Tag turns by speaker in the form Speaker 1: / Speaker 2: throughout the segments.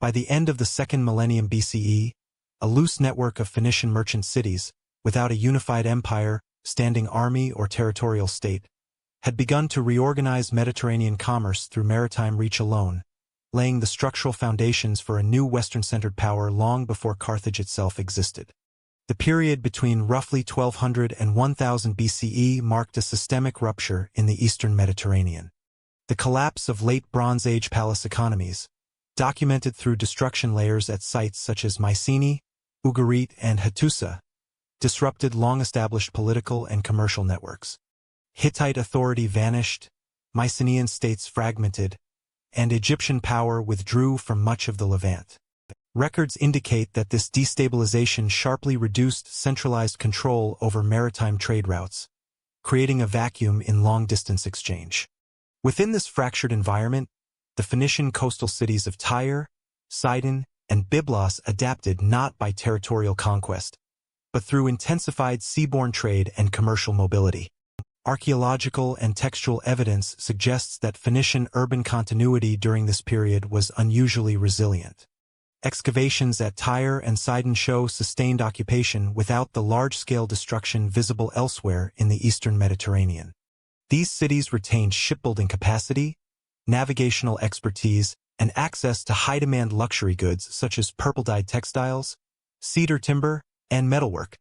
Speaker 1: By the end of the second millennium BCE, a loose network of Phoenician merchant cities, without a unified empire, standing army, or territorial state, had begun to reorganize Mediterranean commerce through maritime reach alone, laying the structural foundations for a new Western-centered power long before Carthage itself existed. The period between roughly 1200 and 1000 BCE marked a systemic rupture in the eastern Mediterranean. The collapse of late Bronze Age palace economies, documented through destruction layers at sites such as Mycenae, Ugarit, and Hattusa, disrupted long-established political and commercial networks. Hittite authority vanished, Mycenaean states fragmented, and Egyptian power withdrew from much of the Levant. Records indicate that this destabilization sharply reduced centralized control over maritime trade routes, creating a vacuum in long-distance exchange. Within this fractured environment, the Phoenician coastal cities of Tyre, Sidon, and Byblos adapted not by territorial conquest, but through intensified seaborne trade and commercial mobility. Archaeological and textual evidence suggests that Phoenician urban continuity during this period was unusually resilient. Excavations at Tyre and Sidon show sustained occupation without the large-scale destruction visible elsewhere in the eastern Mediterranean. These cities retained shipbuilding capacity, navigational expertise, and access to high-demand luxury goods such as purple-dyed textiles, cedar timber, and metalwork.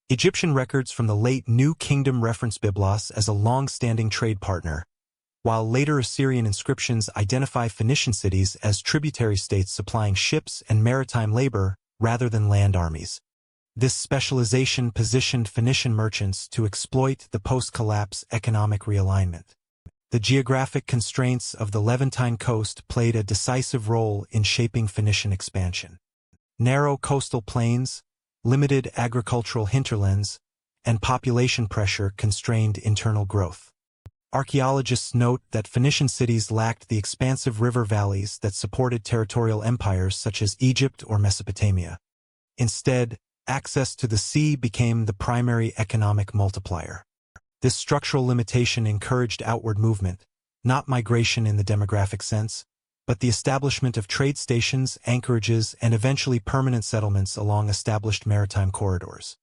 Speaker 1: Egyptian records from the late New Kingdom reference Byblos as a long-standing trade partner, while later Assyrian inscriptions identify Phoenician cities as tributary states supplying ships and maritime labor rather than land armies. This specialization positioned Phoenician merchants to exploit the post-collapse economic realignment. The geographic constraints of the Levantine coast played a decisive role in shaping Phoenician expansion. Narrow coastal plains, limited agricultural hinterlands, and population pressure constrained internal growth. Archaeologists note that Phoenician cities lacked the expansive river valleys that supported territorial empires such as Egypt or Mesopotamia. Instead, access to the sea became the primary economic multiplier. This structural limitation encouraged outward movement, not migration in the demographic sense, but the establishment of trade stations, anchorages, and eventually permanent settlements along established maritime corridors.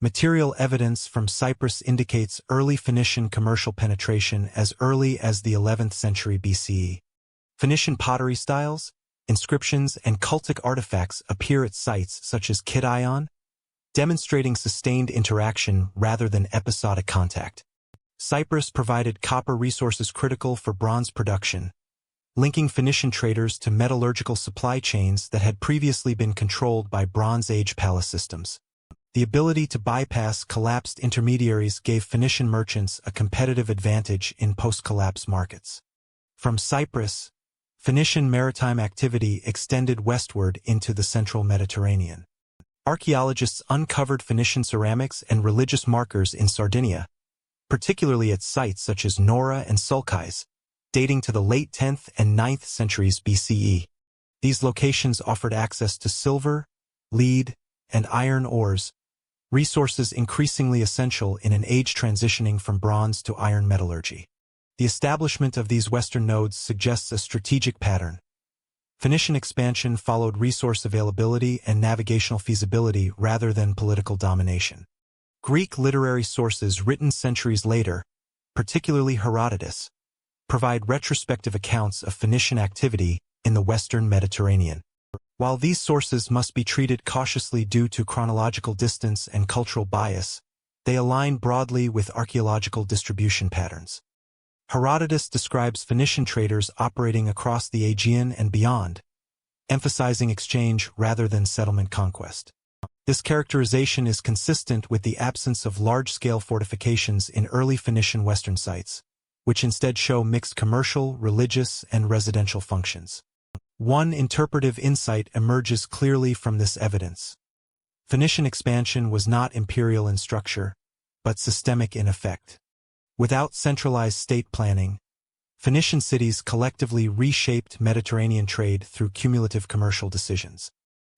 Speaker 1: Material evidence from Cyprus indicates early Phoenician commercial penetration as early as the 11th century BCE. Phoenician pottery styles, inscriptions, and cultic artifacts appear at sites such as Kidion, demonstrating sustained interaction rather than episodic contact. Cyprus provided copper resources critical for bronze production, linking Phoenician traders to metallurgical supply chains that had previously been controlled by Bronze Age palace systems. The ability to bypass collapsed intermediaries gave Phoenician merchants a competitive advantage in post-collapse markets. From Cyprus, Phoenician maritime activity extended westward into the central Mediterranean. Archaeologists uncovered Phoenician ceramics and religious markers in Sardinia, particularly at sites such as Nora and Sulkais, dating to the late 10th and 9th centuries BCE. These locations offered access to silver, lead, and iron ores, resources increasingly essential in an age transitioning from bronze to iron metallurgy. The establishment of these western nodes suggests a strategic pattern. Phoenician expansion followed resource availability and navigational feasibility rather than political domination. Greek literary sources written centuries later, particularly Herodotus, provide retrospective accounts of Phoenician activity in the western Mediterranean. While these sources must be treated cautiously due to chronological distance and cultural bias, they align broadly with archaeological distribution patterns. Herodotus describes Phoenician traders operating across the Aegean and beyond, emphasizing exchange rather than settlement conquest. This characterization is consistent with the absence of large-scale fortifications in early Phoenician Western sites, which instead show mixed commercial, religious, and residential functions. One interpretive insight emerges clearly from this evidence. Phoenician expansion was not imperial in structure, but systemic in effect. Without centralized state planning, Phoenician cities collectively reshaped Mediterranean trade through cumulative commercial decisions.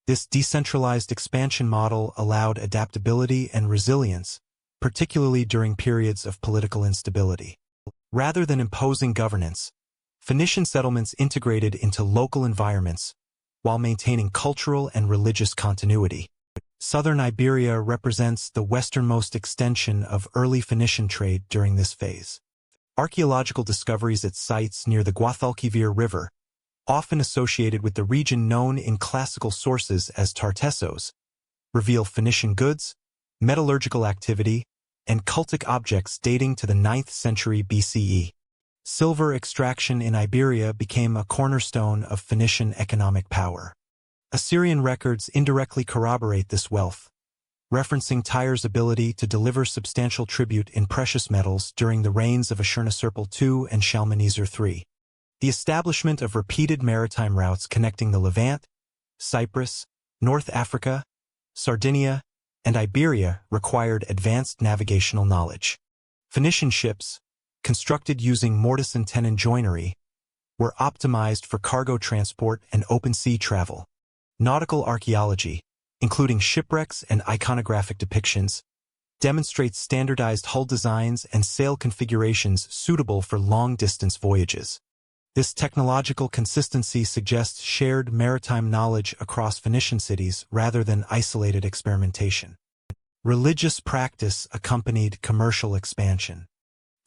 Speaker 1: This decentralized expansion model allowed adaptability and resilience, particularly during periods of political instability. Rather than imposing governance, Phoenician settlements integrated into local environments, while maintaining cultural and religious continuity. Southern Iberia represents the westernmost extension of early Phoenician trade during this phase. Archaeological discoveries at sites near the Guadalquivir River, often associated with the region known in classical sources as Tartessos, reveal Phoenician goods, metallurgical activity, and cultic objects dating to the 9th century BCE. Silver extraction in Iberia became a cornerstone of Phoenician economic power. Assyrian records indirectly corroborate this wealth, referencing Tyre's ability to deliver substantial tribute in precious metals during the reigns of Ashurnasirpal II and Shalmaneser III. The establishment of repeated maritime routes connecting the Levant, Cyprus, North Africa, Sardinia, and Iberia required advanced navigational knowledge. Phoenician ships, constructed using mortise and tenon joinery, were optimized for cargo transport and open sea travel. Nautical archaeology, including shipwrecks and iconographic depictions, demonstrates standardized hull designs and sail configurations suitable for long-distance voyages. This technological consistency suggests shared maritime knowledge across Phoenician cities rather than isolated experimentation. Religious practice accompanied commercial expansion.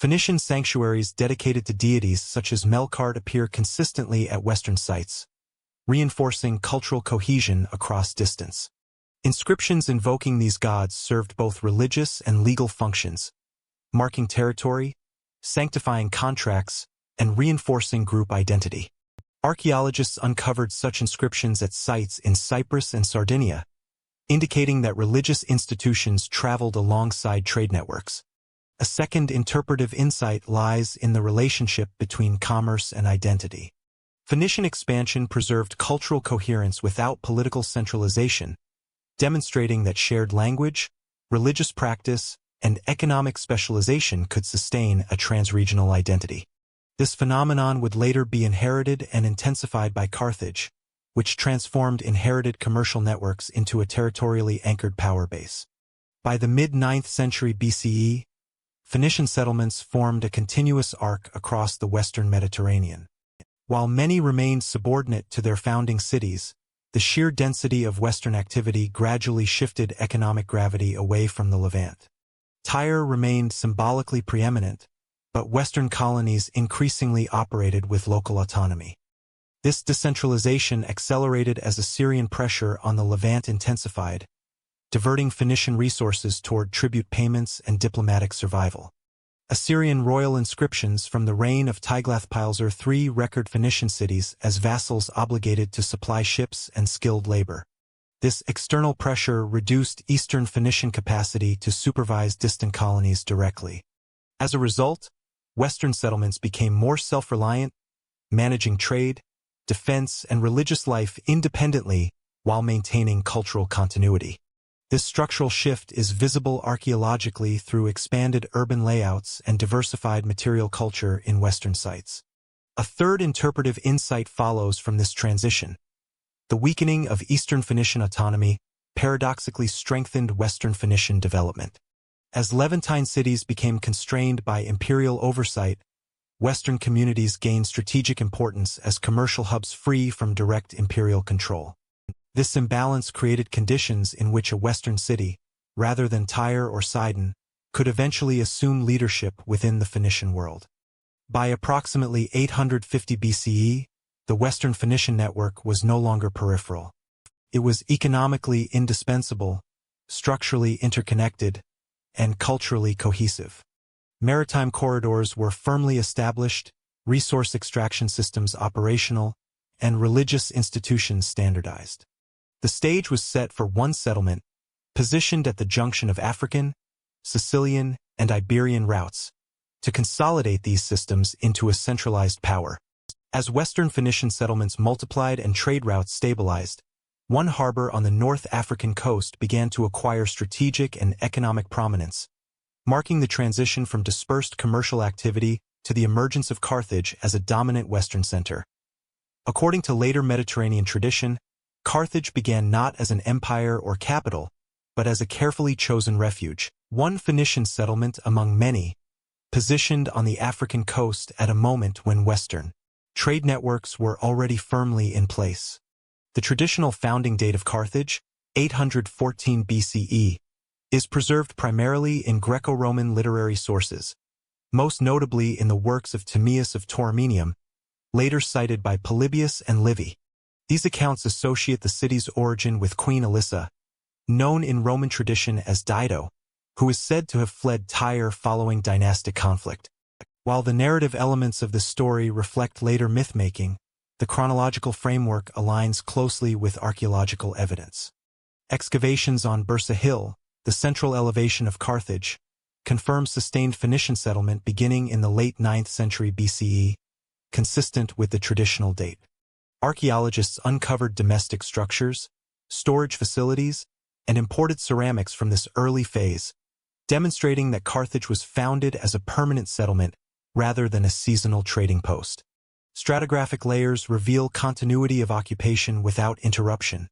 Speaker 1: Phoenician sanctuaries dedicated to deities such as Melkart appear consistently at Western sites, reinforcing cultural cohesion across distance. Inscriptions invoking these gods served both religious and legal functions, marking territory, sanctifying contracts, and reinforcing group identity. Archaeologists uncovered such inscriptions at sites in Cyprus and Sardinia, indicating that religious institutions traveled alongside trade networks. A second interpretive insight lies in the relationship between commerce and identity. Phoenician expansion preserved cultural coherence without political centralization, demonstrating that shared language, religious practice, and economic specialization could sustain a transregional identity. This phenomenon would later be inherited and intensified by Carthage, which transformed inherited commercial networks into a territorially anchored power base. By the mid-9th century BCE, Phoenician settlements formed a continuous arc across the western Mediterranean. While many remained subordinate to their founding cities, the sheer density of Western activity gradually shifted economic gravity away from the Levant. Tyre remained symbolically preeminent, but Western colonies increasingly operated with local autonomy. This decentralization accelerated as Assyrian pressure on the Levant intensified, diverting Phoenician resources toward tribute payments and diplomatic survival. Assyrian royal inscriptions from the reign of Tiglath-Pileser III record Phoenician cities as vassals obligated to supply ships and skilled labor. This external pressure reduced Eastern Phoenician capacity to supervise distant colonies directly. As a result, Western settlements became more self-reliant, managing trade, defense, and religious life independently while maintaining cultural continuity. This structural shift is visible archaeologically through expanded urban layouts and diversified material culture in Western sites. A third interpretive insight follows from this transition. The weakening of Eastern Phoenician autonomy paradoxically strengthened Western Phoenician development. As Levantine cities became constrained by imperial oversight, Western communities gained strategic importance as commercial hubs free from direct imperial control. This imbalance created conditions in which a Western city, rather than Tyre or Sidon, could eventually assume leadership within the Phoenician world. By approximately 850 BCE, the Western Phoenician network was no longer peripheral. It was economically indispensable, structurally interconnected, and culturally cohesive. Maritime corridors were firmly established, resource extraction systems operational, and religious institutions standardized. The stage was set for one settlement, positioned at the junction of African, Sicilian, and Iberian routes, to consolidate these systems into a centralized power. As Western Phoenician settlements multiplied and trade routes stabilized, one harbor on the North African coast began to acquire strategic and economic prominence, marking the transition from dispersed commercial activity to the emergence of Carthage as a dominant Western center. According to later Mediterranean tradition, Carthage began not as an empire or capital, but as a carefully chosen refuge, one Phoenician settlement among many, positioned on the African coast at a moment when Western trade networks were already firmly in place. The traditional founding date of Carthage, 814 BCE, is preserved primarily in Greco-Roman literary sources, most notably in the works of Timaeus of Tauromenium, later cited by Polybius and Livy. These accounts associate the city's origin with Queen Alyssa, known in Roman tradition as Dido, who is said to have fled Tyre following dynastic conflict. While the narrative elements of this story reflect later myth-making, the chronological framework aligns closely with archaeological evidence. Excavations on Bursa Hill, the central elevation of Carthage, confirm sustained Phoenician settlement beginning in the late 9th century BCE, consistent with the traditional date. Archaeologists uncovered domestic structures, storage facilities, and imported ceramics from this early phase, demonstrating that Carthage was founded as a permanent settlement rather than a seasonal trading post. Stratigraphic layers reveal continuity of occupation without interruption,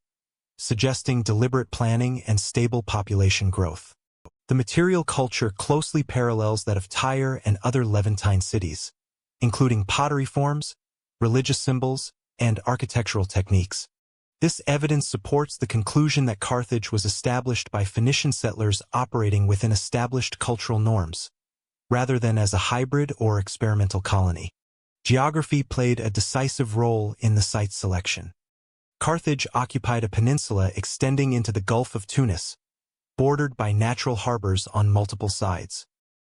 Speaker 1: suggesting deliberate planning and stable population growth. The material culture closely parallels that of Tyre and other Levantine cities, including pottery forms, religious symbols, and architectural techniques. This evidence supports the conclusion that Carthage was established by Phoenician settlers operating within established cultural norms, rather than as a hybrid or experimental colony. Geography played a decisive role in the site selection. Carthage occupied a peninsula extending into the Gulf of Tunis, bordered by natural harbors on multiple sides.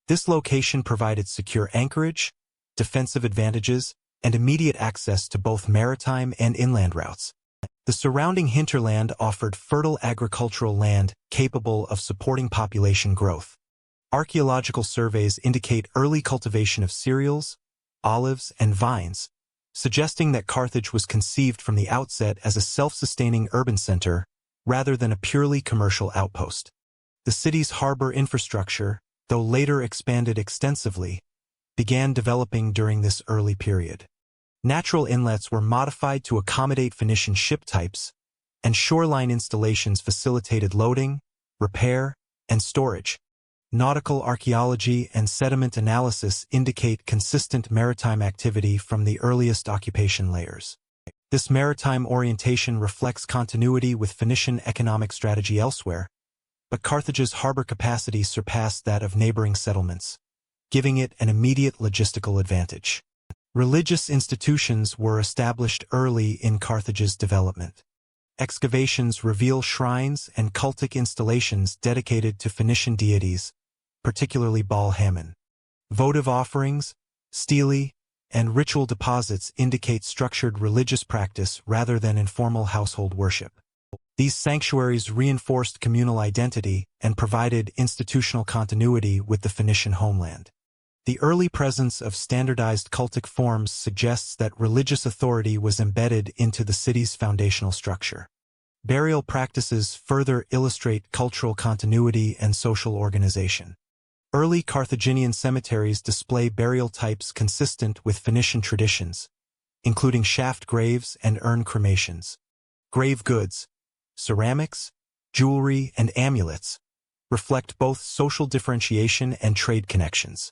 Speaker 1: This location provided secure anchorage, defensive advantages, and immediate access to both maritime and inland routes. The surrounding hinterland offered fertile agricultural land capable of supporting population growth. Archaeological surveys indicate early cultivation of cereals, olives, and vines, suggesting that Carthage was conceived from the outset as a self-sustaining urban center rather than a purely commercial outpost. The city's harbor infrastructure, though later expanded extensively, began developing during this early period. Natural inlets were modified to accommodate Phoenician ship types, and shoreline installations facilitated loading, repair, and storage. Nautical archaeology and sediment analysis indicate consistent maritime activity from the earliest occupation layers. This maritime orientation reflects continuity with Phoenician economic strategy elsewhere, but Carthage's harbor capacity surpassed that of neighboring settlements, giving it an immediate logistical advantage. Religious institutions were established early in Carthage's development. Excavations reveal shrines and cultic installations dedicated to Phoenician deities, particularly Baal-Hamon. Votive offerings, stelae, and ritual deposits indicate structured religious practice rather than informal household worship. These sanctuaries reinforced communal identity and provided institutional continuity with the Phoenician homeland. The early presence of standardized cultic forms suggests that religious authority was embedded into the city's foundational structure. Burial practices further illustrate cultural continuity and social organization. Early Carthaginian cemeteries display burial types consistent with Phoenician traditions, including shaft graves and urn cremations. Grave goods, ceramics, jewelry, and amulets reflect both social differentiation and trade connections.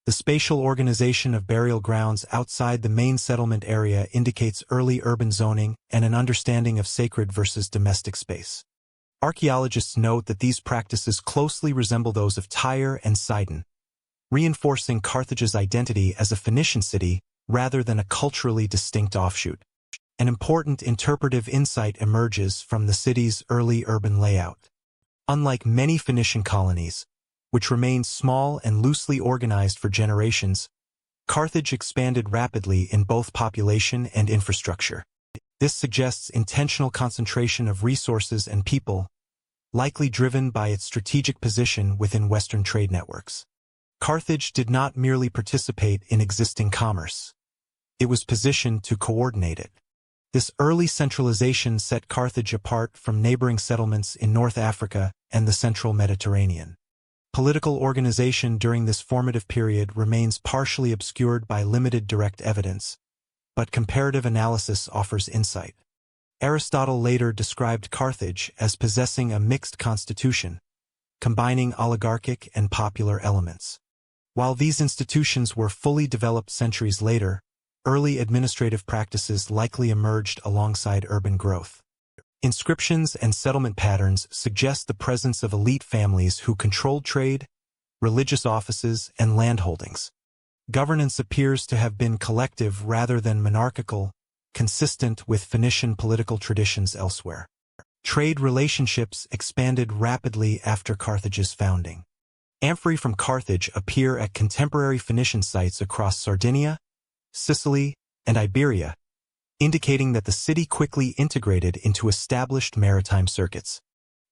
Speaker 1: The spatial organization of burial grounds outside the main settlement area indicates early urban zoning and an understanding of sacred versus domestic space. Archaeologists note that these practices closely resemble those of Tyre and Sidon, reinforcing Carthage's identity as a Phoenician city rather than a culturally distinct offshoot. An important interpretive insight emerges from the city's early urban layout. Unlike many Phoenician colonies, which remained small and loosely organized for generations, Carthage expanded rapidly in both population and infrastructure. This suggests intentional concentration of resources and people, likely driven by its strategic position within Western trade networks. Carthage did not merely participate in existing commerce. It was positioned to coordinate it. This early centralization set Carthage apart from neighboring settlements in North Africa and the central Mediterranean. Political organization during this formative period remains partially obscured by limited direct evidence, but comparative analysis offers insight. Aristotle later described Carthage as possessing a mixed constitution, combining oligarchic and popular elements. While these institutions were fully developed centuries later, early administrative practices likely emerged alongside urban growth. Inscriptions and settlement patterns suggest the presence of elite families who controlled trade, religious offices, and landholdings. Governance appears to have been collective rather than monarchical, consistent with Phoenician political traditions elsewhere. Trade relationships expanded rapidly after Carthage's founding. Amphorae from Carthage appear at contemporary Phoenician sites across Sardinia, Sicily, and Iberia, indicating that the city quickly integrated into established maritime circuits.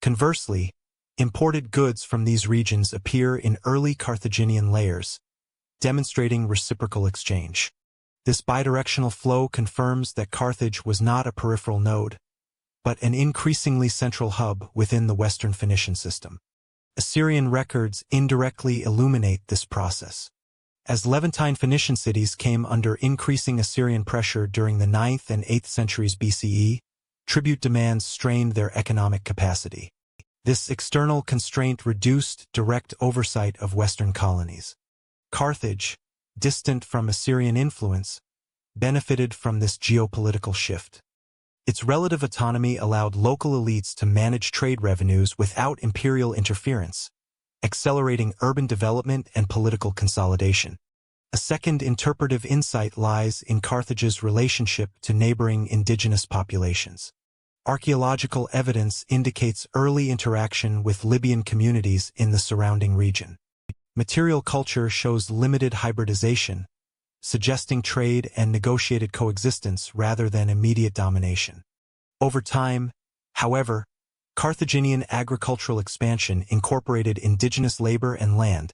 Speaker 1: Conversely, imported goods from these regions appear in early Carthaginian layers, demonstrating reciprocal exchange. This bidirectional flow confirms that Carthage was not a peripheral node, but an increasingly central hub within the Western Phoenician system. Assyrian records indirectly illuminate this process. As Levantine Phoenician cities came under increasing Assyrian pressure during the 9th and 8th centuries BCE, tribute demands strained their economic capacity. This external constraint reduced direct oversight of Western colonies. Carthage, distant from Assyrian influence, benefited from this geopolitical shift. Its relative autonomy allowed local elites to manage trade revenues without imperial interference, accelerating urban development and political consolidation. A second interpretive insight lies in Carthage's relationship to neighboring indigenous populations. Archaeological evidence indicates early interaction with Libyan communities in the surrounding region. Material culture shows limited hybridization, suggesting trade and negotiated coexistence rather than immediate domination. Over time, however, Carthaginian agricultural expansion incorporated indigenous labor and land,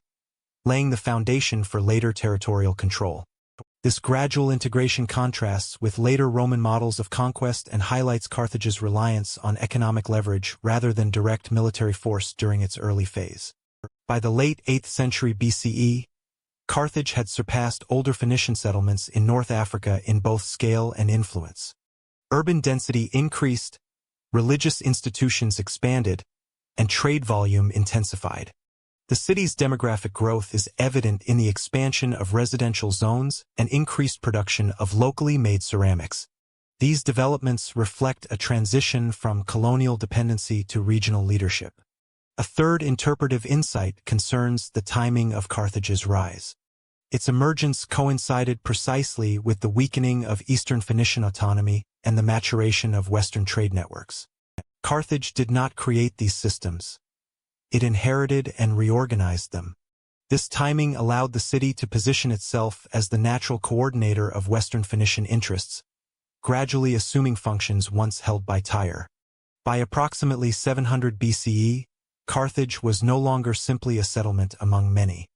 Speaker 1: laying the foundation for later territorial control. This gradual integration contrasts with later Roman models of conquest and highlights Carthage's reliance on economic leverage rather than direct military force during its early phase. By the late 8th century BCE, Carthage had surpassed older Phoenician settlements in North Africa in both scale and influence. Urban density increased, religious institutions expanded, and trade volume intensified. The city's demographic growth is evident in the expansion of residential zones and increased production of locally made ceramics. These developments reflect a transition from colonial dependency to regional leadership. A third interpretive insight concerns the timing of Carthage's rise. Its emergence coincided precisely with the weakening of Eastern Phoenician autonomy and the maturation of Western trade networks. Carthage did not create these systems. It inherited and reorganized them. This timing allowed the city to position itself as the natural coordinator of Western Phoenician interests, gradually assuming functions once held by Tyre. By approximately 700 BCE, Carthage was no longer simply a settlement among many.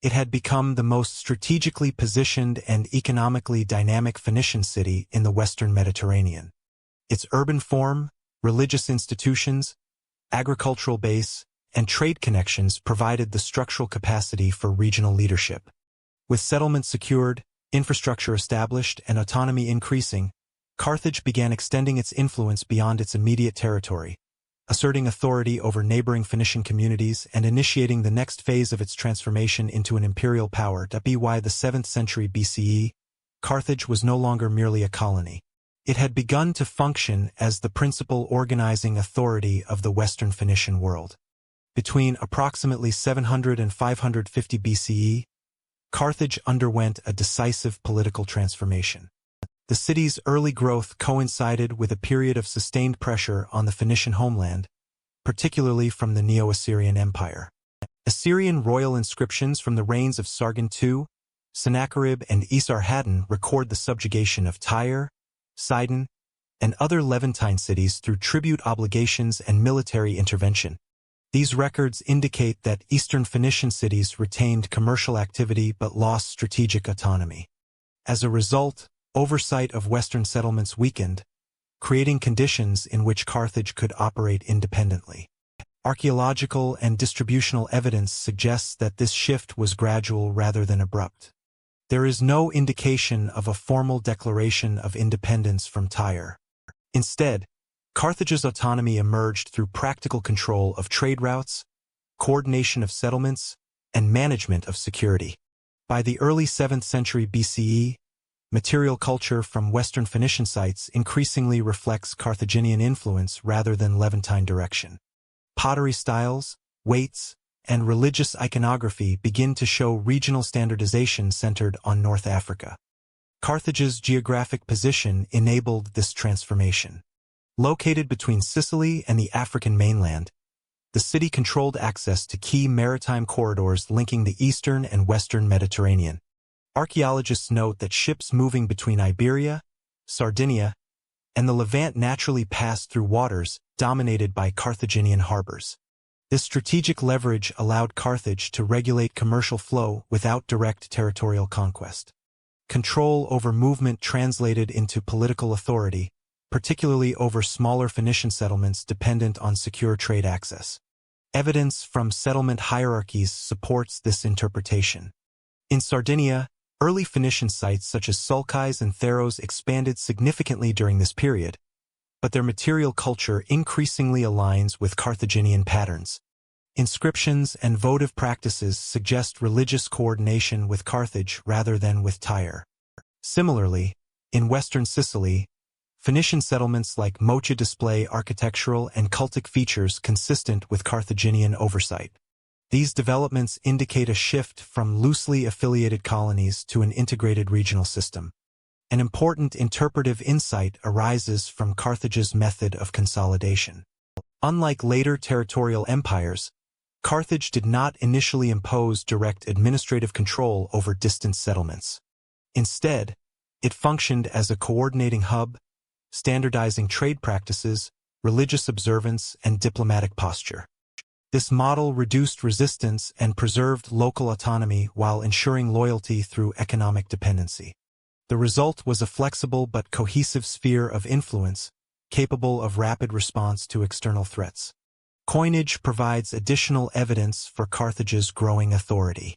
Speaker 1: It had become the most strategically positioned and economically dynamic Phoenician city in the Western Mediterranean. Its urban form, religious institutions, agricultural base, and trade connections provided the structural capacity for regional leadership. With settlement secured, infrastructure established, and autonomy increasing, Carthage began extending its influence beyond its immediate territory, asserting authority over neighboring Phoenician communities and initiating the next phase of its transformation into an imperial power. By the 7th century BCE, Carthage was no longer merely a colony. It had begun to function as the principal organizing authority of the Western Phoenician world. Between approximately 700 and 550 BCE, Carthage underwent a decisive political transformation. The city's early growth coincided with a period of sustained pressure on the Phoenician homeland, particularly from the Neo-Assyrian Empire. Assyrian royal inscriptions from the reigns of Sargon II, Sennacherib, and Esarhaddon record the subjugation of Tyre, Sidon, and other Levantine cities through tribute obligations and military intervention. These records indicate that Eastern Phoenician cities retained commercial activity but lost strategic autonomy. As a result, oversight of Western settlements weakened, creating conditions in which Carthage could operate independently. Archaeological and distributional evidence suggests that this shift was gradual rather than abrupt. There is no indication of a formal declaration of independence from Tyre. Instead, Carthage's autonomy emerged through practical control of trade routes, coordination of settlements, and management of security. By the early 7th century BCE, Material culture from Western Phoenician sites increasingly reflects Carthaginian influence rather than Levantine direction. Pottery styles, weights, and religious iconography begin to show regional standardization centered on North Africa. Carthage's geographic position enabled this transformation. Located between Sicily and the African mainland, the city controlled access to key maritime corridors linking the eastern and western Mediterranean. Archaeologists note that ships moving between Iberia, Sardinia, and the Levant naturally passed through waters dominated by Carthaginian harbors. This strategic leverage allowed Carthage to regulate commercial flow without direct territorial conquest. Control over movement translated into political authority, particularly over smaller Phoenician settlements dependent on secure trade access. Evidence from settlement hierarchies supports this interpretation. In Sardinia, early Phoenician sites such as Sulcis and Theros expanded significantly during this period, but their material culture increasingly aligns with Carthaginian patterns. Inscriptions and votive practices suggest religious coordination with Carthage rather than with Tyre. Similarly, in western Sicily, Phoenician settlements like Mocha display architectural and cultic features consistent with Carthaginian oversight. These developments indicate a shift from loosely affiliated colonies to an integrated regional system. An important interpretive insight arises from Carthage's method of consolidation. Unlike later territorial empires, Carthage did not initially impose direct administrative control over distant settlements. Instead, it functioned as a coordinating hub, standardizing trade practices, religious observance, and diplomatic posture. This model reduced resistance and preserved local autonomy while ensuring loyalty through economic dependency. The result was a flexible but cohesive sphere of influence, capable of rapid response to external threats. Coinage provides additional evidence for Carthage's growing authority.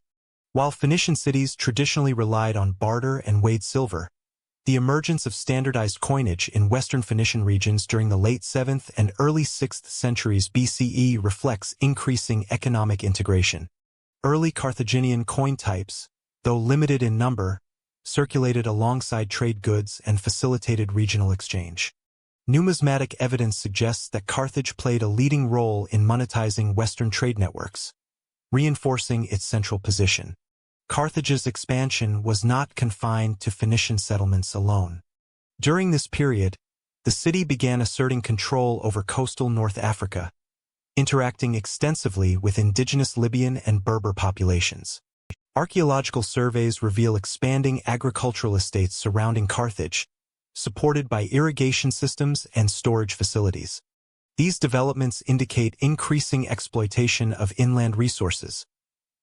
Speaker 1: While Phoenician cities traditionally relied on barter and weighed silver, the emergence of standardized coinage in Western Phoenician regions during the late 7th and early 6th centuries BCE reflects increasing economic integration. Early Carthaginian coin types, though limited in number, circulated alongside trade goods and facilitated regional exchange. Numismatic evidence suggests that Carthage played a leading role in monetizing Western trade networks, reinforcing its central position. Carthage's expansion was not confined to Phoenician settlements alone. During this period, the city began asserting control over coastal North Africa, interacting extensively with indigenous Libyan and Berber populations. Archaeological surveys reveal expanding agricultural estates surrounding Carthage, supported by irrigation systems and storage facilities. These developments indicate increasing exploitation of inland resources,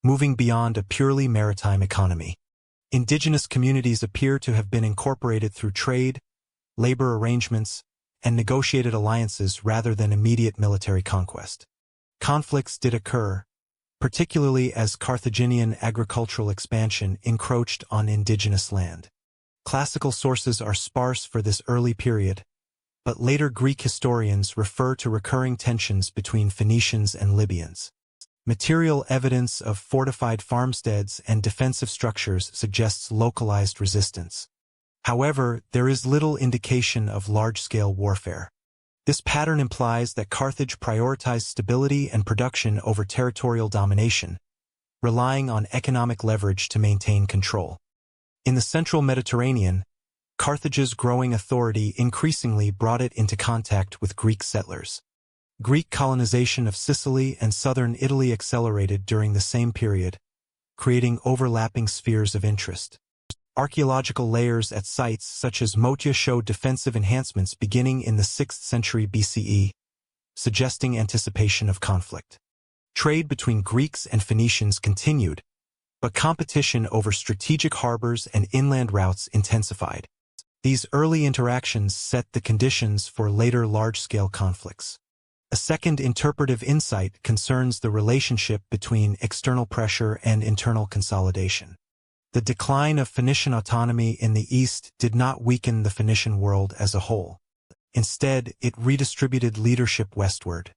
Speaker 1: moving beyond a purely maritime economy. Indigenous communities appear to have been incorporated through trade, labor arrangements, and negotiated alliances rather than immediate military conquest. Conflicts did occur, particularly as Carthaginian agricultural expansion encroached on indigenous land. Classical sources are sparse for this early period, but later Greek historians refer to recurring tensions between Phoenicians and Libyans. Material evidence of fortified farmsteads and defensive structures suggests localized resistance. However, there is little indication of large-scale warfare. This pattern implies that Carthage prioritized stability and production over territorial domination, relying on economic leverage to maintain control. In the central Mediterranean, Carthage's growing authority increasingly brought it into contact with Greek settlers. Greek colonization of Sicily and southern Italy accelerated during the same period, creating overlapping spheres of interest. Archaeological layers at sites such as Mocha showed defensive enhancements beginning in the 6th century BCE, suggesting anticipation of conflict. Trade between Greeks and Phoenicians continued, but competition over strategic harbors and inland routes intensified. These early interactions set the conditions for later large-scale conflicts. A second interpretive insight concerns the relationship between external pressure and internal consolidation. The decline of Phoenician autonomy in the east did not weaken the Phoenician world as a whole. Instead, it redistributed leadership westward.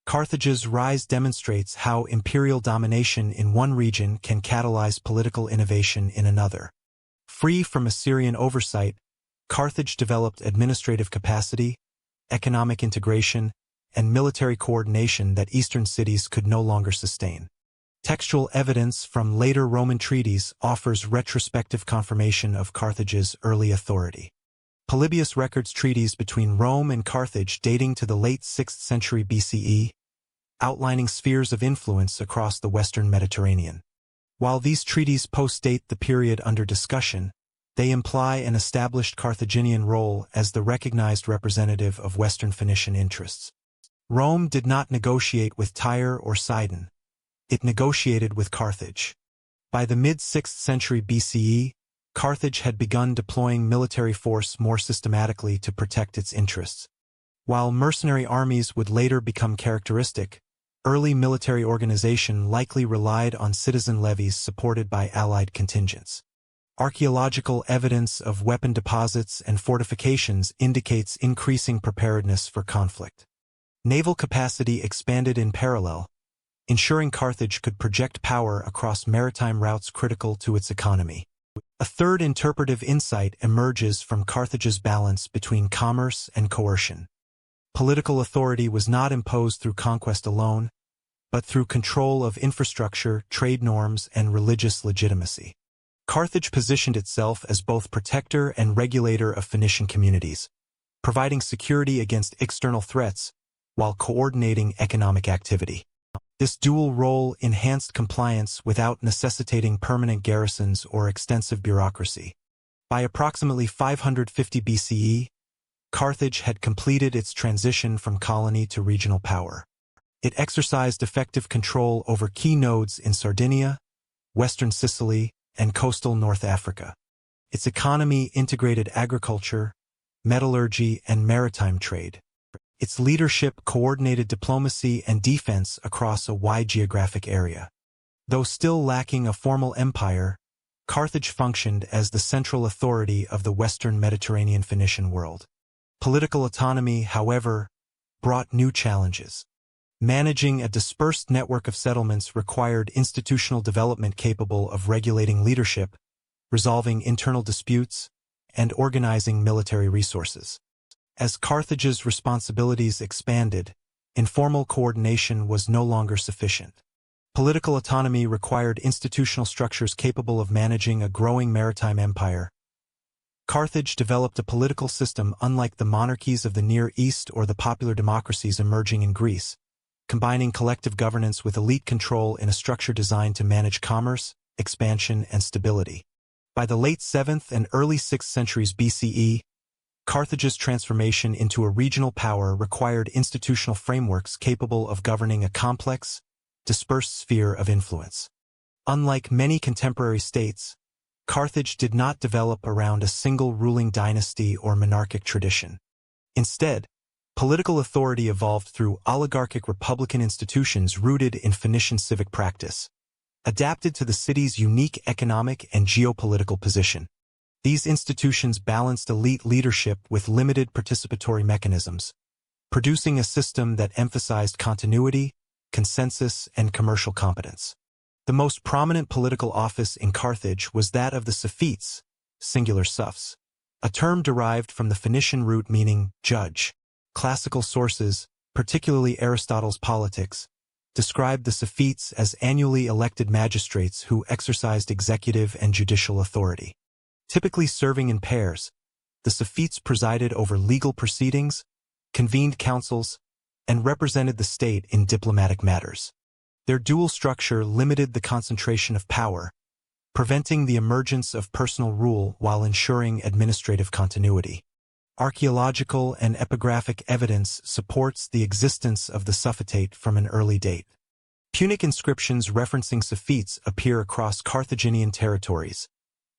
Speaker 1: Carthage's rise demonstrates how imperial domination in one region can catalyze political innovation in another. Free from Assyrian oversight, Carthage developed administrative capacity, economic integration, and military coordination that Eastern cities could no longer sustain. Textual evidence from later Roman treaties offers retrospective confirmation of Carthage's early authority. Polybius records treaties between Rome and Carthage dating to the late 6th century BCE, outlining spheres of influence across the western Mediterranean. While these treaties postdate the period under discussion, they imply an established Carthaginian role as the recognized representative of Western Phoenician interests. Rome did not negotiate with Tyre or Sidon. It negotiated with Carthage. By the mid-6th century BCE, Carthage had begun deploying military force more systematically to protect its interests. While mercenary armies would later become characteristic, early military organization likely relied on citizen levies supported by allied contingents. Archaeological evidence of weapon deposits and fortifications indicates increasing preparedness for conflict. Naval capacity expanded in parallel, ensuring Carthage could project power across maritime routes critical to its economy. A third interpretive insight emerges from Carthage's balance between commerce and coercion. Political authority was not imposed through conquest alone, but through control of infrastructure, trade norms, and religious legitimacy. Carthage positioned itself as both protector and regulator of Phoenician communities, providing security against external threats while coordinating economic activity. This dual role enhanced compliance without necessitating permanent garrisons or extensive bureaucracy. By approximately 550 BCE, Carthage had completed its transition from colony to regional power. It exercised effective control over key nodes in Sardinia, western Sicily, and coastal North Africa. Its economy integrated agriculture, metallurgy, and maritime trade. Its leadership coordinated diplomacy and defense across a wide geographic area. Though still lacking a formal empire, Carthage functioned as the central authority of the western Mediterranean Phoenician world. Political autonomy, however, brought new challenges. Managing a dispersed network of settlements required institutional development capable of regulating leadership, resolving internal disputes, and organizing military resources. As Carthage's responsibilities expanded, informal coordination was no longer sufficient. Political autonomy required institutional structures capable of managing a growing maritime empire. Carthage developed a political system unlike the monarchies of the Near East or the popular democracies emerging in Greece, combining collective governance with elite control in a structure designed to manage commerce, expansion, and stability. By the late 7th and early 6th centuries BCE, Carthage's transformation into a regional power required institutional frameworks capable of governing a complex, dispersed sphere of influence. Unlike many contemporary states, Carthage did not develop around a single ruling dynasty or monarchic tradition. Instead, political authority evolved through oligarchic republican institutions rooted in Phoenician civic practice, adapted to the city's unique economic and geopolitical position. These institutions balanced elite leadership with limited participatory mechanisms, producing a system that emphasized continuity, consensus, and commercial competence. The most prominent political office in Carthage was that of the Sophetes, singular suffs, a term derived from the Phoenician root meaning judge. Classical sources, particularly Aristotle's Politics, described the Sophetes as annually elected magistrates who exercised executive and judicial authority. Typically serving in pairs, the Sophetes presided over legal proceedings, convened councils, and represented the state in diplomatic matters. Their dual structure limited the concentration of power, preventing the emergence of personal rule while ensuring administrative continuity. Archaeological and epigraphic evidence supports the existence of the suffetate from an early date. Punic inscriptions referencing Sophetes appear across Carthaginian territories,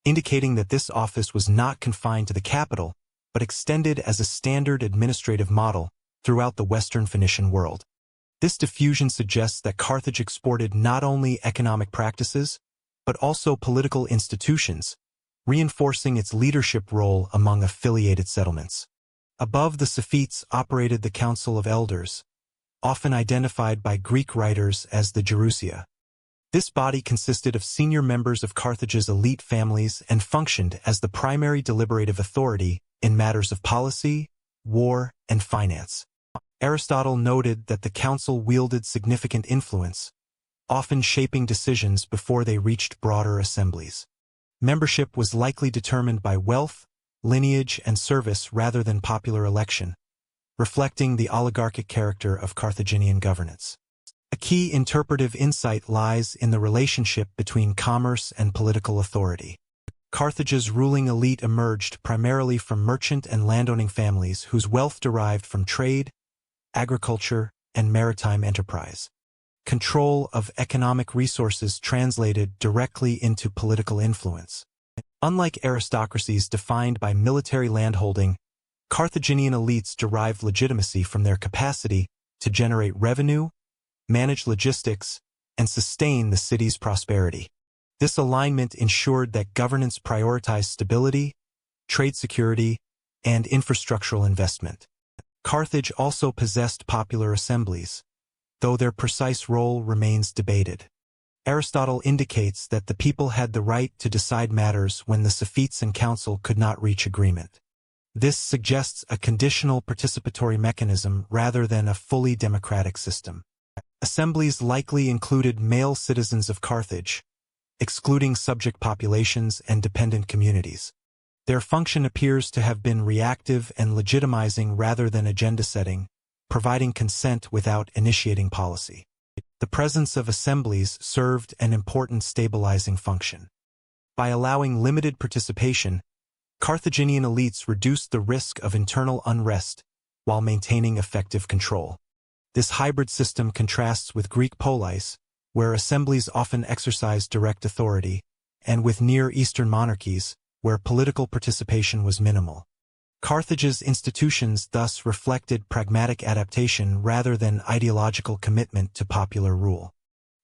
Speaker 1: indicating that this office was not confined to the capital, but extended as a standard administrative model throughout the Western Phoenician world. This diffusion suggests that Carthage exported not only economic practices, but also political institutions, reinforcing its leadership role among affiliated settlements. Above the Sophetes operated the Council of Elders, often identified by Greek writers as the Gerousia. This body consisted of senior members of Carthage's elite families and functioned as the primary deliberative authority in matters of policy, war, and finance. Aristotle noted that the council wielded significant influence, often shaping decisions before they reached broader assemblies. Membership was likely determined by wealth, lineage, and service rather than popular election, reflecting the oligarchic character of Carthaginian governance. A key interpretive insight lies in the relationship between commerce and political authority. Carthage's ruling elite emerged primarily from merchant and landowning families whose wealth derived from trade, agriculture, and maritime enterprise. Control of economic resources translated directly into political influence. Unlike aristocracies defined by military landholding, Carthaginian elites derived legitimacy from their capacity to generate revenue, manage logistics, and sustain the city's prosperity. This alignment ensured that governance prioritized stability, trade security, and infrastructural investment. Carthage also possessed popular assemblies, though their precise role remains debated. Aristotle indicates that the people had the right to decide matters when the Sophites and council could not reach agreement. This suggests a conditional participatory mechanism rather than a fully democratic system. Assemblies likely included male citizens of Carthage, excluding subject populations and dependent communities. Their function appears to have been reactive and legitimizing rather than agenda-setting, providing consent without initiating policy. The presence of assemblies served an important stabilizing function. By allowing limited participation, Carthaginian elites reduced the risk of internal unrest while maintaining effective control. This hybrid system contrasts with Greek polis, where assemblies often exercised direct authority, and with Near Eastern monarchies, where political participation was minimal. Carthage's institutions thus reflected pragmatic adaptation rather than ideological commitment to popular rule.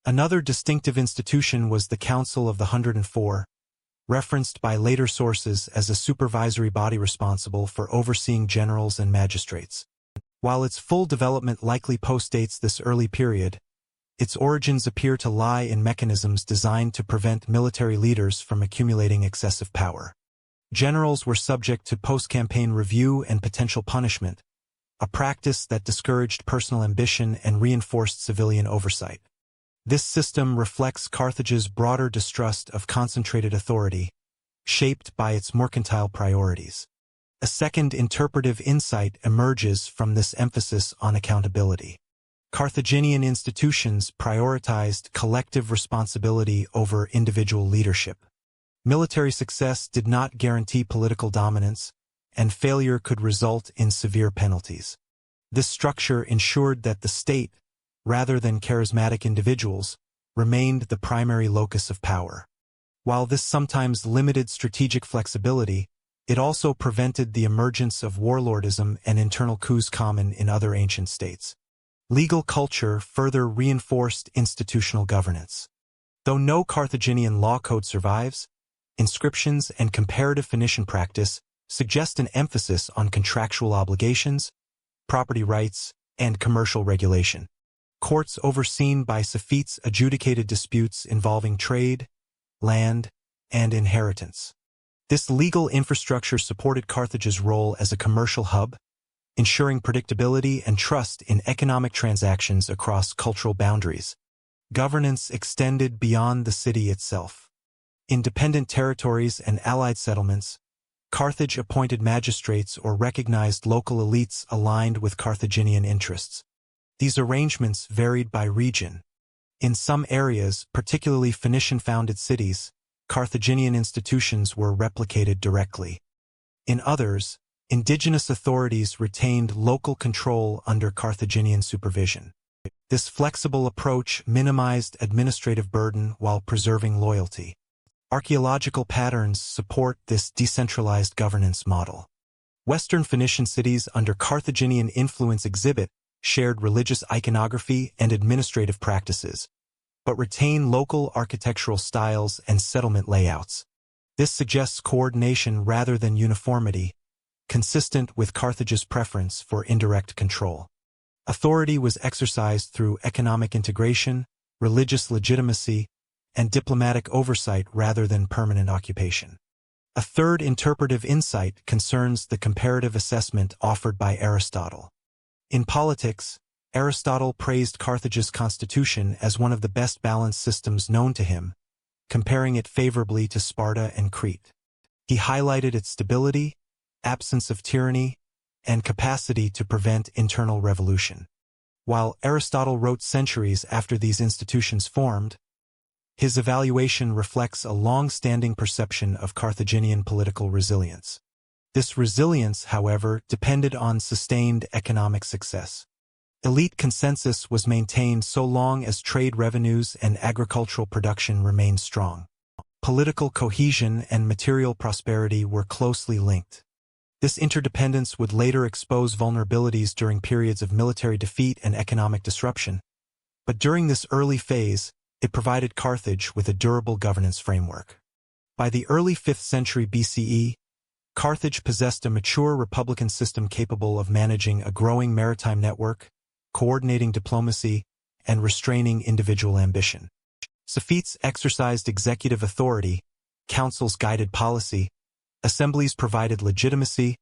Speaker 1: Another distinctive institution was the Council of the 104, referenced by later sources as a supervisory body responsible for overseeing generals and magistrates. While its full development likely postdates this early period, its origins appear to lie in mechanisms designed to prevent military leaders from accumulating excessive power. Generals were subject to post-campaign review and potential punishment, a practice that discouraged personal ambition and reinforced civilian oversight. This system reflects Carthage's broader distrust of concentrated authority, shaped by its mercantile priorities. A second interpretive insight emerges from this emphasis on accountability. Carthaginian institutions prioritized collective responsibility over individual leadership. Military success did not guarantee political dominance, and failure could result in severe penalties. This structure ensured that the state, rather than charismatic individuals, remained the primary locus of power. While this sometimes limited strategic flexibility, it also prevented the emergence of warlordism and internal coups common in other ancient states. Legal culture further reinforced institutional governance. Though no Carthaginian law code survives, inscriptions and comparative Phoenician practice suggest an emphasis on contractual obligations, property rights, and commercial regulation. Courts overseen by Sophites adjudicated disputes involving trade, land, and inheritance. This legal infrastructure supported Carthage's role as a commercial hub, ensuring predictability and trust in economic transactions across cultural boundaries. Governance extended beyond the city itself. In dependent territories and allied settlements, Carthage appointed magistrates or recognized local elites aligned with Carthaginian interests. These arrangements varied by region. In some areas, particularly Phoenician-founded cities, Carthaginian institutions were replicated directly. In others, indigenous authorities retained local control under Carthaginian supervision. This flexible approach minimized administrative burden while preserving loyalty. Archaeological patterns support this decentralized governance model. Western Phoenician cities under Carthaginian influence exhibit shared religious iconography and administrative practices, but retain local architectural styles and settlement layouts. This suggests coordination rather than uniformity, consistent with Carthage's preference for indirect control. Authority was exercised through economic integration, religious legitimacy, and diplomatic oversight rather than permanent occupation. A third interpretive insight concerns the comparative assessment offered by Aristotle. In politics, Aristotle praised Carthage's constitution as one of the best balanced systems known to him, comparing it favorably to Sparta and Crete. He highlighted its stability, absence of tyranny, and capacity to prevent internal revolution. While Aristotle wrote centuries after these institutions formed, his evaluation reflects a long-standing perception of Carthaginian political resilience. This resilience, however, depended on sustained economic success. Elite consensus was maintained so long as trade revenues and agricultural production remained strong. Political cohesion and material prosperity were closely linked. This interdependence would later expose vulnerabilities during periods of military defeat and economic disruption, but during this early phase, it provided Carthage with a durable governance framework. By the early 5th century BCE, Carthage possessed a mature republican system capable of managing a growing maritime network, coordinating diplomacy, and restraining individual ambition. Suffetes exercised executive authority, councils guided policy, assemblies provided legitimacy,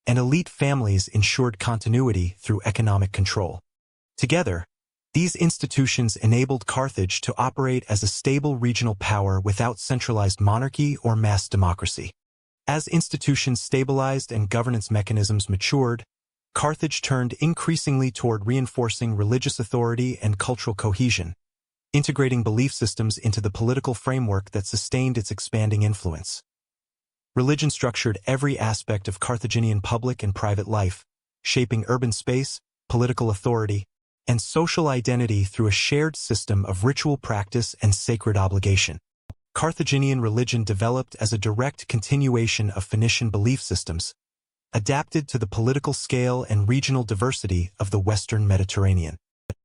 Speaker 1: and elite families ensured continuity through economic control. Together, these institutions enabled Carthage to operate as a stable regional power without centralized monarchy or mass democracy. As institutions stabilized and governance mechanisms matured, Carthage turned increasingly toward reinforcing religious authority and cultural cohesion, integrating belief systems into the political framework that sustained its expanding influence. Religion structured every aspect of Carthaginian public and private life, shaping urban space, political authority, and social identity through a shared system of ritual practice and sacred obligation. Carthaginian religion developed as a direct continuation of Phoenician belief systems, adapted to the political scale and regional diversity of the Western Mediterranean.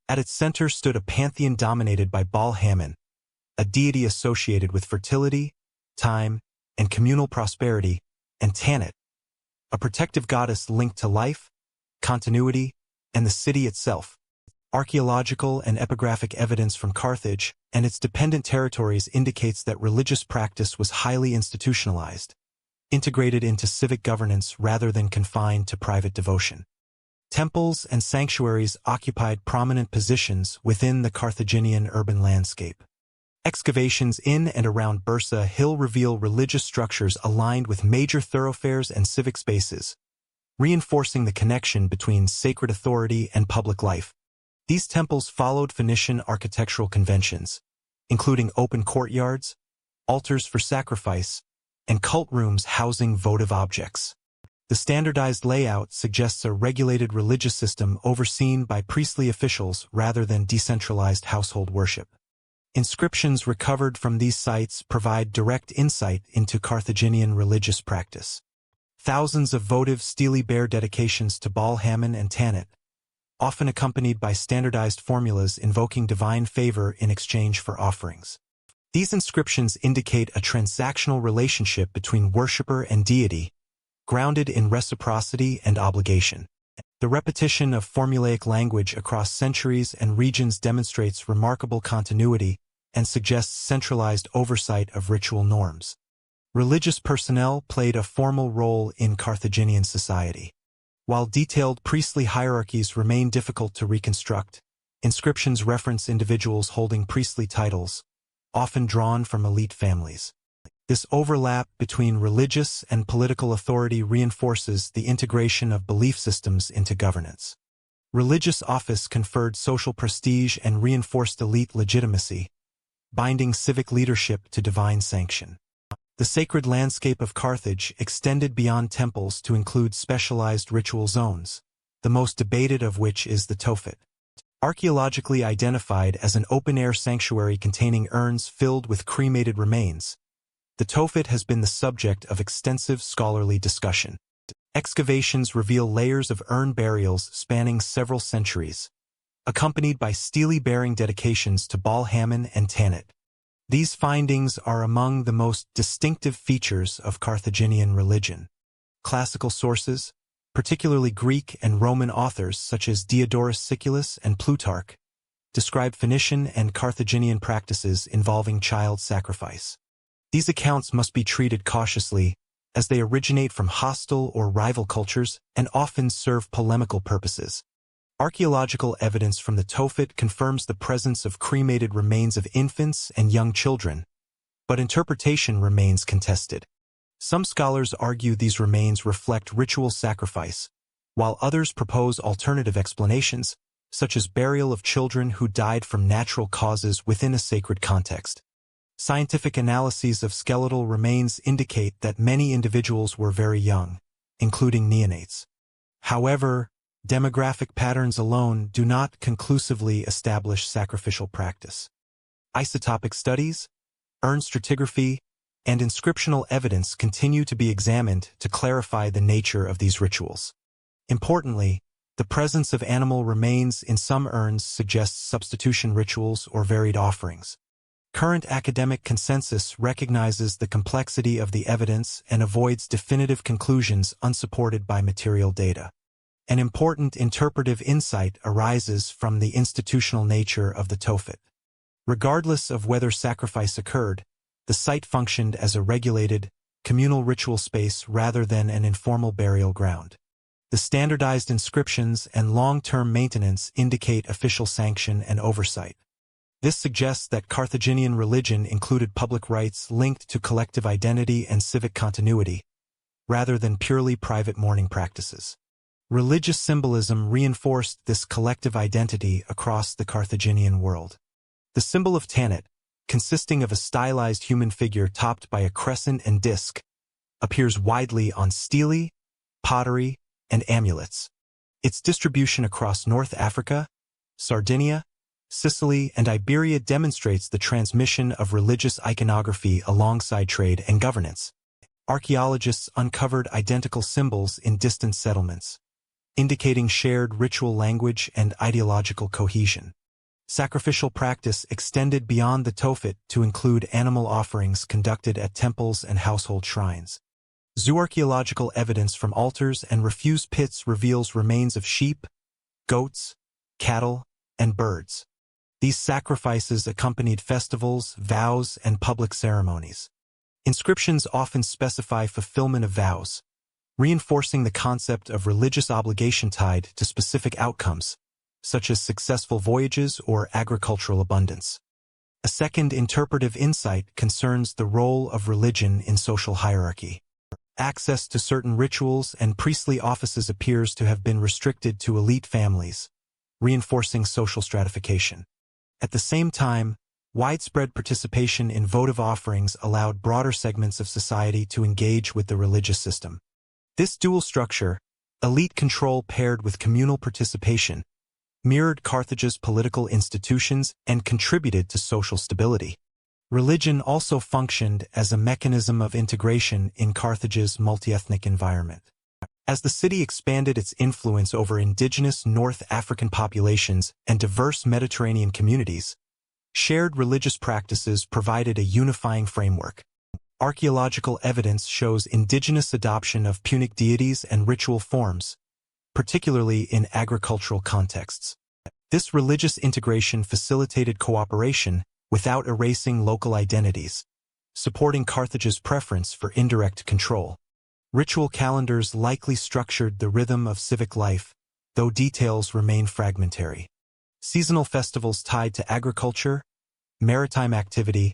Speaker 1: At its center stood a pantheon dominated by Baal-Hamon, a deity associated with fertility, time, and communal prosperity, and Tanit, a protective goddess linked to life, continuity, and the city itself. Archaeological and epigraphic evidence from Carthage and its dependent territories indicates that religious practice was highly institutionalized, integrated into civic governance rather than confined to private devotion. Temples and sanctuaries occupied prominent positions within the Carthaginian urban landscape. Excavations in and around Bursa Hill reveal religious structures aligned with major thoroughfares and civic spaces, reinforcing the connection between sacred authority and public life. These temples followed Phoenician architectural conventions, including open courtyards, altars for sacrifice, and cult rooms housing votive objects. The standardized layout suggests a regulated religious system overseen by priestly officials rather than decentralized household worship. Inscriptions recovered from these sites provide direct insight into Carthaginian religious practice. Thousands of votive stele bear dedications to Baal-Hamon and Tanit, often accompanied by standardized formulas invoking divine favor in exchange for offerings. These inscriptions indicate a transactional relationship between worshipper and deity, grounded in reciprocity and obligation. The repetition of formulaic language across centuries and regions demonstrates remarkable continuity and suggests centralized oversight of ritual norms. Religious personnel played a formal role in Carthaginian society. While detailed priestly hierarchies remain difficult to reconstruct, inscriptions reference individuals holding priestly titles, often drawn from elite families. This overlap between religious and political authority reinforces the integration of belief systems into governance. Religious office conferred social prestige and reinforced elite legitimacy, binding civic leadership to divine sanction. The sacred landscape of Carthage extended beyond temples to include specialized ritual zones, the most debated of which is the Tophet. Archaeologically identified as an open-air sanctuary containing urns filled with cremated remains, the Tophet has been the subject of extensive scholarly discussion. Excavations reveal layers of urn burials spanning several centuries, accompanied by stele-bearing dedications to Baal-Hamon and Tanit. These findings are among the most distinctive features of Carthaginian religion. Classical sources, particularly Greek and Roman authors such as Diodorus Siculus and Plutarch, describe Phoenician and Carthaginian practices involving child sacrifice. These accounts must be treated cautiously, as they originate from hostile or rival cultures and often serve polemical purposes. Archaeological evidence from the Tophet confirms the presence of cremated remains of infants and young children, but interpretation remains contested. Some scholars argue these remains reflect ritual sacrifice, while others propose alternative explanations, such as burial of children who died from natural causes within a sacred context. Scientific analyses of skeletal remains indicate that many individuals were very young, including neonates. However, demographic patterns alone do not conclusively establish sacrificial practice. Isotopic studies, urn stratigraphy, and inscriptional evidence continue to be examined to clarify the nature of these rituals. Importantly, the presence of animal remains in some urns suggests substitution rituals or varied offerings. Current academic consensus recognizes the complexity of the evidence and avoids definitive conclusions unsupported by material data. An important interpretive insight arises from the institutional nature of the Tophet. Regardless of whether sacrifice occurred, the site functioned as a regulated, communal ritual space rather than an informal burial ground. The standardized inscriptions and long-term maintenance indicate official sanction and oversight. This suggests that Carthaginian religion included public rites linked to collective identity and civic continuity, rather than purely private mourning practices. Religious symbolism reinforced this collective identity across the Carthaginian world. The symbol of Tanit, consisting of a stylized human figure topped by a crescent and disc, appears widely on stelae, pottery, and amulets. Its distribution across North Africa, Sardinia, Sicily, and Iberia demonstrates the transmission of religious iconography alongside trade and governance. Archaeologists uncovered identical symbols in distant settlements, indicating shared ritual language and ideological cohesion. Sacrificial practice extended beyond the Tophet to include animal offerings conducted at temples and household shrines. Zooarchaeological evidence from altars and refuse pits reveals remains of sheep, goats, cattle, and birds. These sacrifices accompanied festivals, vows, and public ceremonies. Inscriptions often specify fulfillment of vows, reinforcing the concept of religious obligation tied to specific outcomes, such as successful voyages or agricultural abundance. A second interpretive insight concerns the role of religion in social hierarchy. Access to certain rituals and priestly offices appears to have been restricted to elite families, reinforcing social stratification. At the same time, widespread participation in votive offerings allowed broader segments of society to engage with the religious system. This dual structure, elite control paired with communal participation, mirrored Carthage's political institutions and contributed to social stability. Religion also functioned as a mechanism of integration in Carthage's multi-ethnic environment. As the city expanded its influence over indigenous North African populations and diverse Mediterranean communities, shared religious practices provided a unifying framework. Archaeological evidence shows indigenous adoption of Punic deities and ritual forms, particularly in agricultural contexts. This religious integration facilitated cooperation without erasing local identities, supporting Carthage's preference for indirect control. Ritual calendars likely structured the rhythm of civic life, though details remain fragmentary. Seasonal festivals tied to agriculture, maritime activity,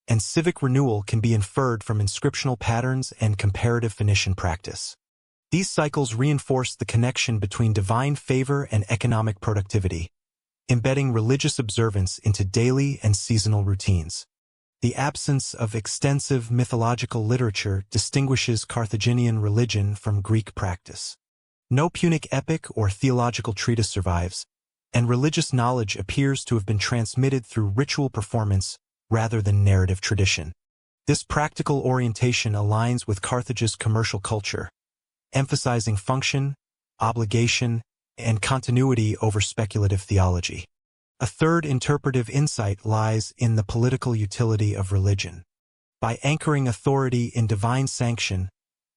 Speaker 1: and civic renewal can be inferred from inscriptional patterns and comparative Phoenician practice. These cycles reinforce the connection between divine favor and economic productivity, embedding religious observance into daily and seasonal routines. The absence of extensive mythological literature distinguishes Carthaginian religion from Greek practice. No Punic epic or theological treatise survives, and religious knowledge appears to have been transmitted through ritual performance rather than narrative tradition. This practical orientation aligns with Carthage's commercial culture, emphasizing function, obligation, and continuity over speculative theology. A third interpretive insight lies in the political utility of religion. By anchoring authority in divine sanction,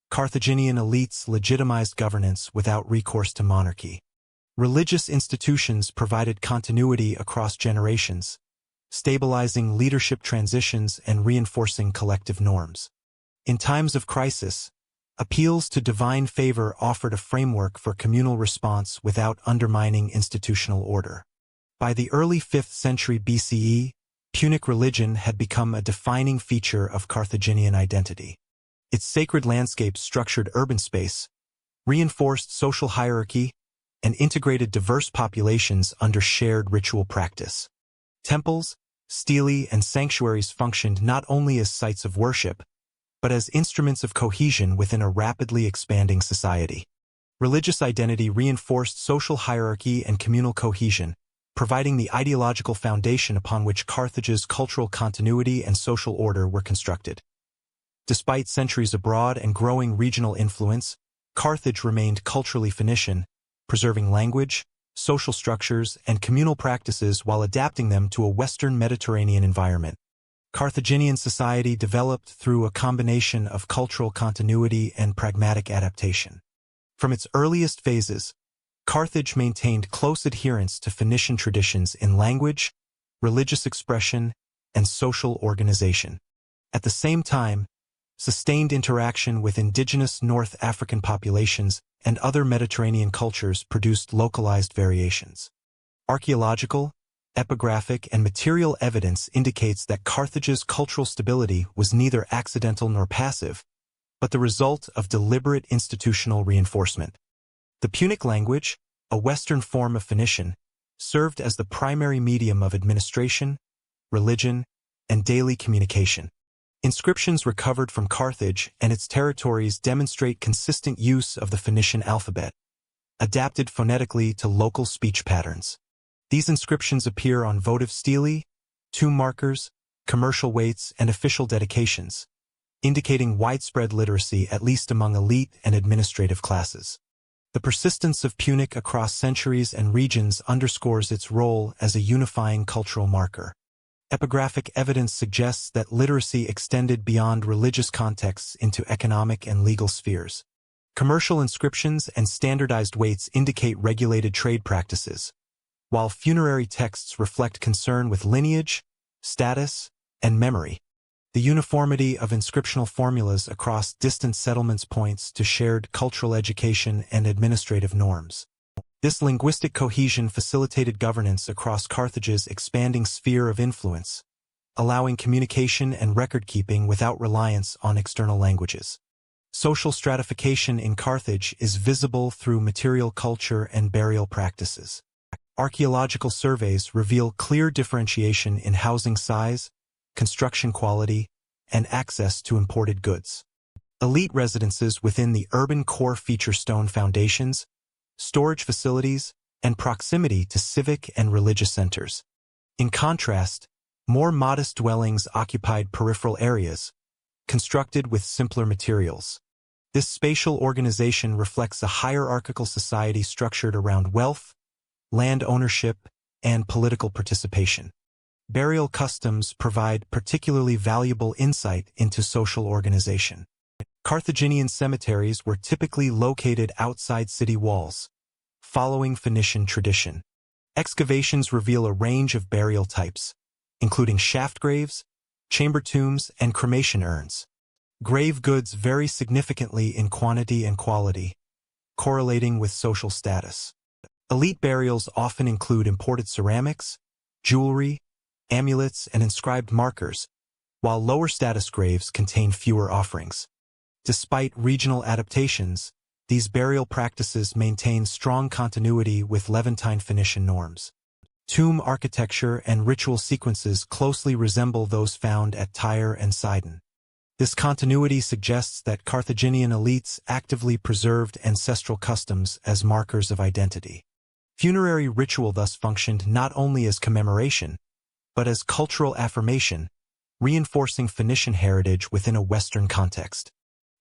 Speaker 1: Carthaginian elites legitimized governance without recourse to monarchy. Religious institutions provided continuity across generations, stabilizing leadership transitions and reinforcing collective norms. In times of crisis, appeals to divine favor offered a framework for communal response without undermining institutional order. By the early 5th century BCE, Punic religion had become a defining feature of Carthaginian identity. Its sacred landscapes structured urban space, reinforced social hierarchy, and integrated diverse populations under shared ritual practice. Temples, stelae, and sanctuaries functioned not only as sites of worship, but as instruments of cohesion within a rapidly expanding society. Religious identity reinforced social hierarchy and communal cohesion, providing the ideological foundation upon which Carthage's cultural continuity and social order were constructed. Despite centuries abroad and growing regional influence, Carthage remained culturally Phoenician, preserving language, social structures, and communal practices while adapting them to a Western Mediterranean environment. Carthaginian society developed through a combination of cultural continuity and pragmatic adaptation. From its earliest phases, Carthage maintained close adherence to Phoenician traditions in language, religious expression, and social organization. At the same time, sustained interaction with indigenous North African populations and other Mediterranean cultures produced localized variations. Archaeological, epigraphic, and material evidence indicates that Carthage's cultural stability was neither accidental nor passive, but the result of deliberate institutional reinforcement. The Punic language, a Western form of Phoenician, served as the primary medium of administration, religion, and daily communication. Inscriptions recovered from Carthage and its territories demonstrate consistent use of the Phoenician alphabet, adapted phonetically to local speech patterns. These inscriptions appear on votive stelae, tomb markers, commercial weights, and official dedications, indicating widespread literacy at least among elite and administrative classes. The persistence of Punic across centuries and regions underscores its role as a unifying cultural marker. Epigraphic evidence suggests that literacy extended beyond religious contexts into economic and legal spheres. Commercial inscriptions and standardized weights indicate regulated trade practices, while funerary texts reflect concern with lineage, status, and memory. The uniformity of inscriptional formulas across distant settlements points to shared cultural education and administrative norms. This linguistic cohesion facilitated governance across Carthage's expanding sphere of influence, allowing communication and record-keeping without reliance on external languages. Social stratification in Carthage is visible through material culture and burial practices. Archaeological surveys reveal clear differentiation in housing size, construction quality, and access to imported goods. Elite residences within the urban core feature stone foundations, storage facilities, and proximity to civic and religious centers. In contrast, more modest dwellings occupied peripheral areas, constructed with simpler materials. This spatial organization reflects a hierarchical society structured around wealth, land ownership, and political participation. Burial customs provide particularly valuable insight into social organization. Carthaginian cemeteries were typically located outside city walls, following Phoenician tradition. Excavations reveal a range of burial types, including shaft graves, chamber tombs, and cremation urns. Grave goods vary significantly in quantity and quality, correlating with social status. Elite burials often include imported ceramics, jewelry, amulets, and inscribed markers, while lower status graves contain fewer offerings. Despite regional adaptations, these burial practices maintain strong continuity with Levantine Phoenician norms. Tomb architecture and ritual sequences closely resemble those found at Tyre and Sidon. This continuity suggests that Carthaginian elites actively preserved ancestral customs as markers of identity. Funerary ritual thus functioned not only as commemoration, but as cultural affirmation, reinforcing Phoenician heritage within a Western context.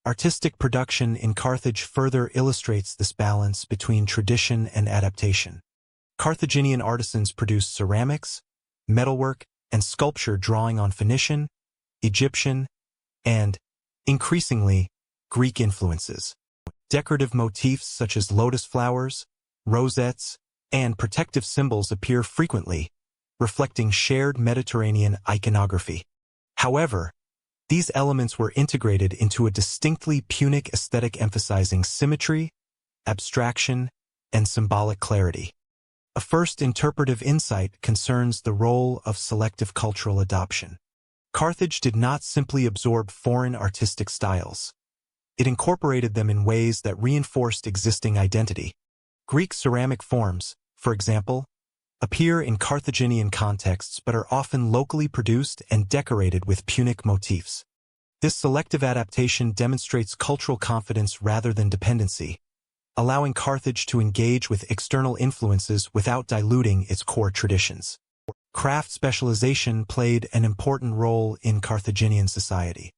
Speaker 1: Artistic production in Carthage further illustrates this balance between tradition and adaptation. Carthaginian artisans produced ceramics, metalwork, and sculpture drawing on Phoenician, Egyptian, and, increasingly, Greek influences. Decorative motifs such as lotus flowers, rosettes, and protective symbols appear frequently, reflecting shared Mediterranean iconography. However, these elements were integrated into a distinctly Punic aesthetic emphasizing symmetry, abstraction, and symbolic clarity. A first interpretive insight concerns the role of selective cultural adoption. Carthage did not simply absorb foreign artistic styles. It incorporated them in ways that reinforced existing identity. Greek ceramic forms, for example, appear in Carthaginian contexts but are often locally produced and decorated with Punic motifs. This selective adaptation demonstrates cultural confidence rather than dependency, allowing Carthage to engage with external influences without diluting its core traditions. Craft specialization played an important role in Carthaginian society.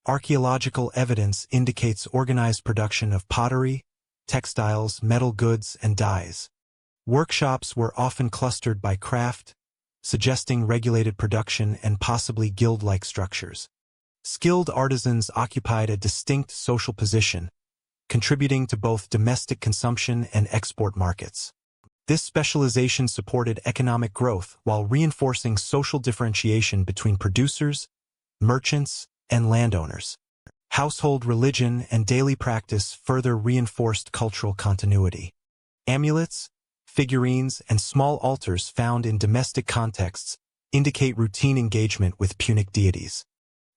Speaker 1: Archaeological evidence indicates organized production of pottery, textiles, metal goods, and dyes. Workshops were often clustered by craft, suggesting regulated production and possibly guild-like structures. Skilled artisans occupied a distinct social position, contributing to both domestic consumption and export markets. This specialization supported economic growth while reinforcing social differentiation between producers, merchants, and landowners. Household religion and daily practice further reinforced cultural continuity. Amulets, figurines, and small altars found in domestic contexts indicate routine engagement with Punic deities.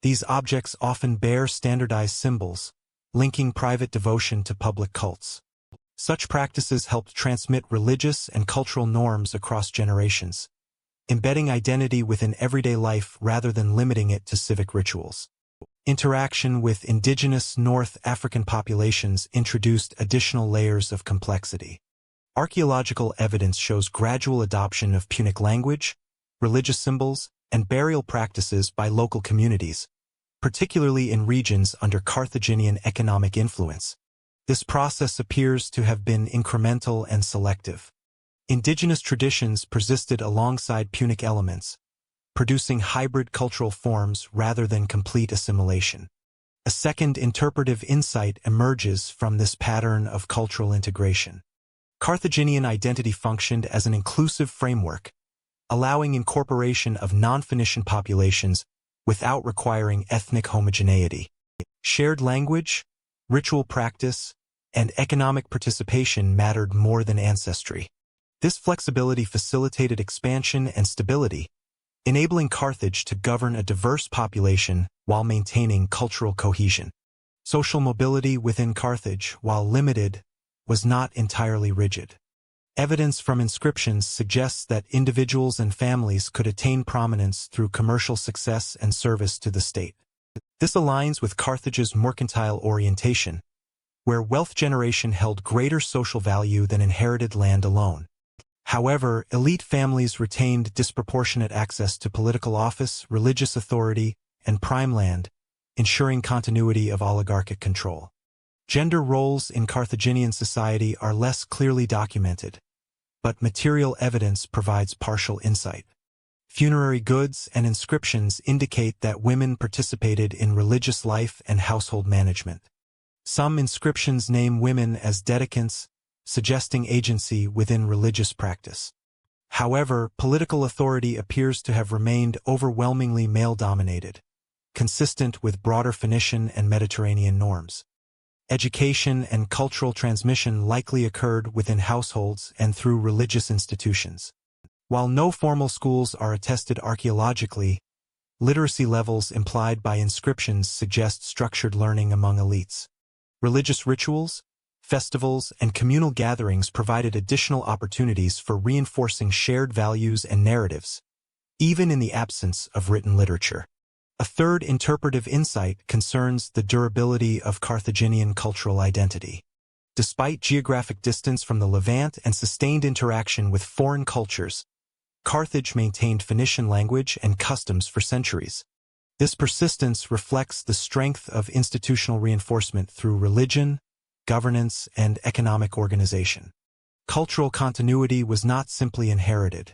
Speaker 1: These objects often bear standardized symbols, linking private devotion to public cults. Such practices helped transmit religious and cultural norms across generations, embedding identity within everyday life rather than limiting it to civic rituals. Interaction with indigenous North African populations introduced additional layers of complexity. Archaeological evidence shows gradual adoption of Punic language, religious symbols, and burial practices by local communities, particularly in regions under Carthaginian economic influence. This process appears to have been incremental and selective. Indigenous traditions persisted alongside Punic elements, producing hybrid cultural forms rather than complete assimilation. A second interpretive insight emerges from this pattern of cultural integration. Carthaginian identity functioned as an inclusive framework, allowing incorporation of non-Phoenician populations without requiring ethnic homogeneity. Shared language, ritual practice, and economic participation mattered more than ancestry. This flexibility facilitated expansion and stability, enabling Carthage to govern a diverse population while maintaining cultural cohesion. Social mobility within Carthage, while limited, was not entirely rigid. Evidence from inscriptions suggests that individuals and families could attain prominence through commercial success and service to the state. This aligns with Carthage's mercantile orientation, where wealth generation held greater social value than inherited land alone. However, elite families retained disproportionate access to political office, religious authority, and prime land, ensuring continuity of oligarchic control. Gender roles in Carthaginian society are less clearly documented, but material evidence provides partial insight. Funerary goods and inscriptions indicate that women participated in religious life and household management. Some inscriptions name women as dedicants, suggesting agency within religious practice. However, political authority appears to have remained overwhelmingly male-dominated, consistent with broader Phoenician and Mediterranean norms. Education and cultural transmission likely occurred within households and through religious institutions. While no formal schools are attested archaeologically, literacy levels implied by inscriptions suggest structured learning among elites. Religious rituals, festivals, and communal gatherings provided additional opportunities for reinforcing shared values and narratives, even in the absence of written literature. A third interpretive insight concerns the durability of Carthaginian cultural identity. Despite geographic distance from the Levant and sustained interaction with foreign cultures, Carthage maintained Phoenician language and customs for centuries. This persistence reflects the strength of institutional reinforcement through religion, governance, and economic organization. Cultural continuity was not simply inherited.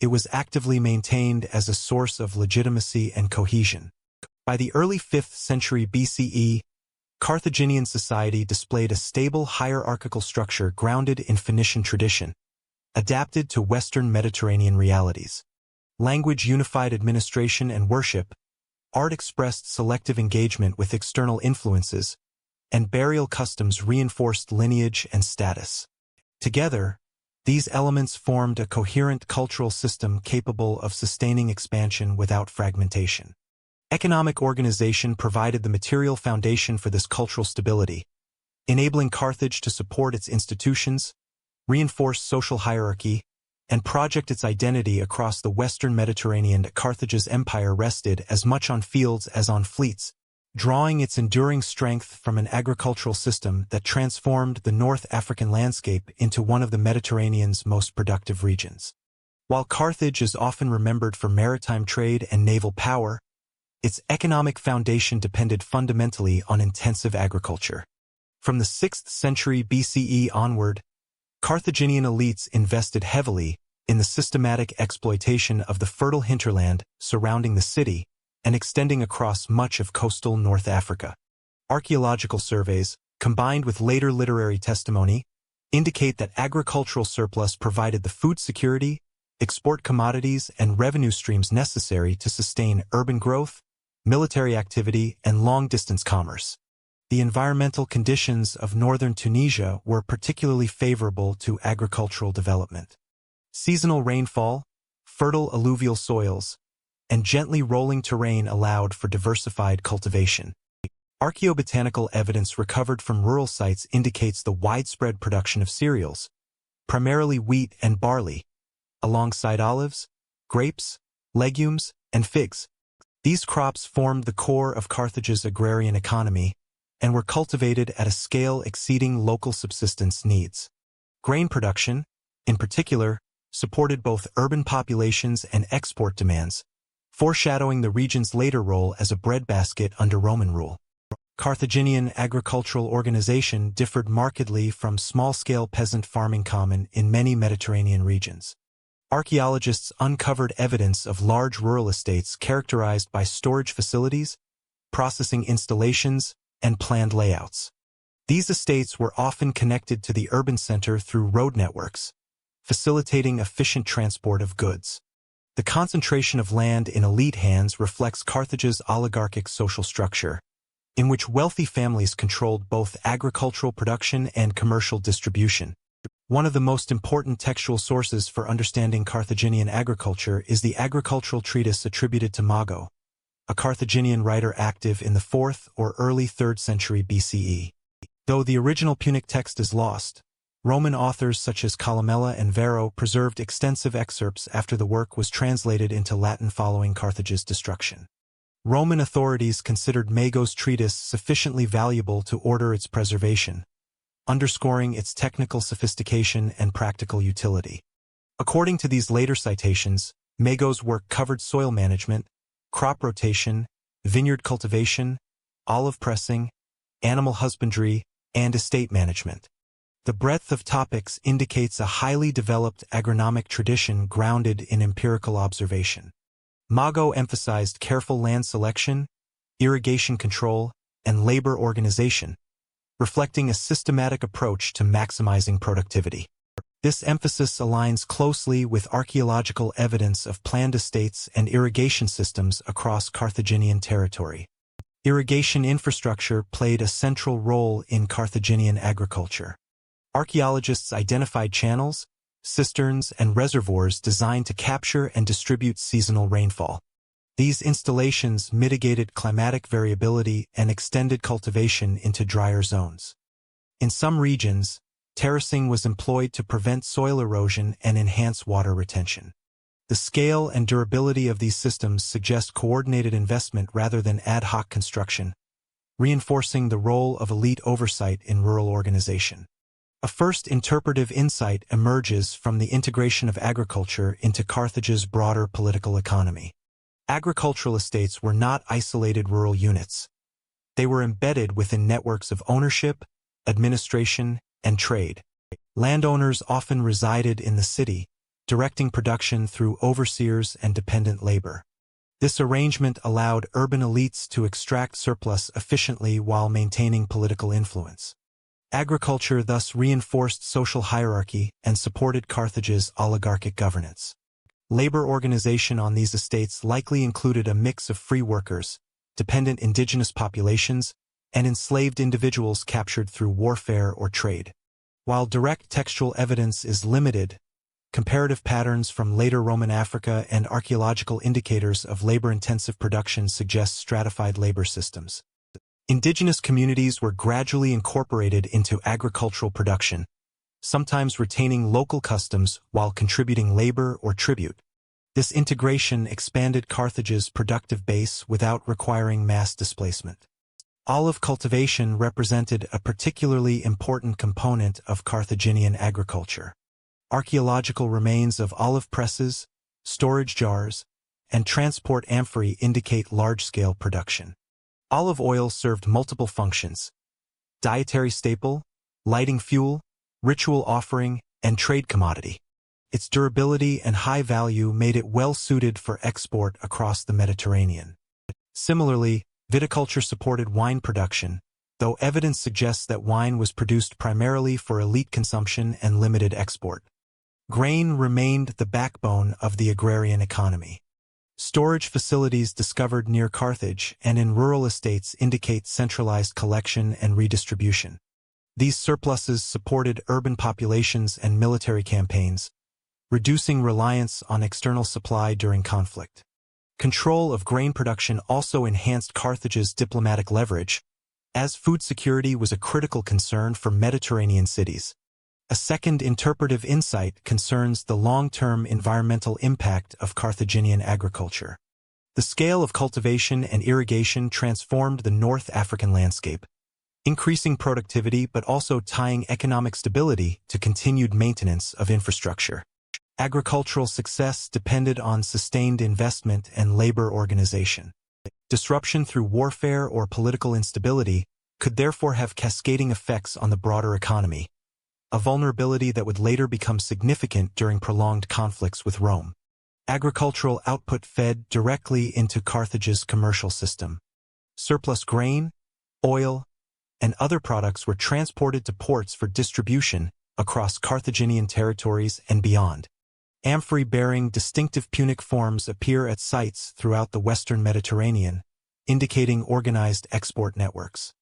Speaker 1: It was actively maintained as a source of legitimacy and cohesion. By the early 5th century BCE, Carthaginian society displayed a stable hierarchical structure grounded in Phoenician tradition, adapted to Western Mediterranean realities. Language unified administration and worship, art expressed selective engagement with external influences, and burial customs reinforced lineage and status. Together, these elements formed a coherent cultural system capable of sustaining expansion without fragmentation. Economic organization provided the material foundation for this cultural stability, enabling Carthage to support its institutions, reinforce social hierarchy, and project its identity across the Western Mediterranean. Carthage's empire rested as much on fields as on fleets, drawing its enduring strength from an agricultural system that transformed the North African landscape into one of the Mediterranean's most productive regions. While Carthage is often remembered for maritime trade and naval power, its economic foundation depended fundamentally on intensive agriculture. From the 6th century BCE onward, Carthaginian elites invested heavily in the systematic exploitation of the fertile hinterland surrounding the city and extending across much of coastal North Africa. Archaeological surveys, combined with later literary testimony, indicate that agricultural surplus provided the food security, export commodities, and revenue streams necessary to sustain urban growth, military activity, and long-distance commerce. The environmental conditions of northern Tunisia were particularly favorable to agricultural development. Seasonal rainfall, fertile alluvial soils, and gently rolling terrain allowed for diversified cultivation. Archaeobotanical evidence recovered from rural sites indicates the widespread production of cereals, primarily wheat and barley, alongside olives, grapes, legumes, and figs. These crops formed the core of Carthage's agrarian economy and were cultivated at a scale exceeding local subsistence needs. Grain production, in particular, supported both urban populations and export demands, foreshadowing the region's later role as a breadbasket under Roman rule. Carthaginian agricultural organization differed markedly from small-scale peasant farming common in many Mediterranean regions. Archaeologists uncovered evidence of large rural estates characterized by storage facilities, processing installations, and planned layouts. These estates were often connected to the urban center through road networks, facilitating efficient transport of goods. The concentration of land in elite hands reflects Carthage's oligarchic social structure, in which wealthy families controlled both agricultural production and commercial distribution. One of the most important textual sources for understanding Carthaginian agriculture is the agricultural treatise attributed to Mago, a Carthaginian writer active in the 4th or early 3rd century BCE. Though the original Punic text is lost, Roman authors such as Columella and Varro preserved extensive excerpts after the work was translated into Latin following Carthage's destruction. Roman authorities considered Mago's treatise sufficiently valuable to order its preservation, underscoring its technical sophistication and practical utility. According to these later citations, Mago's work covered soil management, crop rotation, vineyard cultivation, olive pressing, animal husbandry, and estate management. The breadth of topics indicates a highly developed agronomic tradition grounded in empirical observation. Mago emphasized careful land selection, irrigation control, and labor organization, reflecting a systematic approach to maximizing productivity. This emphasis aligns closely with archaeological evidence of planned estates and irrigation systems across Carthaginian territory. Irrigation infrastructure played a central role in Carthaginian agriculture. Archaeologists identified channels, cisterns, and reservoirs designed to capture and distribute seasonal rainfall. These installations mitigated climatic variability and extended cultivation into drier zones. In some regions, terracing was employed to prevent soil erosion and enhance water retention. The scale and durability of these systems suggest coordinated investment rather than ad hoc construction, reinforcing the role of elite oversight in rural organization. A first interpretive insight emerges from the integration of agriculture into Carthage's broader political economy. Agricultural estates were not isolated rural units. They were embedded within networks of ownership, administration, and trade. Landowners often resided in the city, directing production through overseers and dependent labor. This arrangement allowed urban elites to extract surplus efficiently while maintaining political influence. Agriculture thus reinforced social hierarchy and supported Carthage's oligarchic governance. Labor organization on these estates likely included a mix of free workers, dependent indigenous populations, and enslaved individuals captured through warfare or trade. While direct textual evidence is limited, comparative patterns from later Roman Africa and archaeological indicators of labor-intensive production suggest stratified labor systems. Indigenous communities were gradually incorporated into agricultural production, sometimes retaining local customs while contributing labor or tribute. This integration expanded Carthage's productive base without requiring mass displacement. Olive cultivation represented a particularly important component of Carthaginian agriculture. Archaeological remains of olive presses, storage jars, and transport amphorae indicate large-scale production. Olive oil served multiple functions: dietary staple, lighting fuel, ritual offering, and trade commodity. Its durability and high value made it well-suited for export across the Mediterranean. Similarly, viticulture supported wine production, though evidence suggests that wine was produced primarily for elite consumption and limited export. Grain remained the backbone of the agrarian economy. Storage facilities discovered near Carthage and in rural estates indicate centralized collection and redistribution. These surpluses supported urban populations and military campaigns, reducing reliance on external supply during conflict. Control of grain production also enhanced Carthage's diplomatic leverage, as food security was a critical concern for Mediterranean cities. A second interpretive insight concerns the long-term environmental impact of Carthaginian agriculture. The scale of cultivation and irrigation transformed the North African landscape, increasing productivity but also tying economic stability to continued maintenance of infrastructure. Agricultural success depended on sustained investment and labor organization. Disruption through warfare or political instability could therefore have cascading effects on the broader economy, a vulnerability that would later become significant during prolonged conflicts with Rome. Agricultural output fed directly into Carthage's commercial system. Surplus grain, oil, and other products were transported to ports for distribution across Carthaginian territories and beyond. Amphorae bearing distinctive Punic forms appear at sites throughout the western Mediterranean, indicating organized export networks.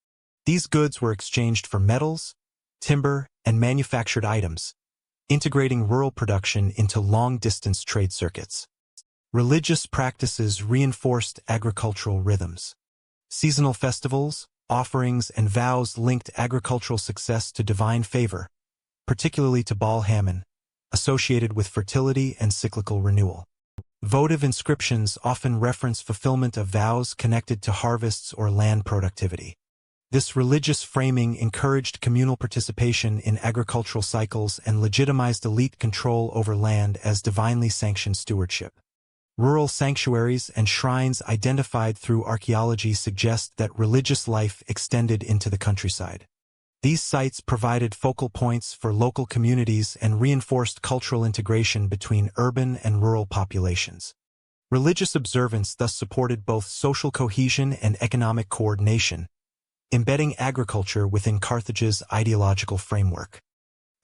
Speaker 1: These goods were exchanged for metals, timber, and manufactured items, integrating rural production into long-distance trade circuits. Religious practices reinforced agricultural rhythms. Seasonal festivals, offerings, and vows linked agricultural success to divine favor, particularly to Baal Hammon, associated with fertility and cyclical renewal. Votive inscriptions often reference fulfillment of vows connected to harvests or land productivity. This religious framing encouraged communal participation in agricultural cycles and legitimized elite control over land as divinely sanctioned stewardship. Rural sanctuaries and shrines identified through archaeology suggest that religious life extended into the countryside. These sites provided focal points for local communities and reinforced cultural integration between urban and rural populations. Religious observance thus supported both social cohesion and economic coordination, embedding agriculture within Carthage's ideological framework.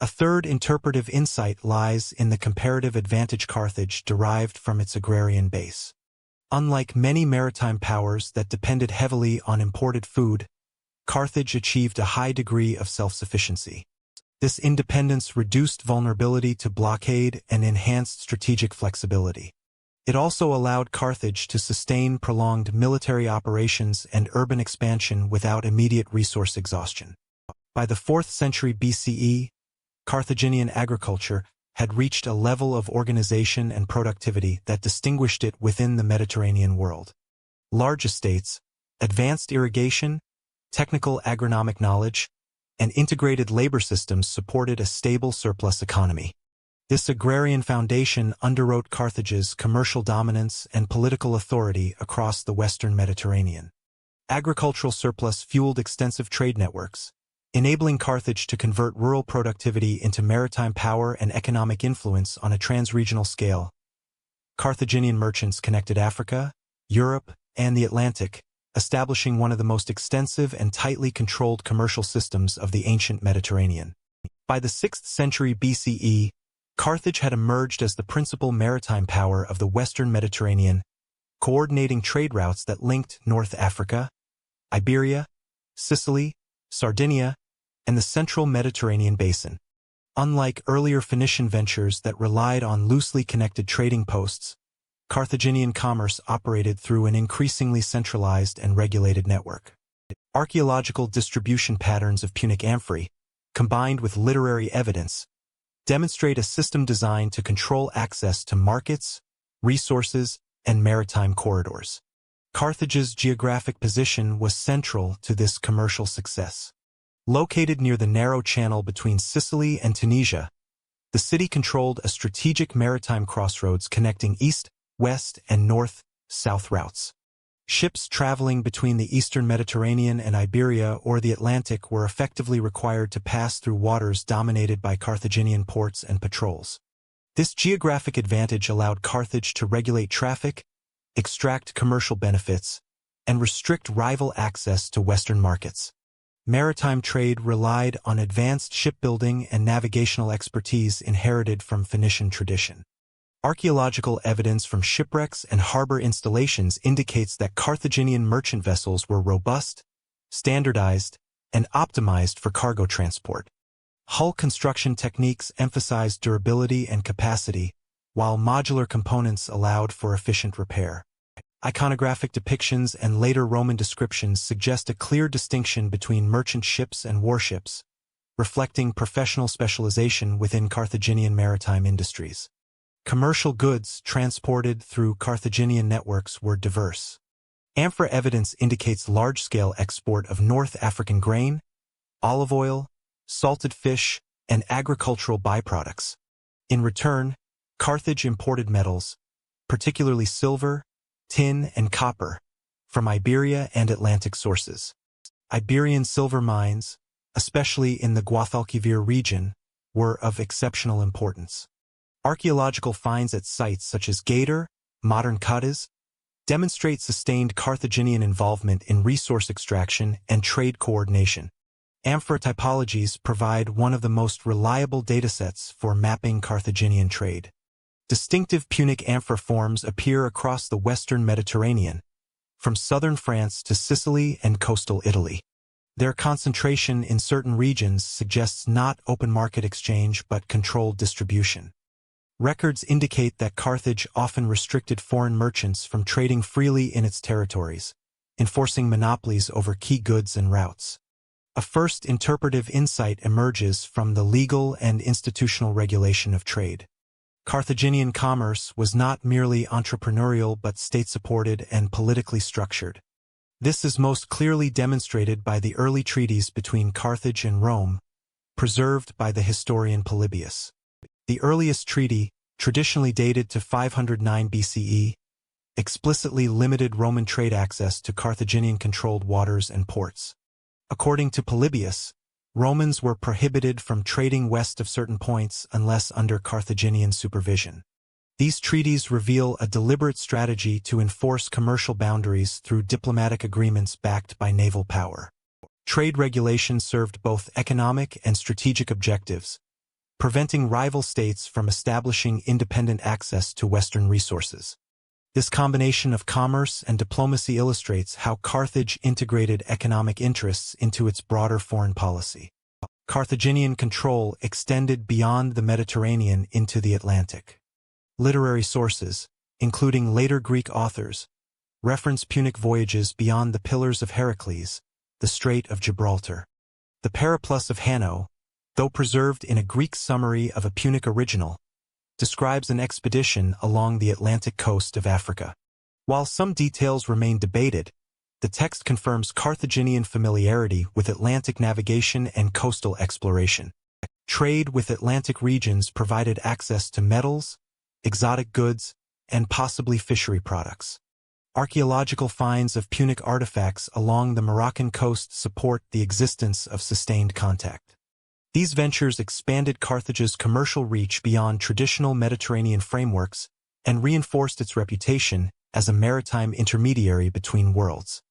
Speaker 1: A third interpretive insight lies in the comparative advantage Carthage derived from its agrarian base. Unlike many maritime powers that depended heavily on imported food, Carthage achieved a high degree of self-sufficiency. This independence reduced vulnerability to blockade and enhanced strategic flexibility. It also allowed Carthage to sustain prolonged military operations and urban expansion without immediate resource exhaustion. By the 4th century BCE, Carthaginian agriculture had reached a level of organization and productivity that distinguished it within the Mediterranean world. Large estates, advanced irrigation, technical agronomic knowledge, and integrated labor systems supported a stable surplus economy. This agrarian foundation underwrote Carthage's commercial dominance and political authority across the western Mediterranean. Agricultural surplus fueled extensive trade networks, enabling Carthage to convert rural productivity into maritime power and economic influence on a trans-regional scale. Carthaginian merchants connected Africa, Europe, and the Atlantic, establishing one of the most extensive and tightly controlled commercial systems of the ancient Mediterranean. By the 6th century BCE, Carthage had emerged as the principal maritime power of the Western Mediterranean, coordinating trade routes that linked North Africa, Iberia, Sicily, Sardinia, and the central Mediterranean basin. Unlike earlier Phoenician ventures that relied on loosely connected trading posts, Carthaginian commerce operated through an increasingly centralized and regulated network. Archaeological distribution patterns of Punic amphorae, combined with literary evidence, demonstrate a system designed to control access to markets, resources, and maritime corridors. Carthage's geographic position was central to this commercial success. Located near the narrow channel between Sicily and Tunisia, the city controlled a strategic maritime crossroads connecting east, west, and north-south routes. Ships traveling between the eastern Mediterranean and Iberia or the Atlantic were effectively required to pass through waters dominated by Carthaginian ports and patrols. This geographic advantage allowed Carthage to regulate traffic, extract commercial benefits, and restrict rival access to Western markets. Maritime trade relied on advanced shipbuilding and navigational expertise inherited from Phoenician tradition. Archaeological evidence from shipwrecks and harbor installations indicates that Carthaginian merchant vessels were robust, standardized, and optimized for cargo transport. Hull construction techniques emphasized durability and capacity, while modular components allowed for efficient repair. Iconographic depictions and later Roman descriptions suggest a clear distinction between merchant ships and warships, reflecting professional specialization within Carthaginian maritime industries. Commercial goods transported through Carthaginian networks were diverse. Amphora evidence indicates large-scale export of North African grain, olive oil, salted fish, and agricultural byproducts. In return, Carthage imported metals, particularly silver, tin, and copper, from Iberia and Atlantic sources. Iberian silver mines, especially in the Guadalquivir region, were of exceptional importance. Archaeological finds at sites such as Gadir, modern Cadiz, demonstrate sustained Carthaginian involvement in resource extraction and trade coordination. Amphora typologies provide one of the most reliable datasets for mapping Carthaginian trade. Distinctive Punic amphora forms appear across the western Mediterranean, from southern France to Sicily and coastal Italy. Their concentration in certain regions suggests not open market exchange but controlled distribution. Records indicate that Carthage often restricted foreign merchants from trading freely in its territories, enforcing monopolies over key goods and routes. A first interpretive insight emerges from the legal and institutional regulation of trade. Carthaginian commerce was not merely entrepreneurial but state-supported and politically structured. This is most clearly demonstrated by the early treaties between Carthage and Rome, preserved by the historian Polybius. The earliest treaty, traditionally dated to 509 BCE, explicitly limited Roman trade access to Carthaginian-controlled waters and ports. According to Polybius, Romans were prohibited from trading west of certain points unless under Carthaginian supervision. These treaties reveal a deliberate strategy to enforce commercial boundaries through diplomatic agreements backed by naval power. Trade regulation served both economic and strategic objectives, preventing rival states from establishing independent access to Western resources. This combination of commerce and diplomacy illustrates how Carthage integrated economic interests into its broader foreign policy. Carthaginian control extended beyond the Mediterranean into the Atlantic. Literary sources, including later Greek authors, reference Punic voyages beyond the Pillars of Heracles, the Strait of Gibraltar. The Periplus of Hanno, though preserved in a Greek summary of a Punic original, describes an expedition along the Atlantic coast of Africa. While some details remain debated, the text confirms Carthaginian familiarity with Atlantic navigation and coastal exploration. Trade with Atlantic regions provided access to metals, exotic goods, and possibly fishery products. Archaeological finds of Punic artifacts along the Moroccan coast support the existence of sustained contact. These ventures expanded Carthage's commercial reach beyond traditional Mediterranean frameworks and reinforced its reputation as a maritime intermediary between worlds.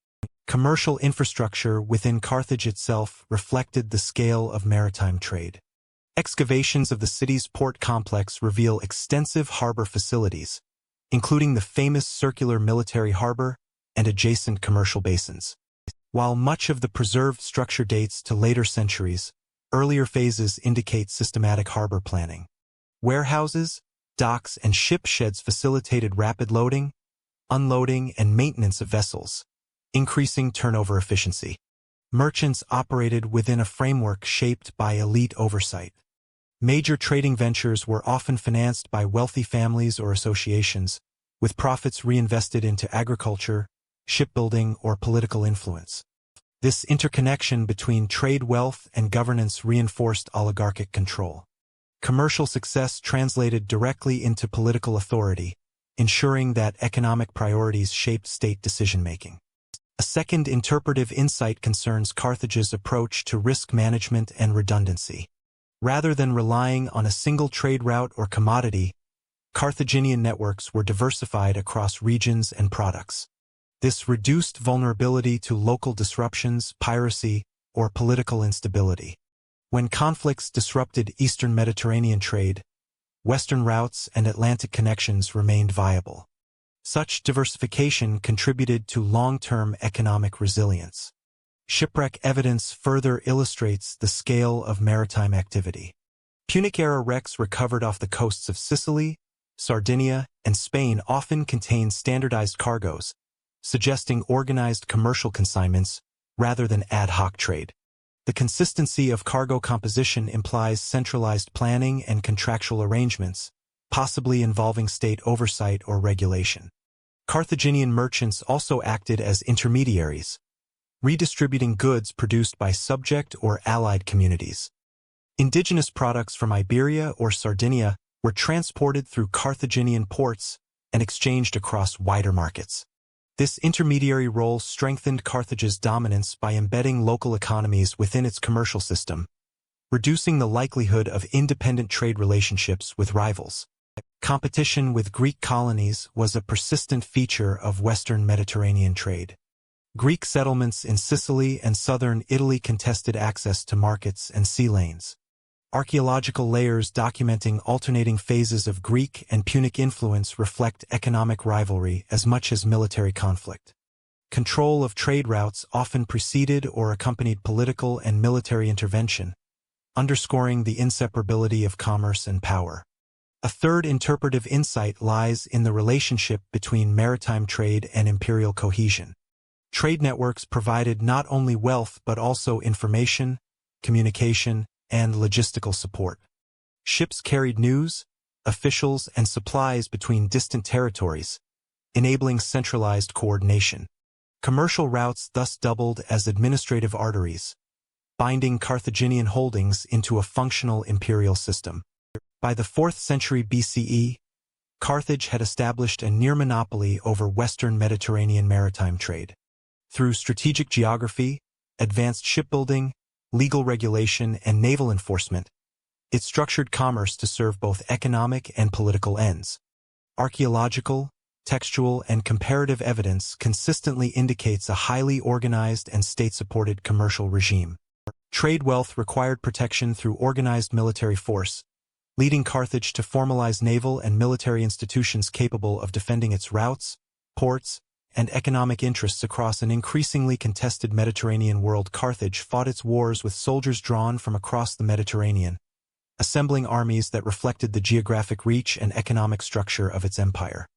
Speaker 1: Commercial infrastructure within Carthage itself reflected the scale of maritime trade. Excavations of the city's port complex reveal extensive harbor facilities, including the famous circular military harbor and adjacent commercial basins. While much of the preserved structure dates to later centuries, earlier phases indicate systematic harbor planning. Warehouses, docks, and ship sheds facilitated rapid loading, unloading, and maintenance of vessels, increasing turnover efficiency. Merchants operated within a framework shaped by elite oversight. Major trading ventures were often financed by wealthy families or associations, with profits reinvested into agriculture, shipbuilding, or political influence. This interconnection between trade wealth and governance reinforced oligarchic control. Commercial success translated directly into political authority, ensuring that economic priorities shaped state decision-making. A second interpretive insight concerns Carthage's approach to risk management and redundancy. Rather than relying on a single trade route or commodity, Carthaginian networks were diversified across regions and products. This reduced vulnerability to local disruptions, piracy, or political instability. When conflicts disrupted Eastern Mediterranean trade, Western routes and Atlantic connections remained viable. Such diversification contributed to long-term economic resilience. Shipwreck evidence further illustrates the scale of maritime activity. Punic-era wrecks recovered off the coasts of Sicily, Sardinia, and Spain often contained standardized cargoes, suggesting organized commercial consignments rather than ad hoc trade. The consistency of cargo composition implies centralized planning and contractual arrangements, possibly involving state oversight or regulation. Carthaginian merchants also acted as intermediaries, redistributing goods produced by subject or allied communities. Indigenous products from Iberia or Sardinia were transported through Carthaginian ports and exchanged across wider markets. This intermediary role strengthened Carthage's dominance by embedding local economies within its commercial system, reducing the likelihood of independent trade relationships with rivals. Competition with Greek colonies was a persistent feature of Western Mediterranean trade. Greek settlements in Sicily and southern Italy contested access to markets and sea lanes. Archaeological layers documenting alternating phases of Greek and Punic influence reflect economic rivalry as much as military conflict. Control of trade routes often preceded or accompanied political and military intervention, underscoring the inseparability of commerce and power. A third interpretive insight lies in the relationship between maritime trade and imperial cohesion. Trade networks provided not only wealth but also information, communication, and logistical support. Ships carried news, officials, and supplies between distant territories, enabling centralized coordination. Commercial routes thus doubled as administrative arteries, binding Carthaginian holdings into a functional imperial system. By the 4th century BCE, Carthage had established a near monopoly over Western Mediterranean maritime trade. Through strategic geography, advanced shipbuilding, legal regulation, and naval enforcement, it structured commerce to serve both economic and political ends. Archaeological, textual, and comparative evidence consistently indicates a highly organized and state-supported commercial regime. Trade wealth required protection through organized military force, leading Carthage to formalize naval and military institutions capable of defending its routes, ports, and economic interests across an increasingly contested Mediterranean world. Carthage fought its wars with soldiers drawn from across the Mediterranean, assembling armies that reflected the geographic reach and economic structure of its empire.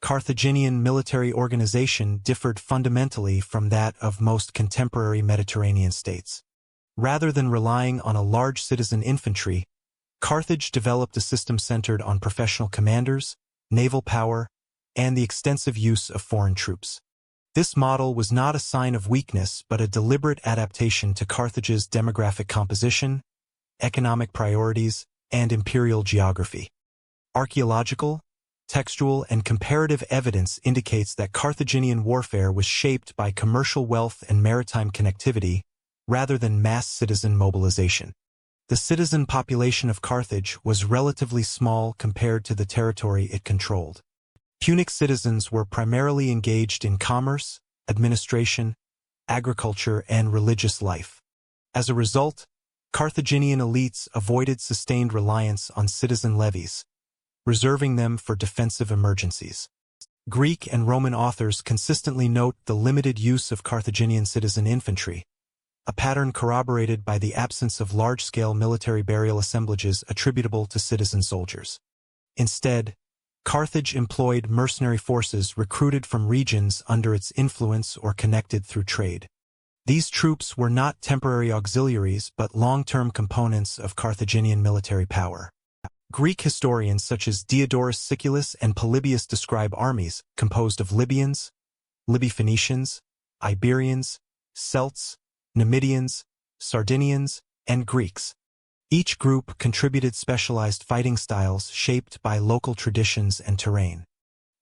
Speaker 1: Carthaginian military organization differed fundamentally from that of most contemporary Mediterranean states. Rather than relying on a large citizen infantry, Carthage developed a system centered on professional commanders, naval power, and the extensive use of foreign troops. This model was not a sign of weakness but a deliberate adaptation to Carthage's demographic composition, economic priorities, and imperial geography. Archaeological, textual, and comparative evidence indicates that Carthaginian warfare was shaped by commercial wealth and maritime connectivity rather than mass citizen mobilization. The citizen population of Carthage was relatively small compared to the territory it controlled. Punic citizens were primarily engaged in commerce, administration, agriculture, and religious life. As a result, Carthaginian elites avoided sustained reliance on citizen levies, reserving them for defensive emergencies. Greek and Roman authors consistently note the limited use of Carthaginian citizen infantry, a pattern corroborated by the absence of large-scale military burial assemblages attributable to citizen soldiers. Instead, Carthage employed mercenary forces recruited from regions under its influence or connected through trade. These troops were not temporary auxiliaries but long-term components of Carthaginian military power. Greek historians such as Diodorus Siculus and Polybius describe armies composed of Libyans, Libyo-Phoenicians, Iberians, Celts, Numidians, Sardinians, and Greeks. Each group contributed specialized fighting styles shaped by local traditions and terrain.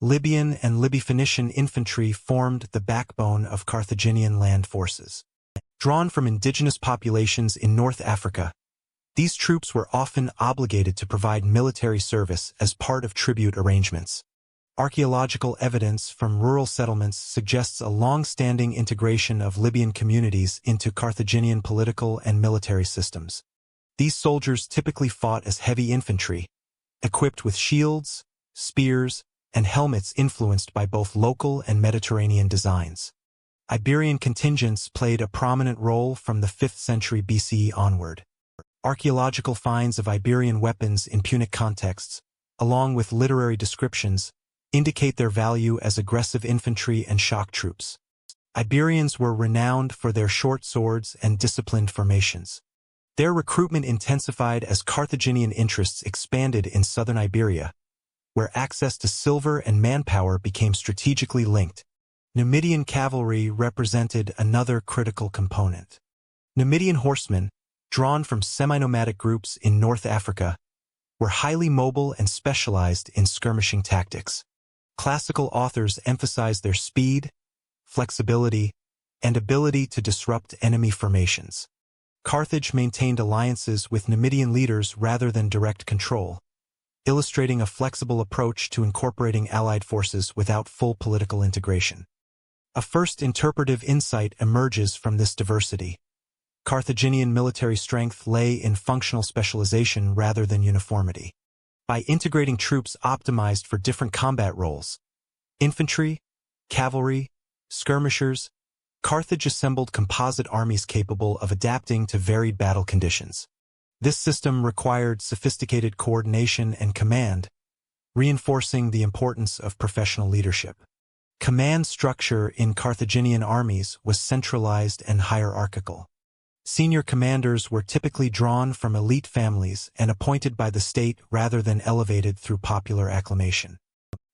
Speaker 1: Libyan and Libyo-Phoenician infantry formed the backbone of Carthaginian land forces. Drawn from indigenous populations in North Africa, these troops were often obligated to provide military service as part of tribute arrangements. Archaeological evidence from rural settlements suggests a long-standing integration of Libyan communities into Carthaginian political and military systems. These soldiers typically fought as heavy infantry, equipped with shields, spears, and helmets influenced by both local and Mediterranean designs. Iberian contingents played a prominent role from the 5th century BCE onward. Archaeological finds of Iberian weapons in Punic contexts, along with literary descriptions, indicate their value as aggressive infantry and shock troops. Iberians were renowned for their short swords and disciplined formations. Their recruitment intensified as Carthaginian interests expanded in southern Iberia, where access to silver and manpower became strategically linked. Numidian cavalry represented another critical component. Numidian horsemen, drawn from semi-nomadic groups in North Africa, were highly mobile and specialized in skirmishing tactics. Classical authors emphasized their speed, flexibility, and ability to disrupt enemy formations. Carthage maintained alliances with Numidian leaders rather than direct control, illustrating a flexible approach to incorporating allied forces without full political integration. A first interpretive insight emerges from this diversity. Carthaginian military strength lay in functional specialization rather than uniformity. By integrating troops optimized for different combat roles, infantry, cavalry, skirmishers, Carthage assembled composite armies capable of adapting to varied battle conditions. This system required sophisticated coordination and command, reinforcing the importance of professional leadership. Command structure in Carthaginian armies was centralized and hierarchical. Senior commanders were typically drawn from elite families and appointed by the state rather than elevated through popular acclamation.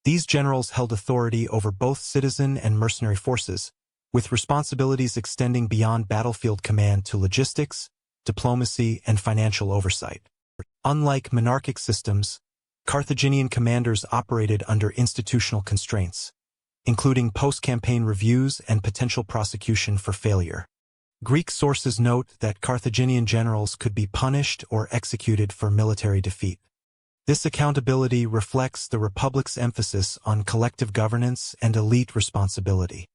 Speaker 1: These generals held authority over both citizen and mercenary forces, with responsibilities extending beyond battlefield command to logistics, diplomacy, and financial oversight. Unlike monarchic systems, Carthaginian commanders operated under institutional constraints, including post-campaign reviews and potential prosecution for failure. Greek sources note that Carthaginian generals could be punished or executed for military defeat. This accountability reflects the Republic's emphasis on collective governance and elite responsibility.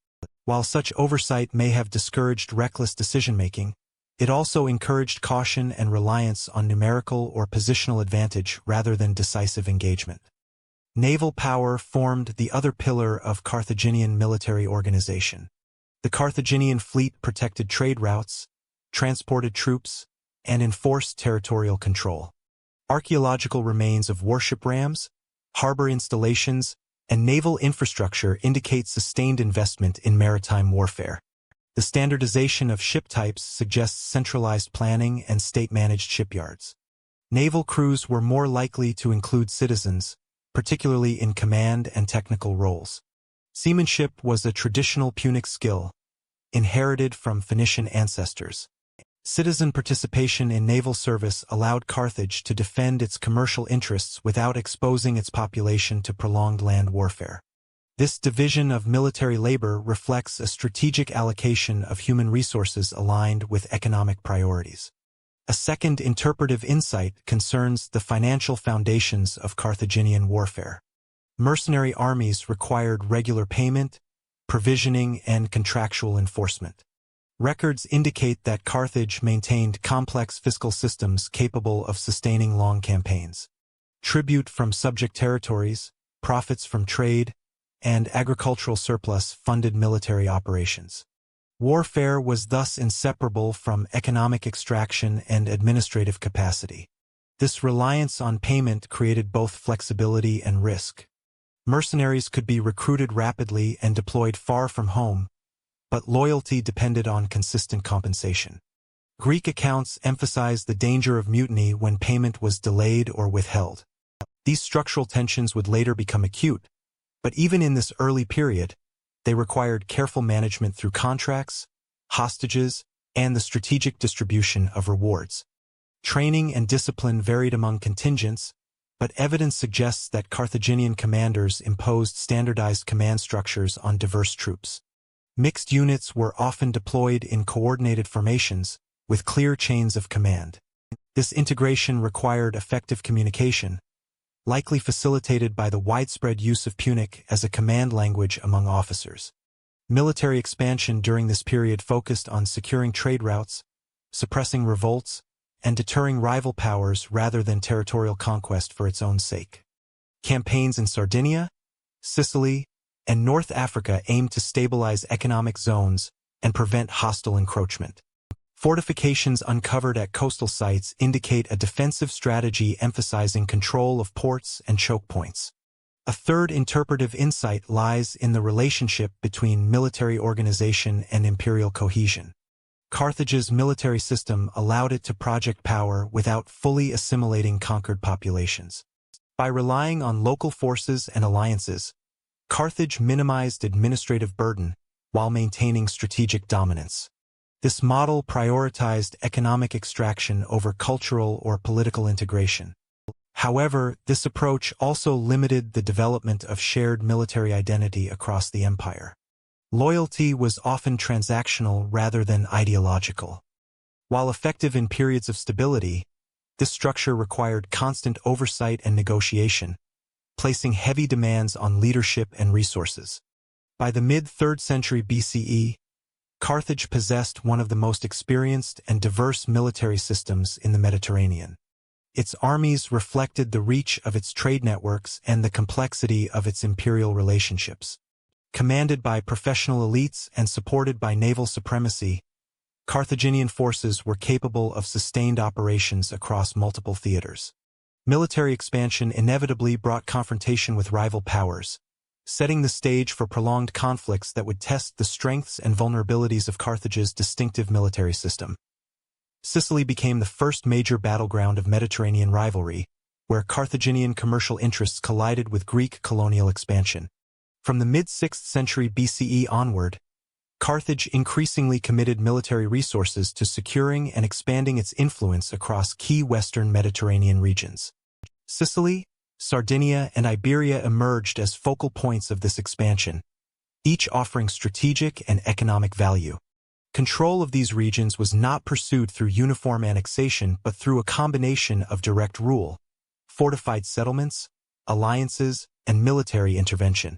Speaker 1: While such oversight may have discouraged reckless decision-making, it also encouraged caution and reliance on numerical or positional advantage rather than decisive engagement. Naval power formed the other pillar of Carthaginian military organization. The Carthaginian fleet protected trade routes, transported troops, and enforced territorial control. Archaeological remains of warship rams, harbor installations, and naval infrastructure indicate sustained investment in maritime warfare. The standardization of ship types suggests centralized planning and state-managed shipyards. Naval crews were more likely to include citizens, particularly in command and technical roles. Seamanship was a traditional Punic skill, inherited from Phoenician ancestors. Citizen participation in naval service allowed Carthage to defend its commercial interests without exposing its population to prolonged land warfare. This division of military labor reflects a strategic allocation of human resources aligned with economic priorities. A second interpretive insight concerns the financial foundations of Carthaginian warfare. Mercenary armies required regular payment, provisioning, and contractual enforcement. Records indicate that Carthage maintained complex fiscal systems capable of sustaining long campaigns. Tribute from subject territories, profits from trade, and agricultural surplus funded military operations. Warfare was thus inseparable from economic extraction and administrative capacity. This reliance on payment created both flexibility and risk. Mercenaries could be recruited rapidly and deployed far from home, but loyalty depended on consistent compensation. Greek accounts emphasize the danger of mutiny when payment was delayed or withheld. These structural tensions would later become acute, but even in this early period, they required careful management through contracts, hostages, and the strategic distribution of rewards. Training and discipline varied among contingents, but evidence suggests that Carthaginian commanders imposed standardized command structures on diverse troops. Mixed units were often deployed in coordinated formations, with clear chains of command. This integration required effective communication, likely facilitated by the widespread use of Punic as a command language among officers. Military expansion during this period focused on securing trade routes, suppressing revolts, and deterring rival powers rather than territorial conquest for its own sake. Campaigns in Sardinia, Sicily, and North Africa aimed to stabilize economic zones and prevent hostile encroachment. Fortifications uncovered at coastal sites indicate a defensive strategy emphasizing control of ports and choke points. A third interpretive insight lies in the relationship between military organization and imperial cohesion. Carthage's military system allowed it to project power without fully assimilating conquered populations. By relying on local forces and alliances, Carthage minimized administrative burden while maintaining strategic dominance. This model prioritized economic extraction over cultural or political integration. However, this approach also limited the development of shared military identity across the empire. Loyalty was often transactional rather than ideological. While effective in periods of stability, this structure required constant oversight and negotiation, placing heavy demands on leadership and resources. By the mid-3rd century BCE, Carthage possessed one of the most experienced and diverse military systems in the Mediterranean. Its armies reflected the reach of its trade networks and the complexity of its imperial relationships. Commanded by professional elites and supported by naval supremacy, Carthaginian forces were capable of sustained operations across multiple theaters. Military expansion inevitably brought confrontation with rival powers, setting the stage for prolonged conflicts that would test the strengths and vulnerabilities of Carthage's distinctive military system. Sicily became the first major battleground of Mediterranean rivalry, where Carthaginian commercial interests collided with Greek colonial expansion. From the mid-6th century BCE onward, Carthage increasingly committed military resources to securing and expanding its influence across key western Mediterranean regions. Sicily, Sardinia, and Iberia emerged as focal points of this expansion, each offering strategic and economic value. Control of these regions was not pursued through uniform annexation but through a combination of direct rule, fortified settlements, alliances, and military intervention.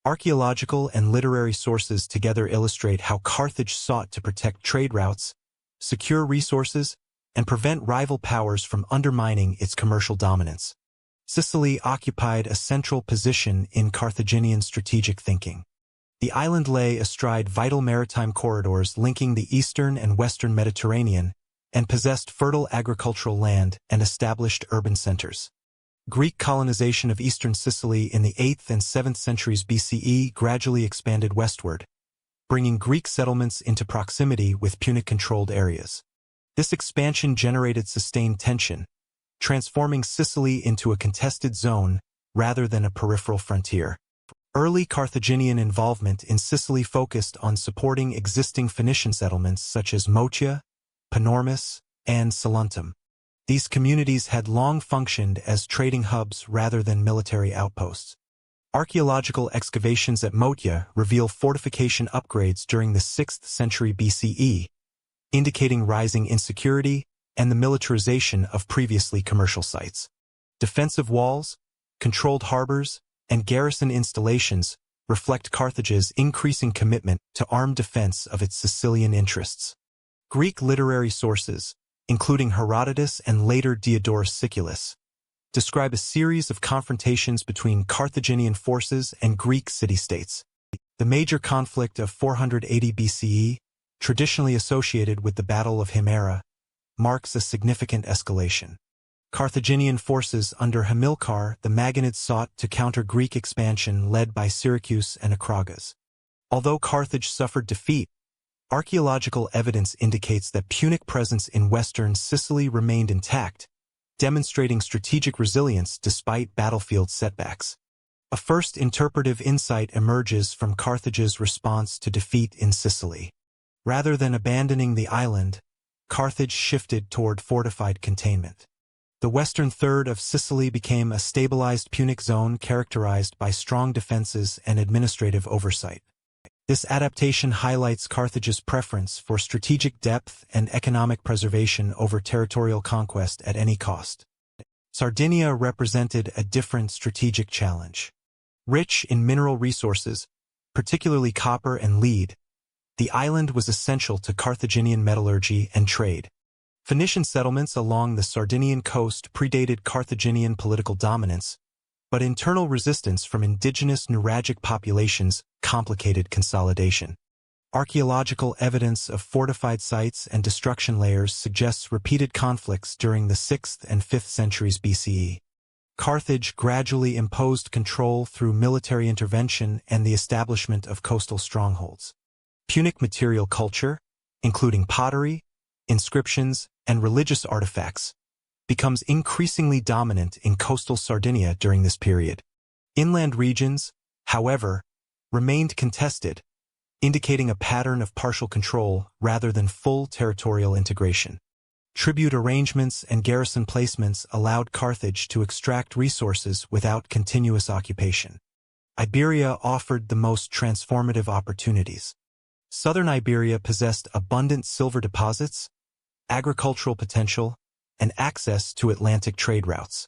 Speaker 1: Archaeological and literary sources together illustrate how Carthage sought to protect trade routes, secure resources, and prevent rival powers from undermining its commercial dominance. Sicily occupied a central position in Carthaginian strategic thinking. The island lay astride vital maritime corridors linking the eastern and western Mediterranean and possessed fertile agricultural land and established urban centers. Greek colonization of eastern Sicily in the 8th and 7th centuries BCE gradually expanded westward, bringing Greek settlements into proximity with Punic-controlled areas. This expansion generated sustained tension, transforming Sicily into a contested zone rather than a peripheral frontier. Early Carthaginian involvement in Sicily focused on supporting existing Phoenician settlements such as Motia, Panormus, and Saguntum. These communities had long functioned as trading hubs rather than military outposts. Archaeological excavations at Motia reveal fortification upgrades during the 6th century BCE, indicating rising insecurity and the militarization of previously commercial sites. Defensive walls, controlled harbors, and garrison installations reflect Carthage's increasing commitment to armed defense of its Sicilian interests. Greek literary sources, including Herodotus and later Diodorus Siculus, describe a series of confrontations between Carthaginian forces and Greek city-states. The major conflict of 480 BCE, traditionally associated with the Battle of Himera, marks a significant escalation. Carthaginian forces under Hamilcar the Maganids sought to counter Greek expansion led by Syracuse and Acragas. Although Carthage suffered defeat, archaeological evidence indicates that Punic presence in western Sicily remained intact, demonstrating strategic resilience despite battlefield setbacks. A first interpretive insight emerges from Carthage's response to defeat in Sicily. Rather than abandoning the island, Carthage shifted toward fortified containment. The western third of Sicily became a stabilized Punic zone characterized by strong defenses and administrative oversight. This adaptation highlights Carthage's preference for strategic depth and economic preservation over territorial conquest at any cost. Sardinia represented a different strategic challenge. Rich in mineral resources, particularly copper and lead, the island was essential to Carthaginian metallurgy and trade. Phoenician settlements along the Sardinian coast predated Carthaginian political dominance, but internal resistance from indigenous Nuragic populations complicated consolidation. Archaeological evidence of fortified sites and destruction layers suggests repeated conflicts during the 6th and 5th centuries BCE. Carthage gradually imposed control through military intervention and the establishment of coastal strongholds. Punic material culture, including pottery, inscriptions, and religious artifacts, becomes increasingly dominant in coastal Sardinia during this period. Inland regions, however, remained contested, indicating a pattern of partial control rather than full territorial integration. Tribute arrangements and garrison placements allowed Carthage to extract resources without continuous occupation. Iberia offered the most transformative opportunities. Southern Iberia possessed abundant silver deposits, agricultural potential, and access to Atlantic trade routes.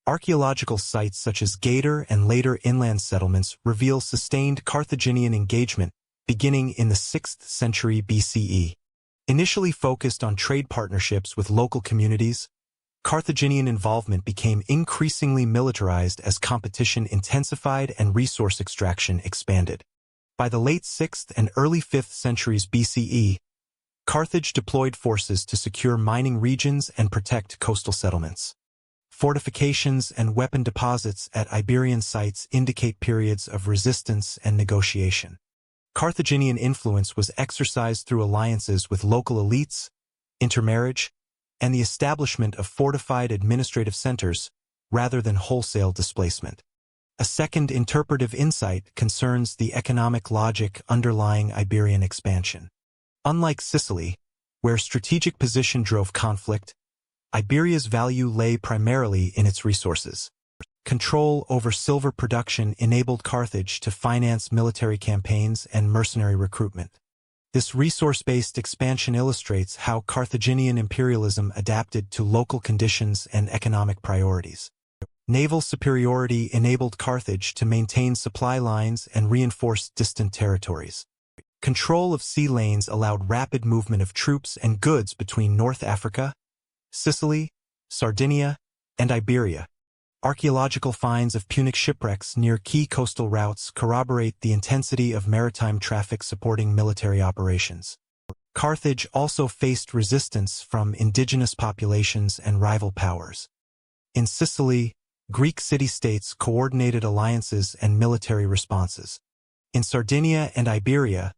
Speaker 1: Archaeological sites such as Gator and later inland settlements reveal sustained Carthaginian engagement beginning in the 6th century BCE. Initially focused on trade partnerships with local communities, Carthaginian involvement became increasingly militarized as competition intensified and resource extraction expanded. By the late 6th and early 5th centuries BCE, Carthage deployed forces to secure mining regions and protect coastal settlements. Fortifications and weapon deposits at Iberian sites indicate periods of resistance and negotiation. Carthaginian influence was exercised through alliances with local elites, intermarriage, and the establishment of fortified administrative centers rather than wholesale displacement. A second interpretive insight concerns the economic logic underlying Iberian expansion. Unlike Sicily, where strategic position drove conflict, Iberia's value lay primarily in its resources. Control over silver production enabled Carthage to finance military campaigns and mercenary recruitment. This resource-based expansion illustrates how Carthaginian imperialism adapted to local conditions and economic priorities. Naval superiority enabled Carthage to maintain supply lines and reinforce distant territories. Control of sea lanes allowed rapid movement of troops and goods between North Africa, Sicily, Sardinia, and Iberia. Archaeological finds of Punic shipwrecks near key coastal routes corroborate the intensity of maritime traffic supporting military operations. Carthage also faced resistance from indigenous populations and rival powers. In Sicily, Greek city-states coordinated alliances and military responses. In Sardinia and Iberia,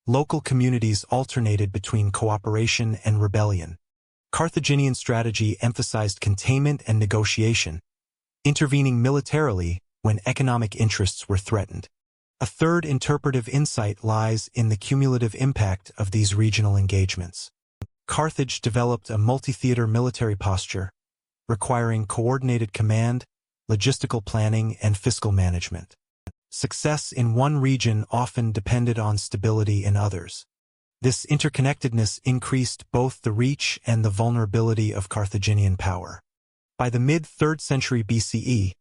Speaker 1: local communities alternated between cooperation and rebellion. Carthaginian strategy emphasized containment and negotiation, intervening militarily when economic interests were threatened. A third interpretive insight lies in the cumulative impact of these regional engagements. Carthage developed a multi-theater military posture, requiring coordinated command, logistical planning, and fiscal management. Success in one region often depended on stability in others. This interconnectedness increased both the reach and the vulnerability of Carthaginian power. By the mid-3rd century BCE,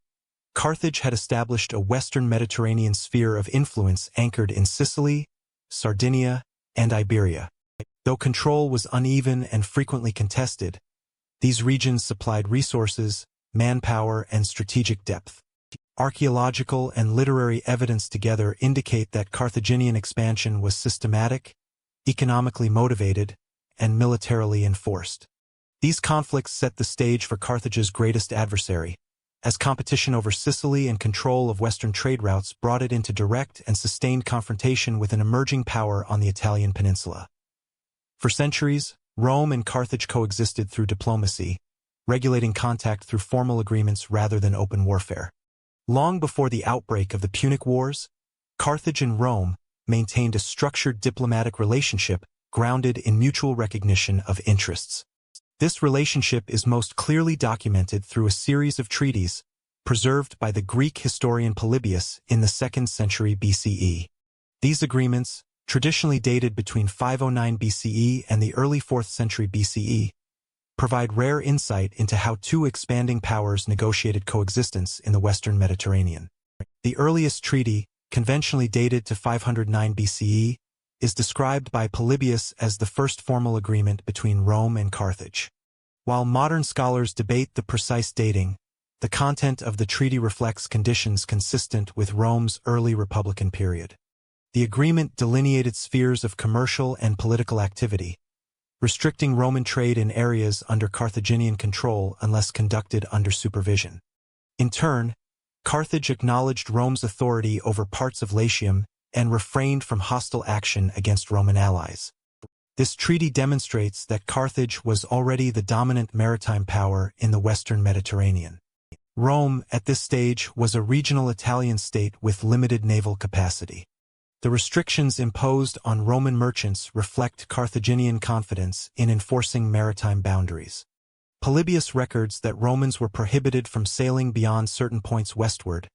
Speaker 1: Carthage had established a western Mediterranean sphere of influence anchored in Sicily, Sardinia, and Iberia. Though control was uneven and frequently contested, these regions supplied resources, manpower, and strategic depth. Archaeological and literary evidence together indicate that Carthaginian expansion was systematic, economically motivated, and militarily enforced. These conflicts set the stage for Carthage's greatest adversary, as competition over Sicily and control of western trade routes brought it into direct and sustained confrontation with an emerging power on the Italian peninsula. For centuries, Rome and Carthage coexisted through diplomacy, regulating contact through formal agreements rather than open warfare. Long before the outbreak of the Punic Wars, Carthage and Rome maintained a structured diplomatic relationship grounded in mutual recognition of interests. This relationship is most clearly documented through a series of treaties preserved by the Greek historian Polybius in the 2nd century BCE. These agreements, traditionally dated between 509 BCE and the early 4th century BCE, provide rare insight into how two expanding powers negotiated coexistence in the Western Mediterranean. The earliest treaty, conventionally dated to 509 BCE, is described by Polybius as the first formal agreement between Rome and Carthage. While modern scholars debate the precise dating, the content of the treaty reflects conditions consistent with Rome's early republican period. The agreement delineated spheres of commercial and political activity, restricting Roman trade in areas under Carthaginian control unless conducted under supervision. In turn, Carthage acknowledged Rome's authority over parts of Latium and refrained from hostile action against Roman allies. This treaty demonstrates that Carthage was already the dominant maritime power in the Western Mediterranean. Rome, at this stage, was a regional Italian state with limited naval capacity. The restrictions imposed on Roman merchants reflect Carthaginian confidence in enforcing maritime boundaries. Polybius records that Romans were prohibited from sailing beyond certain points westward,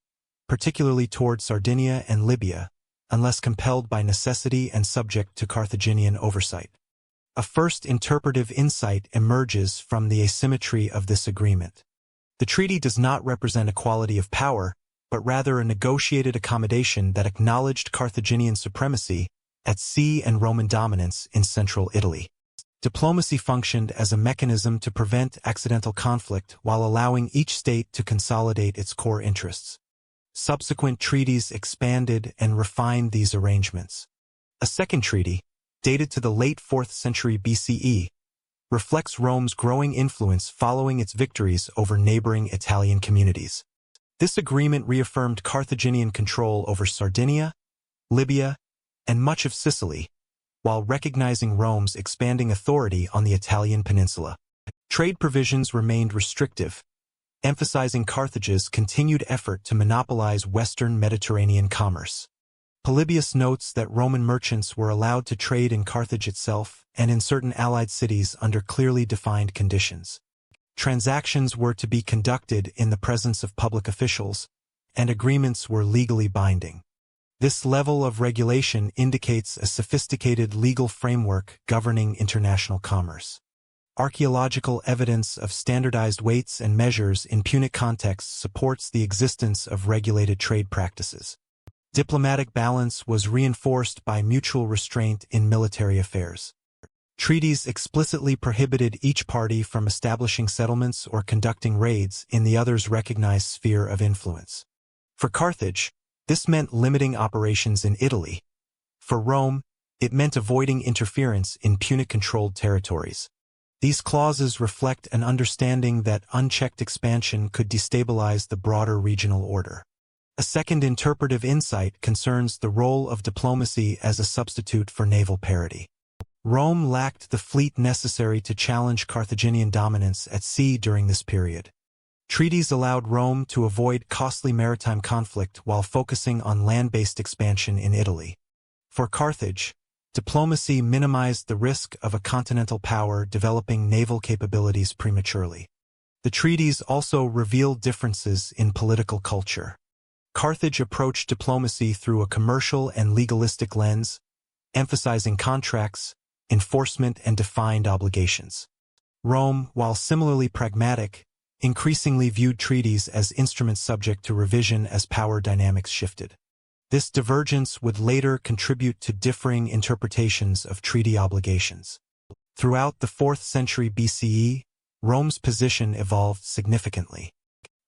Speaker 1: particularly toward Sardinia and Libya, unless compelled by necessity and subject to Carthaginian oversight. A first interpretive insight emerges from the asymmetry of this agreement. The treaty does not represent equality of power, but rather a negotiated accommodation that acknowledged Carthaginian supremacy at sea and Roman dominance in central Italy. Diplomacy functioned as a mechanism to prevent accidental conflict while allowing each state to consolidate its core interests. Subsequent treaties expanded and refined these arrangements. A second treaty, dated to the late 4th century BCE, reflects Rome's growing influence following its victories over neighboring Italian communities. This agreement reaffirmed Carthaginian control over Sardinia, Libya, and much of Sicily, while recognizing Rome's expanding authority on the Italian peninsula. Trade provisions remained restrictive, emphasizing Carthage's continued effort to monopolize Western Mediterranean commerce. Polybius notes that Roman merchants were allowed to trade in Carthage itself and in certain allied cities under clearly defined conditions. Transactions were to be conducted in the presence of public officials, and agreements were legally binding. This level of regulation indicates a sophisticated legal framework governing international commerce. Archaeological evidence of standardized weights and measures in Punic contexts supports the existence of regulated trade practices. Diplomatic balance was reinforced by mutual restraint in military affairs. Treaties explicitly prohibited each party from establishing settlements or conducting raids in the other's recognized sphere of influence. For Carthage, this meant limiting operations in Italy. For Rome, it meant avoiding interference in Punic-controlled territories. These clauses reflect an understanding that unchecked expansion could destabilize the broader regional order. A second interpretive insight concerns the role of diplomacy as a substitute for naval parity. Rome lacked the fleet necessary to challenge Carthaginian dominance at sea during this period. Treaties allowed Rome to avoid costly maritime conflict while focusing on land-based expansion in Italy. For Carthage, diplomacy minimized the risk of a continental power developing naval capabilities prematurely. The treaties also revealed differences in political culture. Carthage approached diplomacy through a commercial and legalistic lens, emphasizing contracts, enforcement, and defined obligations. Rome, while similarly pragmatic, increasingly viewed treaties as instruments subject to revision as power dynamics shifted. This divergence would later contribute to differing interpretations of treaty obligations. Throughout the 4th century BCE, Rome's position evolved significantly.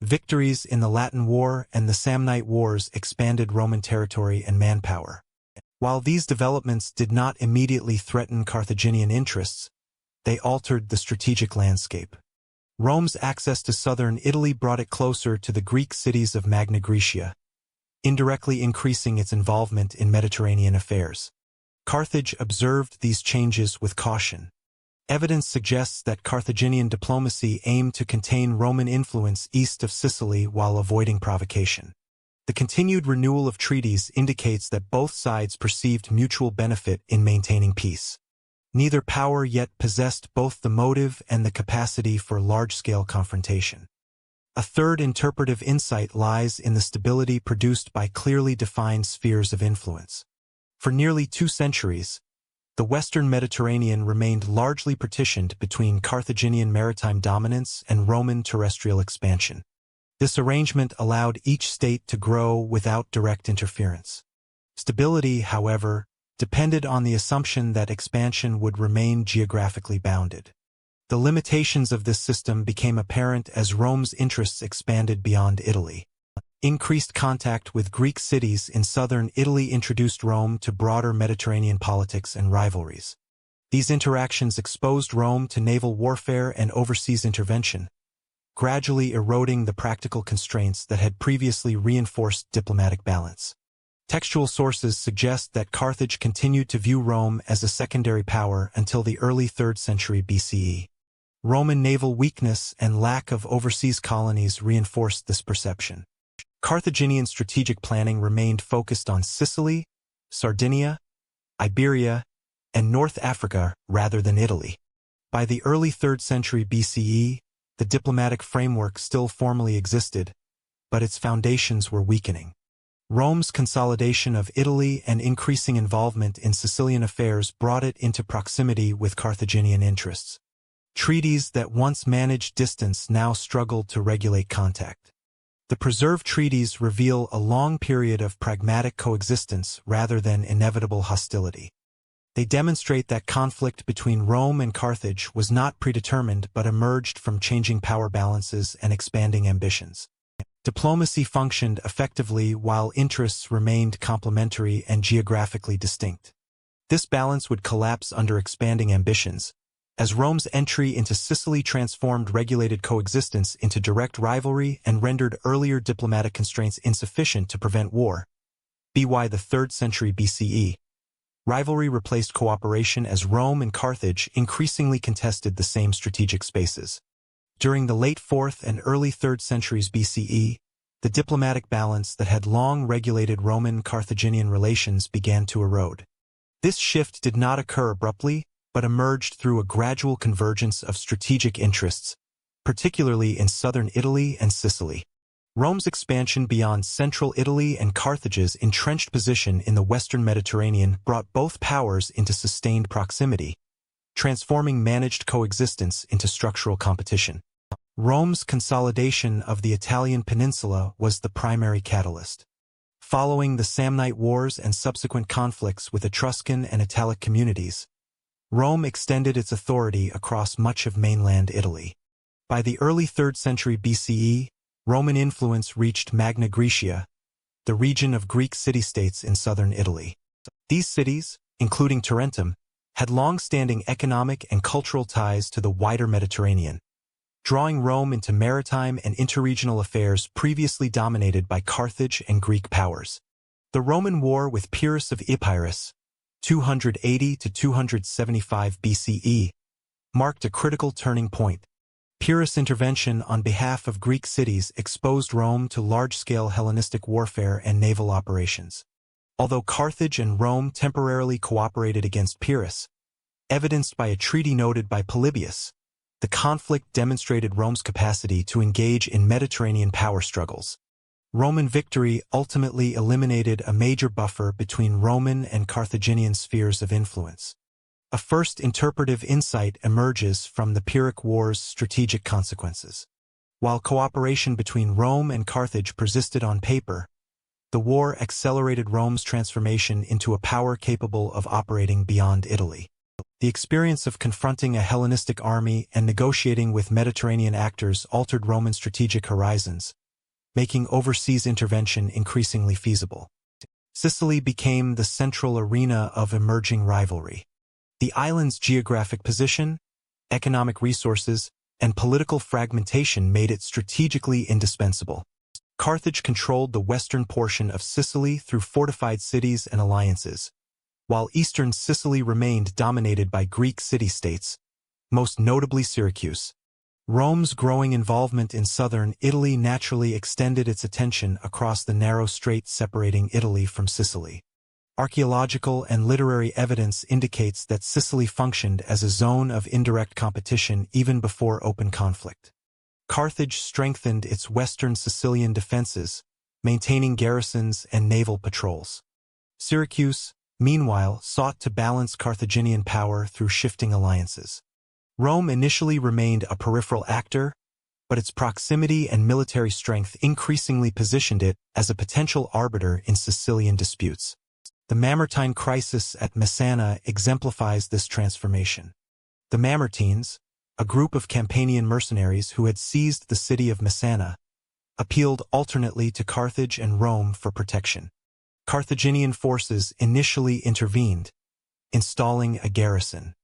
Speaker 1: Victories in the Latin War and the Samnite Wars expanded Roman territory and manpower. While these developments did not immediately threaten Carthaginian interests, they altered the strategic landscape. Rome's access to southern Italy brought it closer to the Greek cities of Magna Graecia, indirectly increasing its involvement in Mediterranean affairs. Carthage observed these changes with caution. Evidence suggests that Carthaginian diplomacy aimed to contain Roman influence east of Sicily while avoiding provocation. The continued renewal of treaties indicates that both sides perceived mutual benefit in maintaining peace. Neither power yet possessed both the motive and the capacity for large-scale confrontation. A third interpretive insight lies in the stability produced by clearly defined spheres of influence. For nearly 2 centuries, the Western Mediterranean remained largely partitioned between Carthaginian maritime dominance and Roman terrestrial expansion. This arrangement allowed each state to grow without direct interference. Stability, however, depended on the assumption that expansion would remain geographically bounded. The limitations of this system became apparent as Rome's interests expanded beyond Italy. Increased contact with Greek cities in southern Italy introduced Rome to broader Mediterranean politics and rivalries. These interactions exposed Rome to naval warfare and overseas intervention, gradually eroding the practical constraints that had previously reinforced diplomatic balance. Textual sources suggest that Carthage continued to view Rome as a secondary power until the early 3rd century BCE. Roman naval weakness and lack of overseas colonies reinforced this perception. Carthaginian strategic planning remained focused on Sicily, Sardinia, Iberia, and North Africa rather than Italy. By the early 3rd century BCE, the diplomatic framework still formally existed, but its foundations were weakening. Rome's consolidation of Italy and increasing involvement in Sicilian affairs brought it into proximity with Carthaginian interests. Treaties that once managed distance now struggled to regulate contact. The preserved treaties reveal a long period of pragmatic coexistence rather than inevitable hostility. They demonstrate that conflict between Rome and Carthage was not predetermined but emerged from changing power balances and expanding ambitions. Diplomacy functioned effectively while interests remained complementary and geographically distinct. This balance would collapse under expanding ambitions, as Rome's entry into Sicily transformed regulated coexistence into direct rivalry and rendered earlier diplomatic constraints insufficient to prevent war. By the 3rd century BCE, rivalry replaced cooperation as Rome and Carthage increasingly contested the same strategic spaces. During the late 4th and early 3rd centuries BCE, the diplomatic balance that had long regulated Roman-Carthaginian relations began to erode. This shift did not occur abruptly, but emerged through a gradual convergence of strategic interests, particularly in southern Italy and Sicily. Rome's expansion beyond central Italy and Carthage's entrenched position in the western Mediterranean brought both powers into sustained proximity, transforming managed coexistence into structural competition. Rome's consolidation of the Italian peninsula was the primary catalyst. Following the Samnite Wars and subsequent conflicts with Etruscan and Italic communities, Rome extended its authority across much of mainland Italy. By the early 3rd century BCE, Roman influence reached Magna Graecia, the region of Greek city-states in southern Italy. These cities, including Tarentum, had long-standing economic and cultural ties to the wider Mediterranean, drawing Rome into maritime and interregional affairs previously dominated by Carthage and Greek powers. The Roman war with Pyrrhus of Epirus, 280 to 275 BCE, marked a critical turning point. Pyrrhus' intervention on behalf of Greek cities exposed Rome to large-scale Hellenistic warfare and naval operations. Although Carthage and Rome temporarily cooperated against Pyrrhus, evidenced by a treaty noted by Polybius, the conflict demonstrated Rome's capacity to engage in Mediterranean power struggles. Roman victory ultimately eliminated a major buffer between Roman and Carthaginian spheres of influence. A first interpretive insight emerges from the Punic Wars' strategic consequences. While cooperation between Rome and Carthage persisted on paper, the war accelerated Rome's transformation into a power capable of operating beyond Italy. The experience of confronting a Hellenistic army and negotiating with Mediterranean actors altered Roman strategic horizons, making overseas intervention increasingly feasible. Sicily became the central arena of emerging rivalry. The island's geographic position, economic resources, and political fragmentation made it strategically indispensable. Carthage controlled the western portion of Sicily through fortified cities and alliances, while eastern Sicily remained dominated by Greek city-states, most notably Syracuse. Rome's growing involvement in southern Italy naturally extended its attention across the narrow strait separating Italy from Sicily. Archaeological and literary evidence indicates that Sicily functioned as a zone of indirect competition even before open conflict. Carthage strengthened its western Sicilian defenses, maintaining garrisons and naval patrols. Syracuse, meanwhile, sought to balance Carthaginian power through shifting alliances. Rome initially remained a peripheral actor, but its proximity and military strength increasingly positioned it as a potential arbiter in Sicilian disputes. The maritime crisis at Messana exemplifies this transformation. The Mamertines, a group of Campanian mercenaries who had seized the city of Messana, appealed alternately to Carthage and Rome for protection. Carthaginian forces initially intervened, installing a garrison.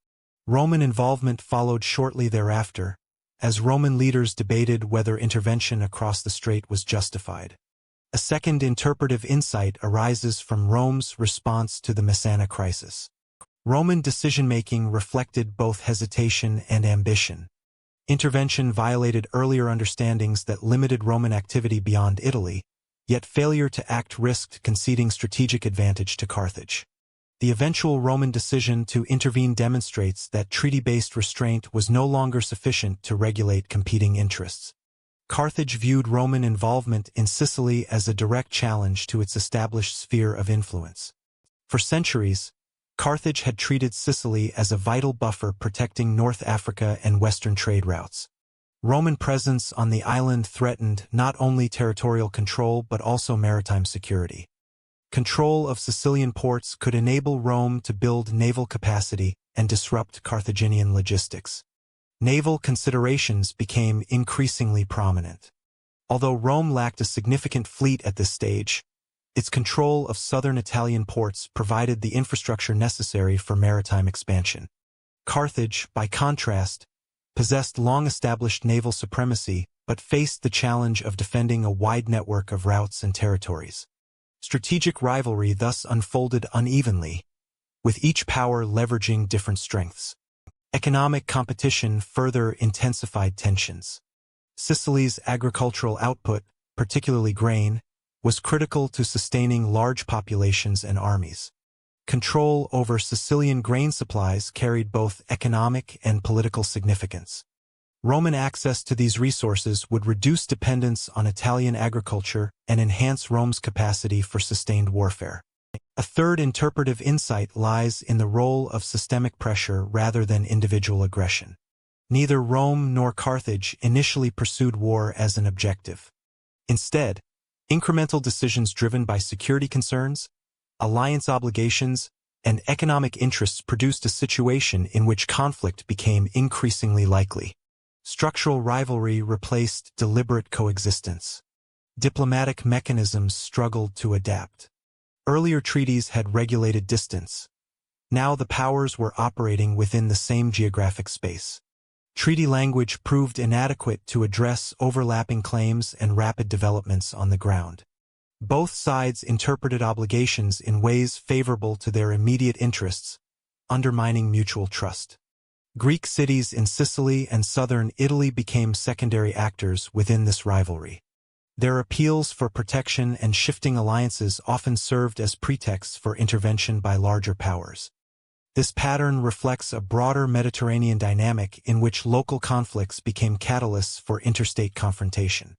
Speaker 1: Roman involvement followed shortly thereafter, as Roman leaders debated whether intervention across the strait was justified. A second interpretive insight arises from Rome's response to the Messana crisis. Roman decision-making reflected both hesitation and ambition. Intervention violated earlier understandings that limited Roman activity beyond Italy, yet failure to act risked conceding strategic advantage to Carthage. The eventual Roman decision to intervene demonstrates that treaty-based restraint was no longer sufficient to regulate competing interests. Carthage viewed Roman involvement in Sicily as a direct challenge to its established sphere of influence. For centuries, Carthage had treated Sicily as a vital buffer protecting North Africa and Western trade routes. Roman presence on the island threatened not only territorial control but also maritime security. Control of Sicilian ports could enable Rome to build naval capacity and disrupt Carthaginian logistics. Naval considerations became increasingly prominent. Although Rome lacked a significant fleet at this stage, its control of southern Italian ports provided the infrastructure necessary for maritime expansion. Carthage, by contrast, possessed long-established naval supremacy but faced the challenge of defending a wide network of routes and territories. Strategic rivalry thus unfolded unevenly, with each power leveraging different strengths. Economic competition further intensified tensions. Sicily's agricultural output, particularly grain, was critical to sustaining large populations and armies. Control over Sicilian grain supplies carried both economic and political significance. Roman access to these resources would reduce dependence on Italian agriculture and enhance Rome's capacity for sustained warfare. A third interpretive insight lies in the role of systemic pressure rather than individual aggression. Neither Rome nor Carthage initially pursued war as an objective. Instead, incremental decisions driven by security concerns, alliance obligations, and economic interests produced a situation in which conflict became increasingly likely. Structural rivalry replaced deliberate coexistence. Diplomatic mechanisms struggled to adapt. Earlier treaties had regulated distance. Now the powers were operating within the same geographic space. Treaty language proved inadequate to address overlapping claims and rapid developments on the ground. Both sides interpreted obligations in ways favorable to their immediate interests, undermining mutual trust. Greek cities in Sicily and southern Italy became secondary actors within this rivalry. Their appeals for protection and shifting alliances often served as pretexts for intervention by larger powers. This pattern reflects a broader Mediterranean dynamic in which local conflicts became catalysts for interstate confrontation.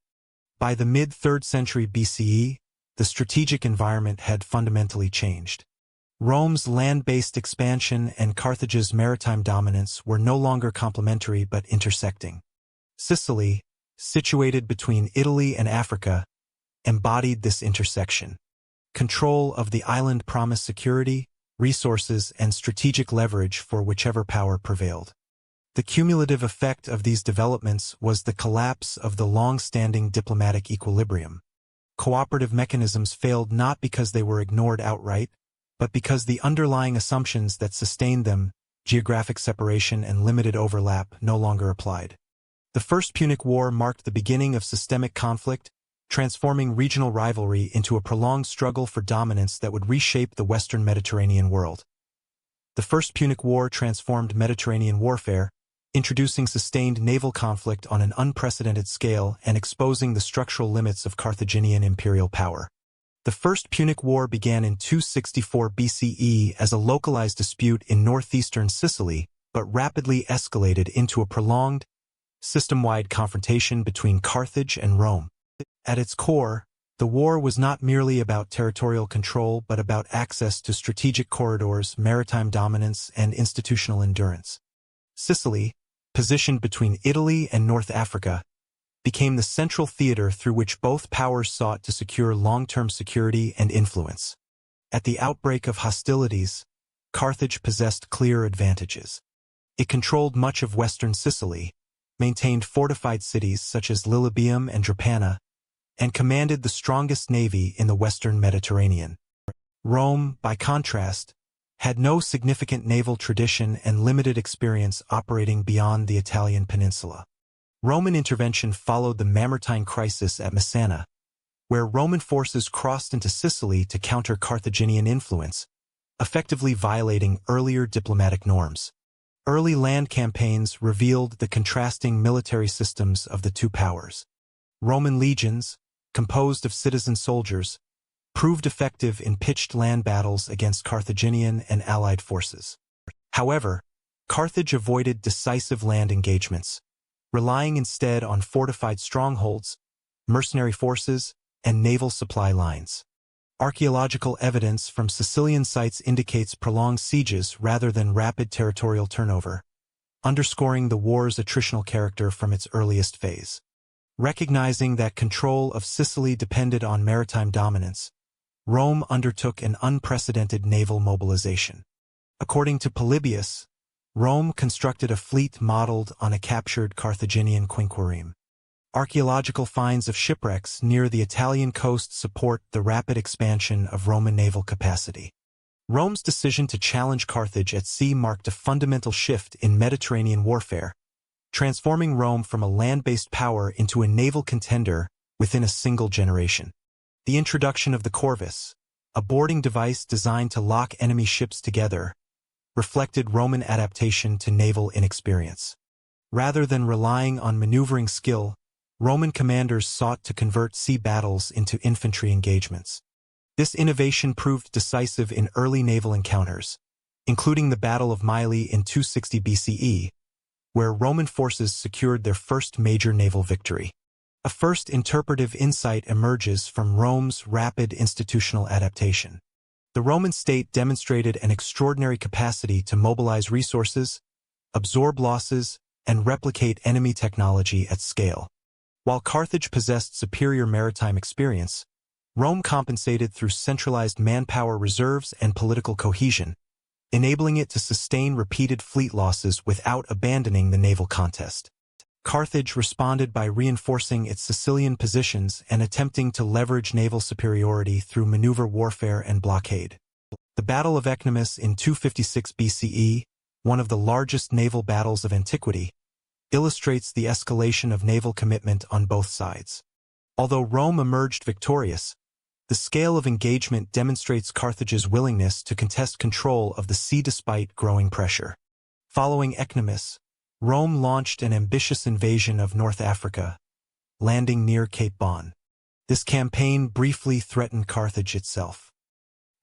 Speaker 1: By the mid-3rd century BCE, the strategic environment had fundamentally changed. Rome's land-based expansion and Carthage's maritime dominance were no longer complementary but intersecting. Sicily, situated between Italy and Africa, embodied this intersection. Control of the island promised security, resources, and strategic leverage for whichever power prevailed. The cumulative effect of these developments was the collapse of the long-standing diplomatic equilibrium. Cooperative mechanisms failed not because they were ignored outright, but because the underlying assumptions that sustained them, geographic separation and limited overlap, no longer applied. The First Punic War marked the beginning of systemic conflict, transforming regional rivalry into a prolonged struggle for dominance that would reshape the Western Mediterranean world. The First Punic War transformed Mediterranean warfare, introducing sustained naval conflict on an unprecedented scale and exposing the structural limits of Carthaginian imperial power. The First Punic War began in 264 BCE as a localized dispute in northeastern Sicily, but rapidly escalated into a prolonged, system-wide confrontation between Carthage and Rome. At its core, the war was not merely about territorial control but about access to strategic corridors, maritime dominance, and institutional endurance. Sicily, positioned between Italy and North Africa, became the central theater through which both powers sought to secure long-term security and influence. At the outbreak of hostilities, Carthage possessed clear advantages. It controlled much of western Sicily, maintained fortified cities such as Lilybaeum and Drepana, and commanded the strongest navy in the western Mediterranean. Rome, by contrast, had no significant naval tradition and limited experience operating beyond the Italian peninsula. Roman intervention followed the maritime crisis at Messana, where Roman forces crossed into Sicily to counter Carthaginian influence, effectively violating earlier diplomatic norms. Early land campaigns revealed the contrasting military systems of the two powers. Roman legions, composed of citizen soldiers, proved effective in pitched land battles against Carthaginian and allied forces. However, Carthage avoided decisive land engagements, relying instead on fortified strongholds, mercenary forces, and naval supply lines. Archaeological evidence from Sicilian sites indicates prolonged sieges rather than rapid territorial turnover, underscoring the war's attritional character from its earliest phase. Recognizing that control of Sicily depended on maritime dominance, Rome undertook an unprecedented naval mobilization. According to Polybius, Rome constructed a fleet modeled on a captured Carthaginian quinquereme. Archaeological finds of shipwrecks near the Italian coast support the rapid expansion of Roman naval capacity. Rome's decision to challenge Carthage at sea marked a fundamental shift in Mediterranean warfare, transforming Rome from a land-based power into a naval contender within a single generation. The introduction of the corvus, a boarding device designed to lock enemy ships together, reflected Roman adaptation to naval inexperience. Rather than relying on maneuvering skill, Roman commanders sought to convert sea battles into infantry engagements. This innovation proved decisive in early naval encounters, including the Battle of Mylae in 260 BCE, where Roman forces secured their first major naval victory. A first interpretive insight emerges from Rome's rapid institutional adaptation. The Roman state demonstrated an extraordinary capacity to mobilize resources, absorb losses, and replicate enemy technology at scale. While Carthage possessed superior maritime experience, Rome compensated through centralized manpower reserves and political cohesion, enabling it to sustain repeated fleet losses without abandoning the naval contest. Carthage responded by reinforcing its Sicilian positions and attempting to leverage naval superiority through maneuver warfare and blockade. The Battle of Ecnomus in 256 BCE, one of the largest naval battles of antiquity, illustrates the escalation of naval commitment on both sides. Although Rome emerged victorious, the scale of engagement demonstrates Carthage's willingness to contest control of the sea despite growing pressure. Following Ecnomus, Rome launched an ambitious invasion of North Africa, landing near Cape Bon. This campaign briefly threatened Carthage itself.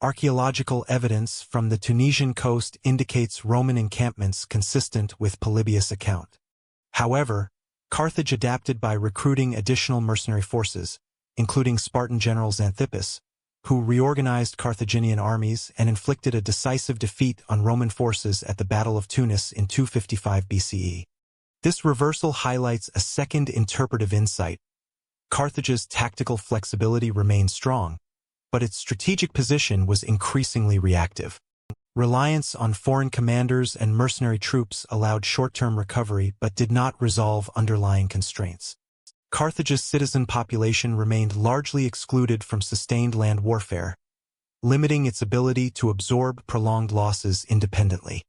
Speaker 1: Archaeological evidence from the Tunisian coast indicates Roman encampments consistent with Polybius' account. However, Carthage adapted by recruiting additional mercenary forces, including Spartan general Xanthippus, who reorganized Carthaginian armies and inflicted a decisive defeat on Roman forces at the Battle of Tunis in 255 BCE. This reversal highlights a second interpretive insight. Carthage's tactical flexibility remained strong, but its strategic position was increasingly reactive. Reliance on foreign commanders and mercenary troops allowed short-term recovery but did not resolve underlying constraints. Carthage's citizen population remained largely excluded from sustained land warfare, limiting its ability to absorb prolonged losses independently.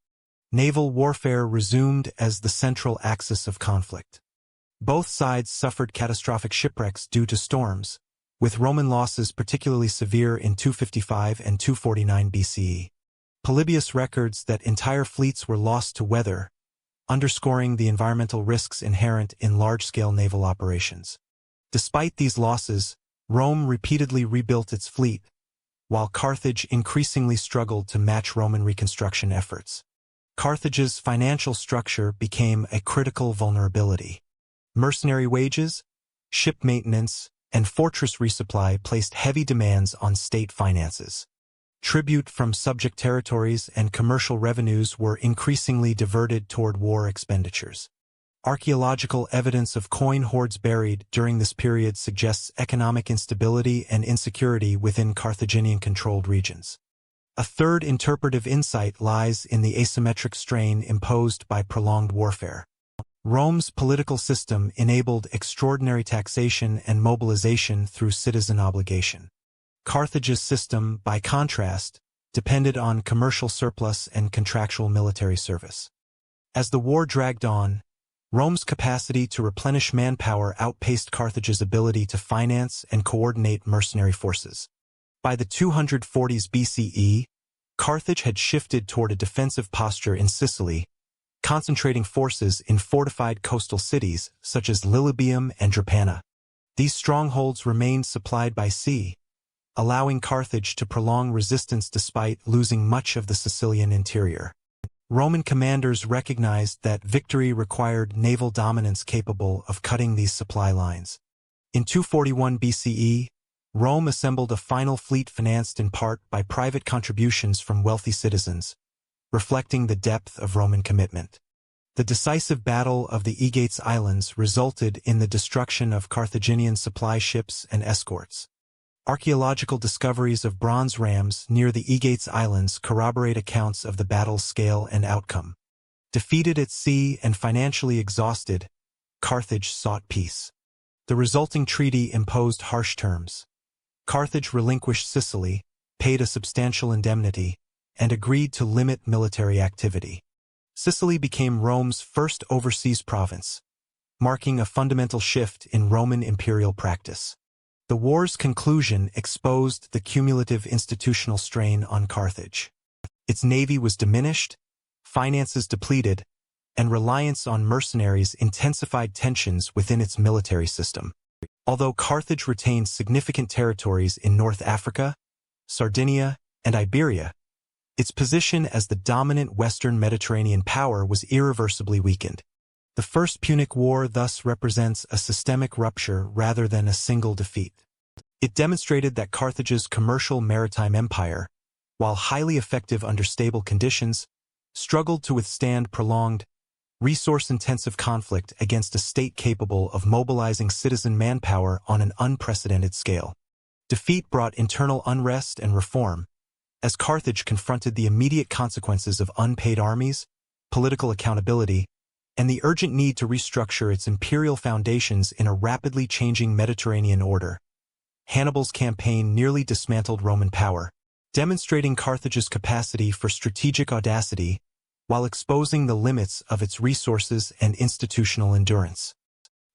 Speaker 1: Naval warfare resumed as the central axis of conflict. Both sides suffered catastrophic shipwrecks due to storms, with Roman losses particularly severe in 255 and 249 BCE. Polybius records that entire fleets were lost to weather, underscoring the environmental risks inherent in large-scale naval operations. Despite these losses, Rome repeatedly rebuilt its fleet, while Carthage increasingly struggled to match Roman reconstruction efforts. Carthage's financial structure became a critical vulnerability. Mercenary wages, ship maintenance, and fortress resupply placed heavy demands on state finances. Tribute from subject territories and commercial revenues were increasingly diverted toward war expenditures. Archaeological evidence of coin hoards buried during this period suggests economic instability and insecurity within Carthaginian-controlled regions. A third interpretive insight lies in the asymmetric strain imposed by prolonged warfare. Rome's political system enabled extraordinary taxation and mobilization through citizen obligation. Carthage's system, by contrast, depended on commercial surplus and contractual military service. As the war dragged on, Rome's capacity to replenish manpower outpaced Carthage's ability to finance and coordinate mercenary forces. By the 240s BCE, Carthage had shifted toward a defensive posture in Sicily, concentrating forces in fortified coastal cities such as Lilybaeum and Drepana. These strongholds remained supplied by sea, allowing Carthage to prolong resistance despite losing much of the Sicilian interior. Roman commanders recognized that victory required naval dominance capable of cutting these supply lines. In 241 BCE, Rome assembled a final fleet financed in part by private contributions from wealthy citizens, reflecting the depth of Roman commitment. The decisive Battle of the Aegates Islands resulted in the destruction of Carthaginian supply ships and escorts. Archaeological discoveries of bronze rams near the Aegates Islands corroborate accounts of the battle's scale and outcome. Defeated at sea and financially exhausted, Carthage sought peace. The resulting treaty imposed harsh terms. Carthage relinquished Sicily, paid a substantial indemnity, and agreed to limit military activity. Sicily became Rome's first overseas province, marking a fundamental shift in Roman imperial practice. The war's conclusion exposed the cumulative institutional strain on Carthage. Its navy was diminished, finances depleted, and reliance on mercenaries intensified tensions within its military system. Although Carthage retained significant territories in North Africa, Sardinia, and Iberia, its position as the dominant Western Mediterranean power was irreversibly weakened. The First Punic War thus represents a systemic rupture rather than a single defeat. It demonstrated that Carthage's commercial maritime empire, while highly effective under stable conditions, struggled to withstand prolonged, resource-intensive conflict against a state capable of mobilizing citizen manpower on an unprecedented scale. Defeat brought internal unrest and reform, as Carthage confronted the immediate consequences of unpaid armies, political accountability, and the urgent need to restructure its imperial foundations in a rapidly changing Mediterranean order. Hannibal's campaign nearly dismantled Roman power, demonstrating Carthage's capacity for strategic audacity while exposing the limits of its resources and institutional endurance.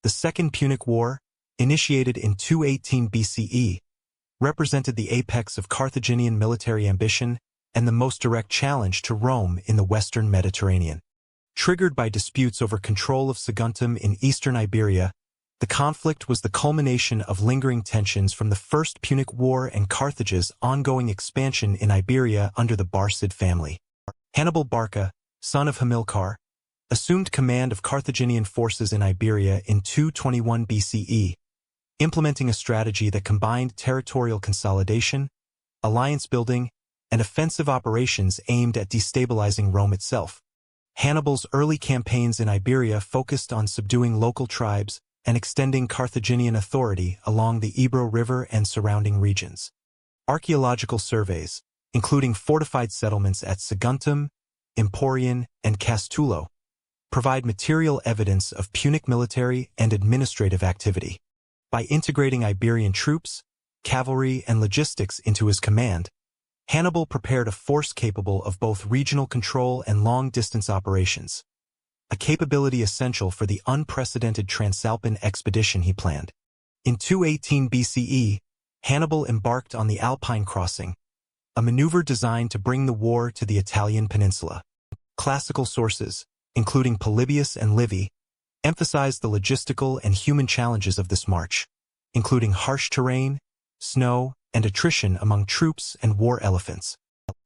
Speaker 1: The Second Punic War, initiated in 218 BCE, represented the apex of Carthaginian military ambition and the most direct challenge to Rome in the Western Mediterranean. Triggered by disputes over control of Saguntum in eastern Iberia, the conflict was the culmination of lingering tensions from the First Punic War and Carthage's ongoing expansion in Iberia under the Barcid family. Hannibal Barca, son of Hamilcar, assumed command of Carthaginian forces in Iberia in 221 BCE, implementing a strategy that combined territorial consolidation, alliance building, and offensive operations aimed at destabilizing Rome itself. Hannibal's early campaigns in Iberia focused on subduing local tribes and extending Carthaginian authority along the Ebro River and surrounding regions. Archaeological surveys, including fortified settlements at Saguntum, Emporion, and Castulo, provide material evidence of Punic military and administrative activity. By integrating Iberian troops, cavalry, and logistics into his command, Hannibal prepared a force capable of both regional control and long-distance operations, a capability essential for the unprecedented Transalpine expedition he planned. In 218 BCE, Hannibal embarked on the Alpine crossing, a maneuver designed to bring the war to the Italian peninsula. Classical sources, including Polybius and Livy, emphasize the logistical and human challenges of this march, including harsh terrain, snow, and attrition among troops and war elephants.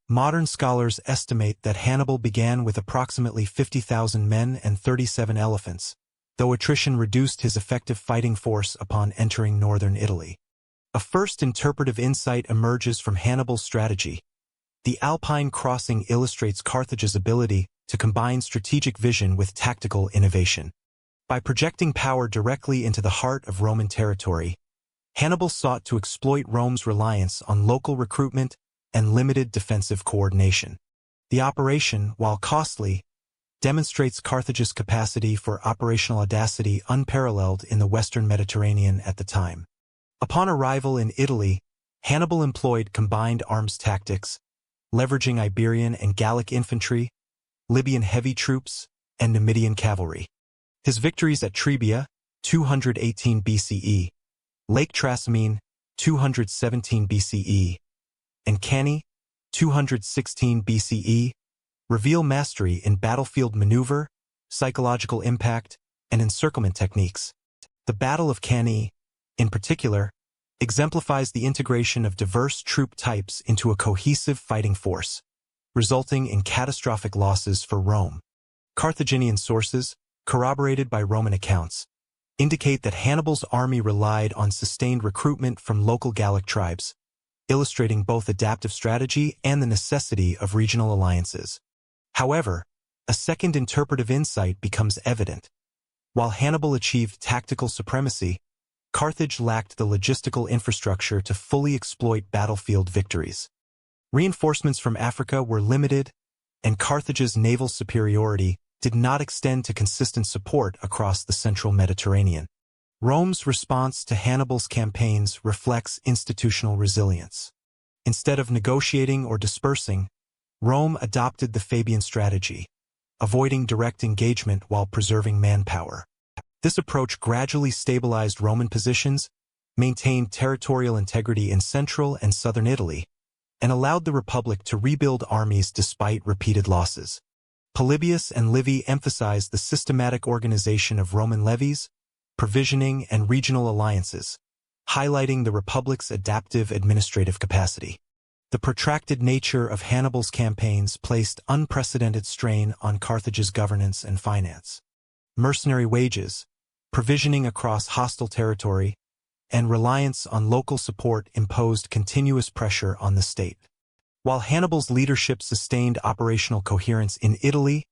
Speaker 1: Modern scholars estimate that Hannibal began with approximately 50,000 men and 37 elephants, though attrition reduced his effective fighting force upon entering northern Italy. A first interpretive insight emerges from Hannibal's strategy. The Alpine crossing illustrates Carthage's ability to combine strategic vision with tactical innovation. By projecting power directly into the heart of Roman territory, Hannibal sought to exploit Rome's reliance on local recruitment and limited defensive coordination. The operation, while costly, demonstrates Carthage's capacity for operational audacity unparalleled in the Western Mediterranean at the time. Upon arrival in Italy, Hannibal employed combined arms tactics, leveraging Iberian and Gallic infantry, Libyan heavy troops, and Numidian cavalry. His victories at Trebia, 218 BCE, Lake Trasimene, 217 BCE, and Cannae, 216 BCE, reveal mastery in battlefield maneuver, psychological impact, and encirclement techniques. The Battle of Cannae, in particular, exemplifies the integration of diverse troop types into a cohesive fighting force, resulting in catastrophic losses for Rome. Carthaginian sources, corroborated by Roman accounts, indicate that Hannibal's army relied on sustained recruitment from local Gallic tribes, illustrating both adaptive strategy and the necessity of regional alliances. However, a second interpretive insight becomes evident. While Hannibal achieved tactical supremacy, Carthage lacked the logistical infrastructure to fully exploit battlefield victories. Reinforcements from Africa were limited, and Carthage's naval superiority did not extend to consistent support across the central Mediterranean. Rome's response to Hannibal's campaigns reflects institutional resilience. Instead of negotiating or dispersing, Rome adopted the Fabian strategy, avoiding direct engagement while preserving manpower. This approach gradually stabilized Roman positions, maintained territorial integrity in central and southern Italy, and allowed the Republic to rebuild armies despite repeated losses. Polybius and Livy emphasized the systematic organization of Roman levies, provisioning, and regional alliances, highlighting the Republic's adaptive administrative capacity. The protracted nature of Hannibal's campaigns placed unprecedented strain on Carthage's governance and finance. Mercenary wages, provisioning across hostile territory, and reliance on local support imposed continuous pressure on the state. While Hannibal's leadership sustained operational coherence in Italy,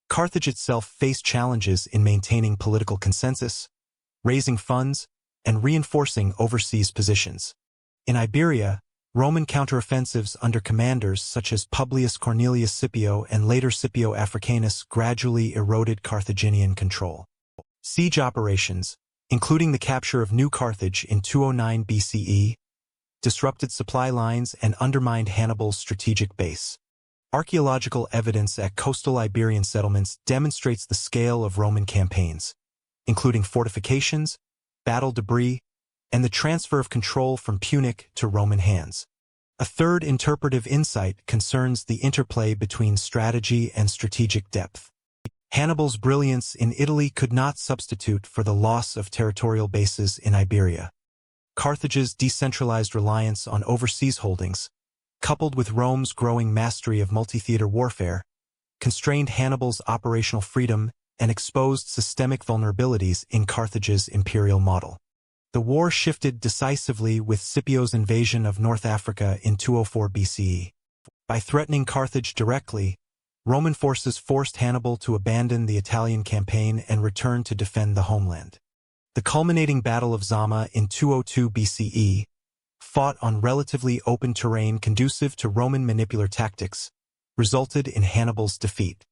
Speaker 1: Carthage itself faced challenges in maintaining political consensus, raising funds, and reinforcing overseas positions. In Iberia, Roman counteroffensives under commanders such as Publius Cornelius Scipio and later Scipio Africanus gradually eroded Carthaginian control. Siege operations, including the capture of New Carthage in 209 BCE, disrupted supply lines and undermined Hannibal's strategic base. Archaeological evidence at coastal Iberian settlements demonstrates the scale of Roman campaigns, including fortifications, battle debris, and the transfer of control from Punic to Roman hands. A third interpretive insight concerns the interplay between strategy and strategic depth. Hannibal's brilliance in Italy could not substitute for the loss of territorial bases in Iberia. Carthage's decentralized reliance on overseas holdings, coupled with Rome's growing mastery of multi-theater warfare, constrained Hannibal's operational freedom and exposed systemic vulnerabilities in Carthage's imperial model. The war shifted decisively with Scipio's invasion of North Africa in 204 BCE. By threatening Carthage directly, Roman forces forced Hannibal to abandon the Italian campaign and return to defend the homeland. The culminating Battle of Zama in 202 BCE, fought on relatively open terrain conducive to Roman manipular tactics, resulted in Hannibal's defeat.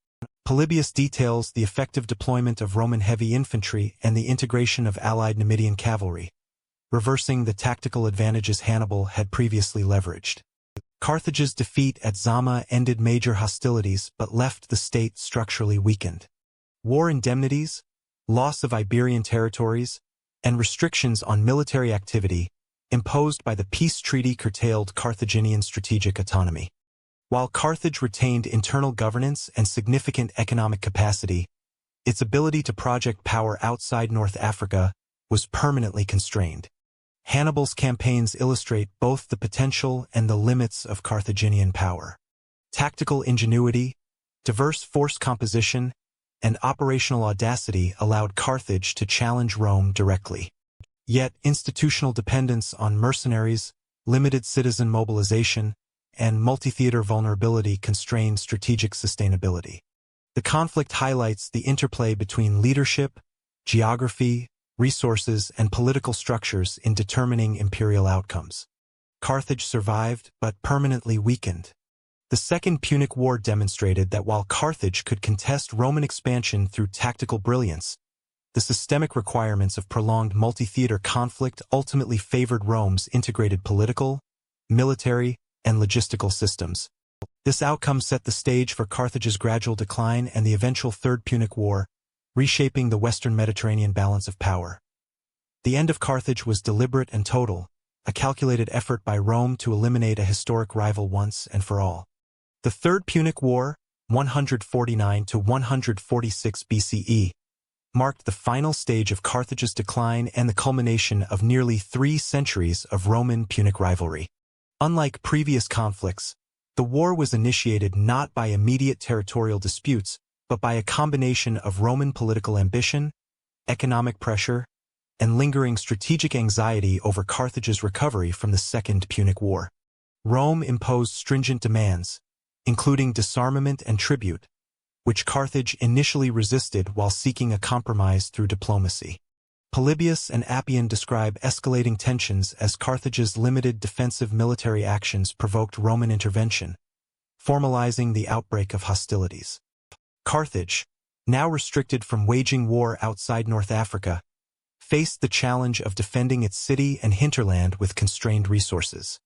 Speaker 1: Polybius details the effective deployment of Roman heavy infantry and the integration of allied Numidian cavalry, reversing the tactical advantages Hannibal had previously leveraged. Carthage's defeat at Zama ended major hostilities but left the state structurally weakened. War indemnities, loss of Iberian territories, and restrictions on military activity imposed by the peace treaty curtailed Carthaginian strategic autonomy. While Carthage retained internal governance and significant economic capacity, its ability to project power outside North Africa was permanently constrained. Hannibal's campaigns illustrate both the potential and the limits of Carthaginian power. Tactical ingenuity, diverse force composition, and operational audacity allowed Carthage to challenge Rome directly. Yet institutional dependence on mercenaries, limited citizen mobilization, and multi-theater vulnerability constrained strategic sustainability. The conflict highlights the interplay between leadership, geography, resources, and political structures in determining imperial outcomes. Carthage survived, but permanently weakened. The Second Punic War demonstrated that while Carthage could contest Roman expansion through tactical brilliance, the systemic requirements of prolonged multi-theater conflict ultimately favored Rome's integrated political, military, and logistical systems. This outcome set the stage for Carthage's gradual decline and the eventual Third Punic War, reshaping the Western Mediterranean balance of power. The end of Carthage was deliberate and total, a calculated effort by Rome to eliminate a historic rival once and for all. The Third Punic War, 149 to 146 BCE, marked the final stage of Carthage's decline and the culmination of nearly 3 centuries of Roman-Punic rivalry. Unlike previous conflicts, the war was initiated not by immediate territorial disputes, but by a combination of Roman political ambition, economic pressure, and lingering strategic anxiety over Carthage's recovery from the Second Punic War. Rome imposed stringent demands, including disarmament and tribute, which Carthage initially resisted while seeking a compromise through diplomacy. Polybius and Appian describe escalating tensions as Carthage's limited defensive military actions provoked Roman intervention, formalizing the outbreak of hostilities. Carthage, now restricted from waging war outside North Africa, faced the challenge of defending its city and hinterland with constrained resources.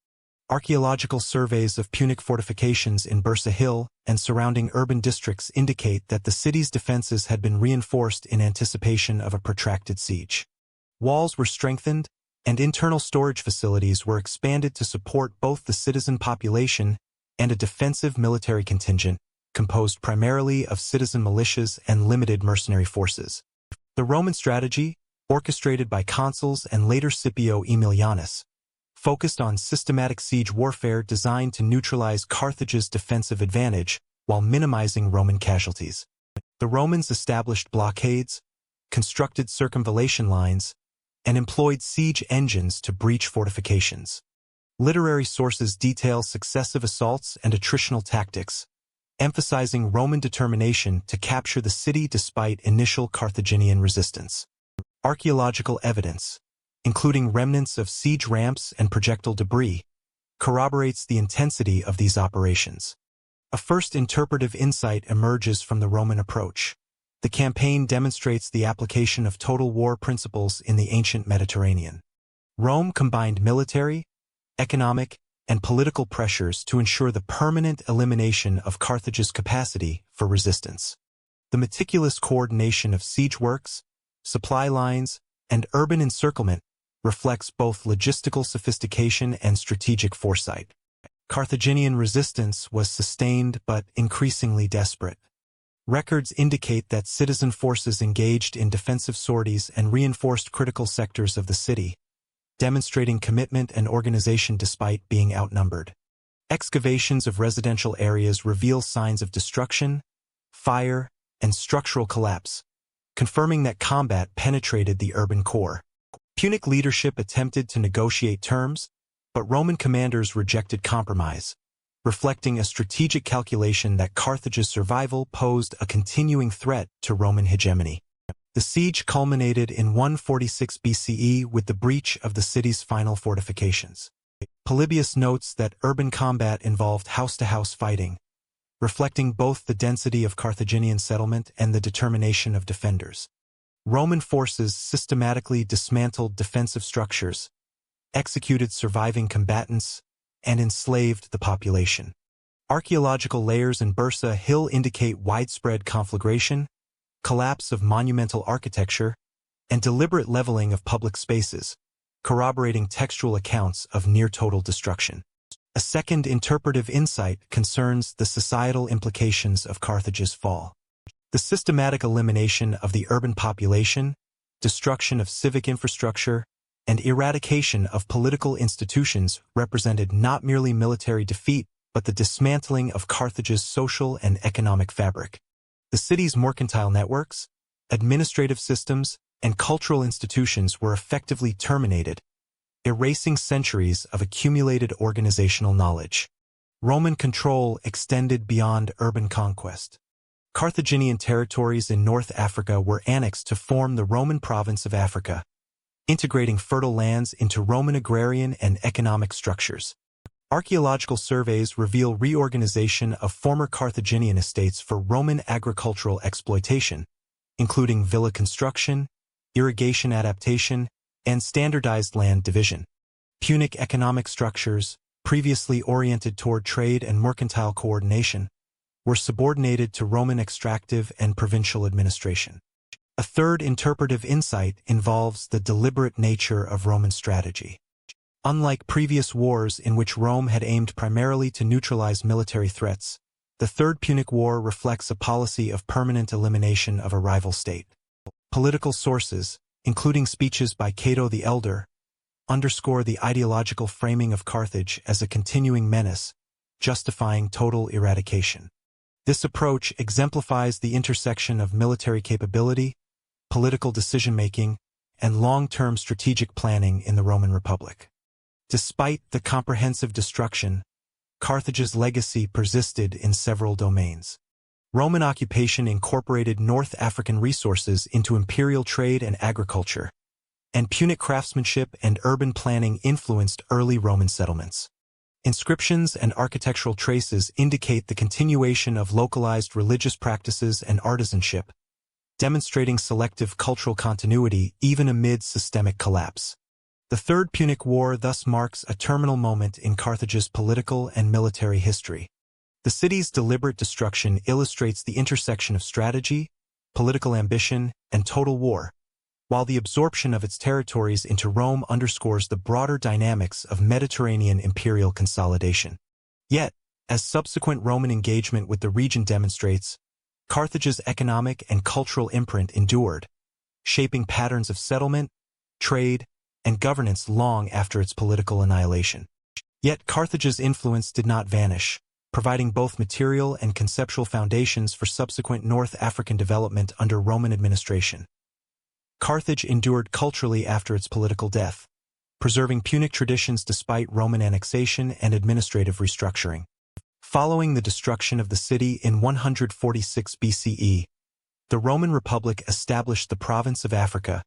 Speaker 1: Archaeological surveys of Punic fortifications in Bursa Hill and surrounding urban districts indicate that the city's defenses had been reinforced in anticipation of a protracted siege. Walls were strengthened, and internal storage facilities were expanded to support both the citizen population and a defensive military contingent, composed primarily of citizen militias and limited mercenary forces. The Roman strategy, orchestrated by consuls and later Scipio Aemilianus, focused on systematic siege warfare designed to neutralize Carthage's defensive advantage while minimizing Roman casualties. The Romans established blockades, constructed circumvallation lines, and employed siege engines to breach fortifications. Literary sources detail successive assaults and attritional tactics, emphasizing Roman determination to capture the city despite initial Carthaginian resistance. Archaeological evidence, including remnants of siege ramps and projectile debris, corroborates the intensity of these operations. A first interpretive insight emerges from the Roman approach. The campaign demonstrates the application of total war principles in the ancient Mediterranean. Rome combined military, economic, and political pressures to ensure the permanent elimination of Carthage's capacity for resistance. The meticulous coordination of siege works, supply lines, and urban encirclement reflects both logistical sophistication and strategic foresight. Carthaginian resistance was sustained but increasingly desperate. Records indicate that citizen forces engaged in defensive sorties and reinforced critical sectors of the city, demonstrating commitment and organization despite being outnumbered. Excavations of residential areas reveal signs of destruction, fire, and structural collapse, confirming that combat penetrated the urban core. Punic leadership attempted to negotiate terms, but Roman commanders rejected compromise, reflecting a strategic calculation that Carthage's survival posed a continuing threat to Roman hegemony. The siege culminated in 146 BCE with the breach of the city's final fortifications. Polybius notes that urban combat involved house-to-house fighting, reflecting both the density of Carthaginian settlement and the determination of defenders. Roman forces systematically dismantled defensive structures, executed surviving combatants, and enslaved the population. Archaeological layers in Bursa Hill indicate widespread conflagration, collapse of monumental architecture, and deliberate leveling of public spaces, corroborating textual accounts of near-total destruction. A second interpretive insight concerns the societal implications of Carthage's fall. The systematic elimination of the urban population, destruction of civic infrastructure, and eradication of political institutions represented not merely military defeat, but the dismantling of Carthage's social and economic fabric. The city's mercantile networks, administrative systems, and cultural institutions were effectively terminated, erasing centuries of accumulated organizational knowledge. Roman control extended beyond urban conquest. Carthaginian territories in North Africa were annexed to form the Roman province of Africa, integrating fertile lands into Roman agrarian and economic structures. Archaeological surveys reveal reorganization of former Carthaginian estates for Roman agricultural exploitation, including villa construction, irrigation adaptation, and standardized land division. Punic economic structures, previously oriented toward trade and mercantile coordination, were subordinated to Roman extractive and provincial administration. A third interpretive insight involves the deliberate nature of Roman strategy. Unlike previous wars in which Rome had aimed primarily to neutralize military threats, the Third Punic War reflects a policy of permanent elimination of a rival state. Political sources, including speeches by Cato the Elder, underscore the ideological framing of Carthage as a continuing menace, justifying total eradication. This approach exemplifies the intersection of military capability, political decision-making, and long-term strategic planning in the Roman Republic. Despite the comprehensive destruction, Carthage's legacy persisted in several domains. Roman occupation incorporated North African resources into imperial trade and agriculture, and Punic craftsmanship and urban planning influenced early Roman settlements. Inscriptions and architectural traces indicate the continuation of localized religious practices and artisanship, demonstrating selective cultural continuity even amid systemic collapse. The Third Punic War thus marks a terminal moment in Carthage's political and military history. The city's deliberate destruction illustrates the intersection of strategy, political ambition, and total war, while the absorption of its territories into Rome underscores the broader dynamics of Mediterranean imperial consolidation. Yet, as subsequent Roman engagement with the region demonstrates, Carthage's economic and cultural imprint endured, shaping patterns of settlement, trade, and governance long after its political annihilation. Yet Carthage's influence did not vanish, providing both material and conceptual foundations for subsequent North African development under Roman administration. Carthage endured culturally after its political death, preserving Punic traditions despite Roman annexation and administrative restructuring. Following the destruction of the city in 146 BCE, the Roman Republic established the province of Africa,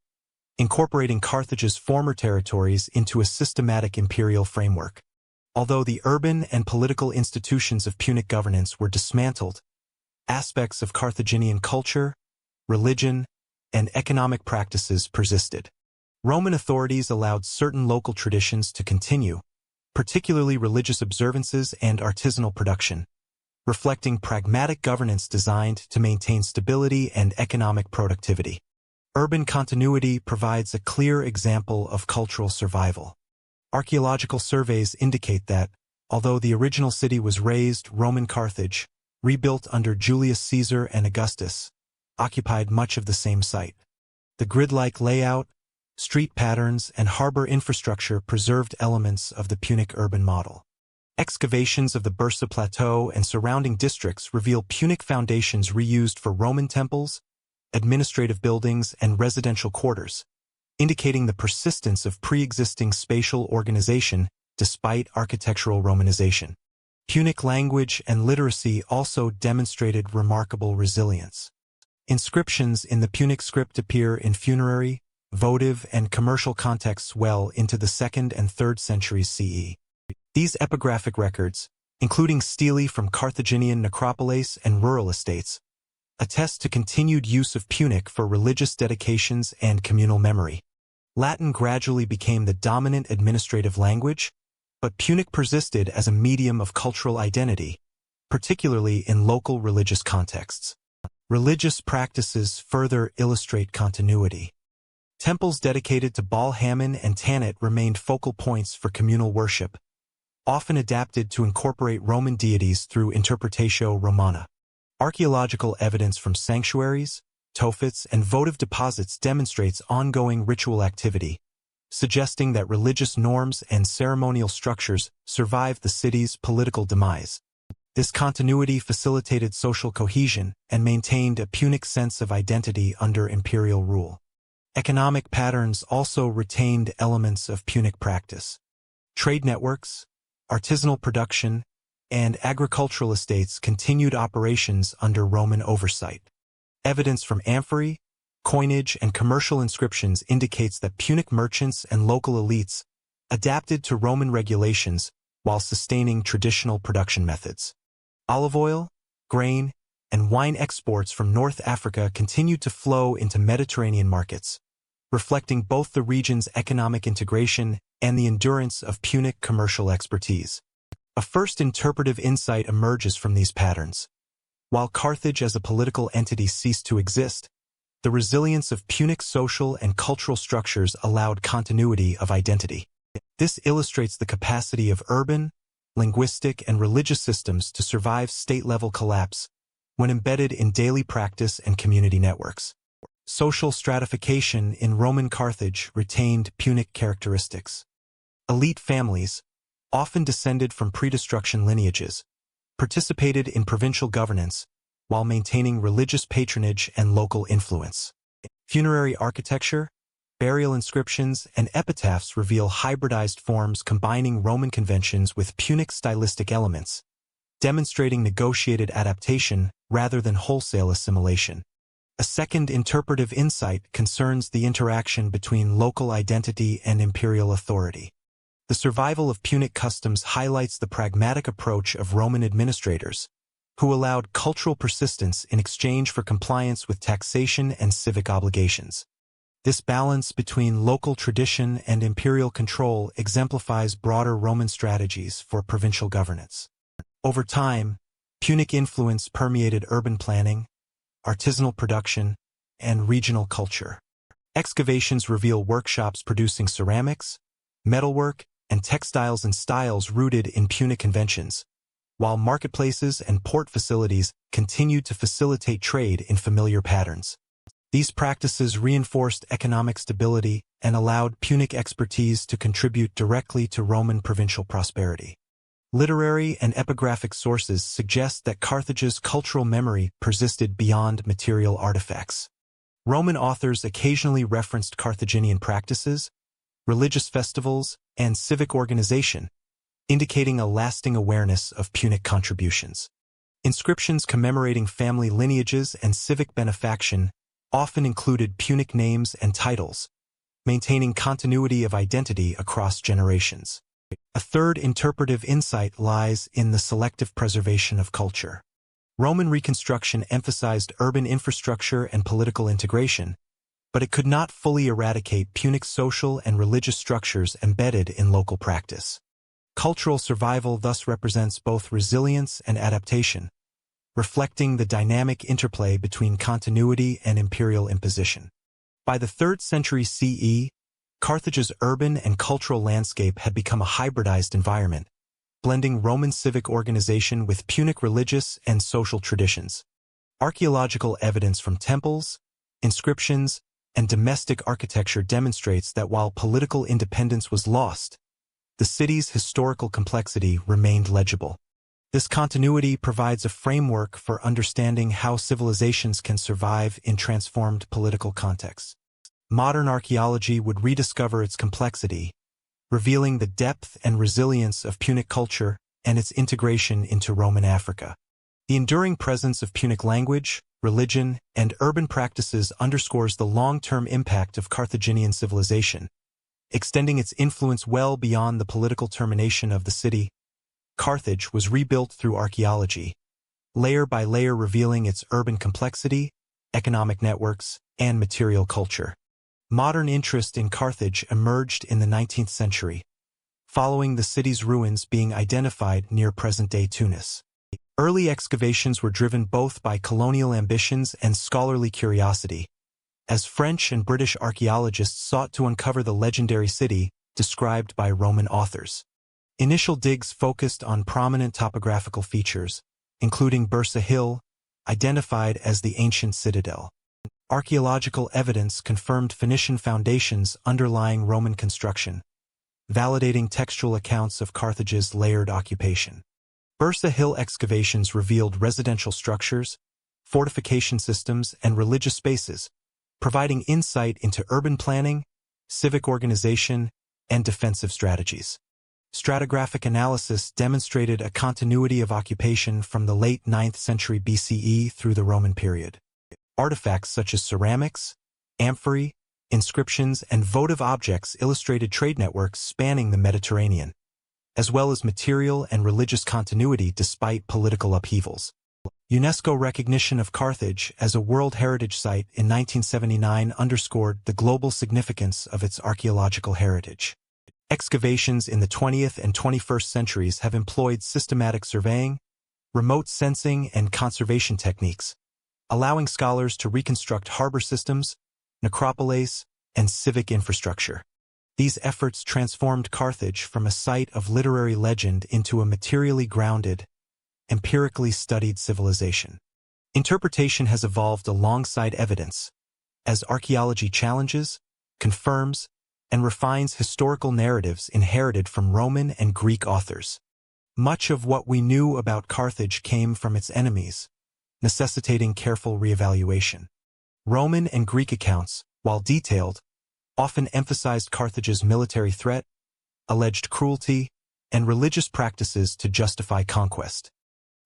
Speaker 1: incorporating Carthage's former territories into a systematic imperial framework. Although the urban and political institutions of Punic governance were dismantled, aspects of Carthaginian culture, religion, and economic practices persisted. Roman authorities allowed certain local traditions to continue, particularly religious observances and artisanal production, reflecting pragmatic governance designed to maintain stability and economic productivity. Urban continuity provides a clear example of cultural survival. Archaeological surveys indicate that, although the original city was razed, Roman Carthage, rebuilt under Julius Caesar and Augustus, occupied much of the same site. The grid-like layout, street patterns, and harbor infrastructure preserved elements of the Punic urban model. Excavations of the Bursa Plateau and surrounding districts reveal Punic foundations reused for Roman temples, administrative buildings, and residential quarters, indicating the persistence of pre-existing spatial organization despite architectural Romanization. Punic language and literacy also demonstrated remarkable resilience. Inscriptions in the Punic script appear in funerary, votive, and commercial contexts well into the 2nd and 3rd centuries CE. These epigraphic records, including stelae from Carthaginian necropolis and rural estates, attest to continued use of Punic for religious dedications and communal memory. Latin gradually became the dominant administrative language, but Punic persisted as a medium of cultural identity, particularly in local religious contexts. Religious practices further illustrate continuity. Temples dedicated to Baal Hammon and Tanit remained focal points for communal worship, often adapted to incorporate Roman deities through Interpretatio Romana. Archaeological evidence from sanctuaries, tofits, and votive deposits demonstrates ongoing ritual activity, suggesting that religious norms and ceremonial structures survived the city's political demise. This continuity facilitated social cohesion and maintained a Punic sense of identity under imperial rule. Economic patterns also retained elements of Punic practice. Trade networks, artisanal production, and agricultural estates continued operations under Roman oversight. Evidence from amphorae, coinage, and commercial inscriptions indicates that Punic merchants and local elites adapted to Roman regulations while sustaining traditional production methods. Olive oil, grain, and wine exports from North Africa continued to flow into Mediterranean markets, reflecting both the region's economic integration and the endurance of Punic commercial expertise. A first interpretive insight emerges from these patterns. While Carthage as a political entity ceased to exist, the resilience of Punic social and cultural structures allowed continuity of identity. This illustrates the capacity of urban, linguistic, and religious systems to survive state-level collapse when embedded in daily practice and community networks. Social stratification in Roman Carthage retained Punic characteristics. Elite families, often descended from pre-destruction lineages, participated in provincial governance while maintaining religious patronage and local influence. Funerary architecture, burial inscriptions, and epitaphs reveal hybridized forms combining Roman conventions with Punic stylistic elements, demonstrating negotiated adaptation rather than wholesale assimilation. A second interpretive insight concerns the interaction between local identity and imperial authority. The survival of Punic customs highlights the pragmatic approach of Roman administrators, who allowed cultural persistence in exchange for compliance with taxation and civic obligations. This balance between local tradition and imperial control exemplifies broader Roman strategies for provincial governance. Over time, Punic influence permeated urban planning, artisanal production, and regional culture. Excavations reveal workshops producing ceramics, metalwork, and textiles in styles rooted in Punic conventions, while marketplaces and port facilities continued to facilitate trade in familiar patterns. These practices reinforced economic stability and allowed Punic expertise to contribute directly to Roman provincial prosperity. Literary and epigraphic sources suggest that Carthage's cultural memory persisted beyond material artifacts. Roman authors occasionally referenced Carthaginian practices, religious festivals, and civic organization, indicating a lasting awareness of Punic contributions. Inscriptions commemorating family lineages and civic benefaction often included Punic names and titles, maintaining continuity of identity across generations. A third interpretive insight lies in the selective preservation of culture. Roman reconstruction emphasized urban infrastructure and political integration, but it could not fully eradicate Punic social and religious structures embedded in local practice. Cultural survival thus represents both resilience and adaptation, reflecting the dynamic interplay between continuity and imperial imposition. By the 3rd century CE, Carthage's urban and cultural landscape had become a hybridized environment, blending Roman civic organization with Punic religious and social traditions. Archaeological evidence from temples, inscriptions, and domestic architecture demonstrates that while political independence was lost, the city's historical complexity remained legible. This continuity provides a framework for understanding how civilizations can survive in transformed political contexts. Modern archaeology would rediscover its complexity, revealing the depth and resilience of Punic culture and its integration into Roman Africa. The enduring presence of Punic language, religion, and urban practices underscores the long-term impact of Carthaginian civilization, extending its influence well beyond the political termination of the city. Carthage was rebuilt through archaeology, layer by layer revealing its urban complexity, economic networks, and material culture. Modern interest in Carthage emerged in the 19th century, following the city's ruins being identified near present-day Tunis. Early excavations were driven both by colonial ambitions and scholarly curiosity, as French and British archaeologists sought to uncover the legendary city described by Roman authors. Initial digs focused on prominent topographical features, including Bursa Hill, identified as the ancient citadel. Archaeological evidence confirmed Phoenician foundations underlying Roman construction, validating textual accounts of Carthage's layered occupation. Bursa Hill excavations revealed residential structures, fortification systems, and religious spaces, providing insight into urban planning, civic organization, and defensive strategies. Stratigraphic analysis demonstrated a continuity of occupation from the late 9th century BCE through the Roman period. Artifacts such as ceramics, amphorae, inscriptions, and votive objects illustrated trade networks spanning the Mediterranean, as well as material and religious continuity despite political upheavals. UNESCO recognition of Carthage as a World Heritage Site in 1979 underscored the global significance of its archaeological heritage. Excavations in the 20th and 21st centuries have employed systematic surveying, remote sensing, and conservation techniques, allowing scholars to reconstruct harbor systems, necropolis, and civic infrastructure. These efforts transformed Carthage from a site of literary legend into a materially grounded, empirically studied civilization. Interpretation has evolved alongside evidence, as archaeology challenges, confirms, and refines historical narratives inherited from Roman and Greek authors. Much of what we knew about Carthage came from its enemies, necessitating careful reevaluation. Roman and Greek accounts, while detailed, often emphasized Carthage's military threat, alleged cruelty, and religious practices to justify conquest.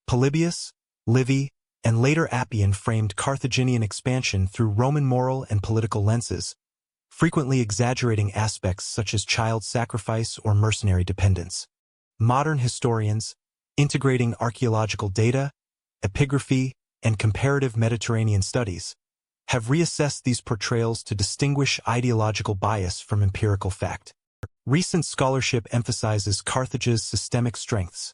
Speaker 1: Polybius, Livy, and later Appian framed Carthaginian expansion through Roman moral and political lenses, frequently exaggerating aspects such as child sacrifice or mercenary dependence. Modern historians, integrating archaeological data, epigraphy, and comparative Mediterranean studies, have reassessed these portrayals to distinguish ideological bias from empirical fact. Recent scholarship emphasizes Carthage's systemic strengths: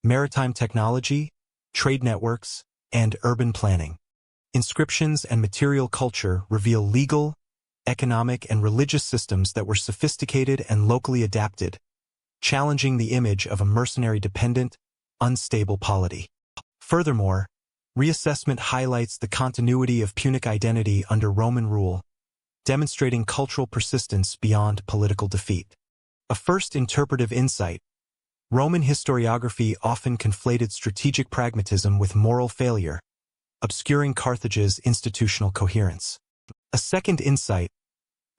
Speaker 1: maritime technology, trade networks, and urban planning. Inscriptions and material culture reveal legal, economic, and religious systems that were sophisticated and locally adapted, challenging the image of a mercenary-dependent, unstable polity. Furthermore, reassessment highlights the continuity of Punic identity under Roman rule, demonstrating cultural persistence beyond political defeat. A first interpretive insight: Roman historiography often conflated strategic pragmatism with moral failure, obscuring Carthage's institutional coherence. A second insight: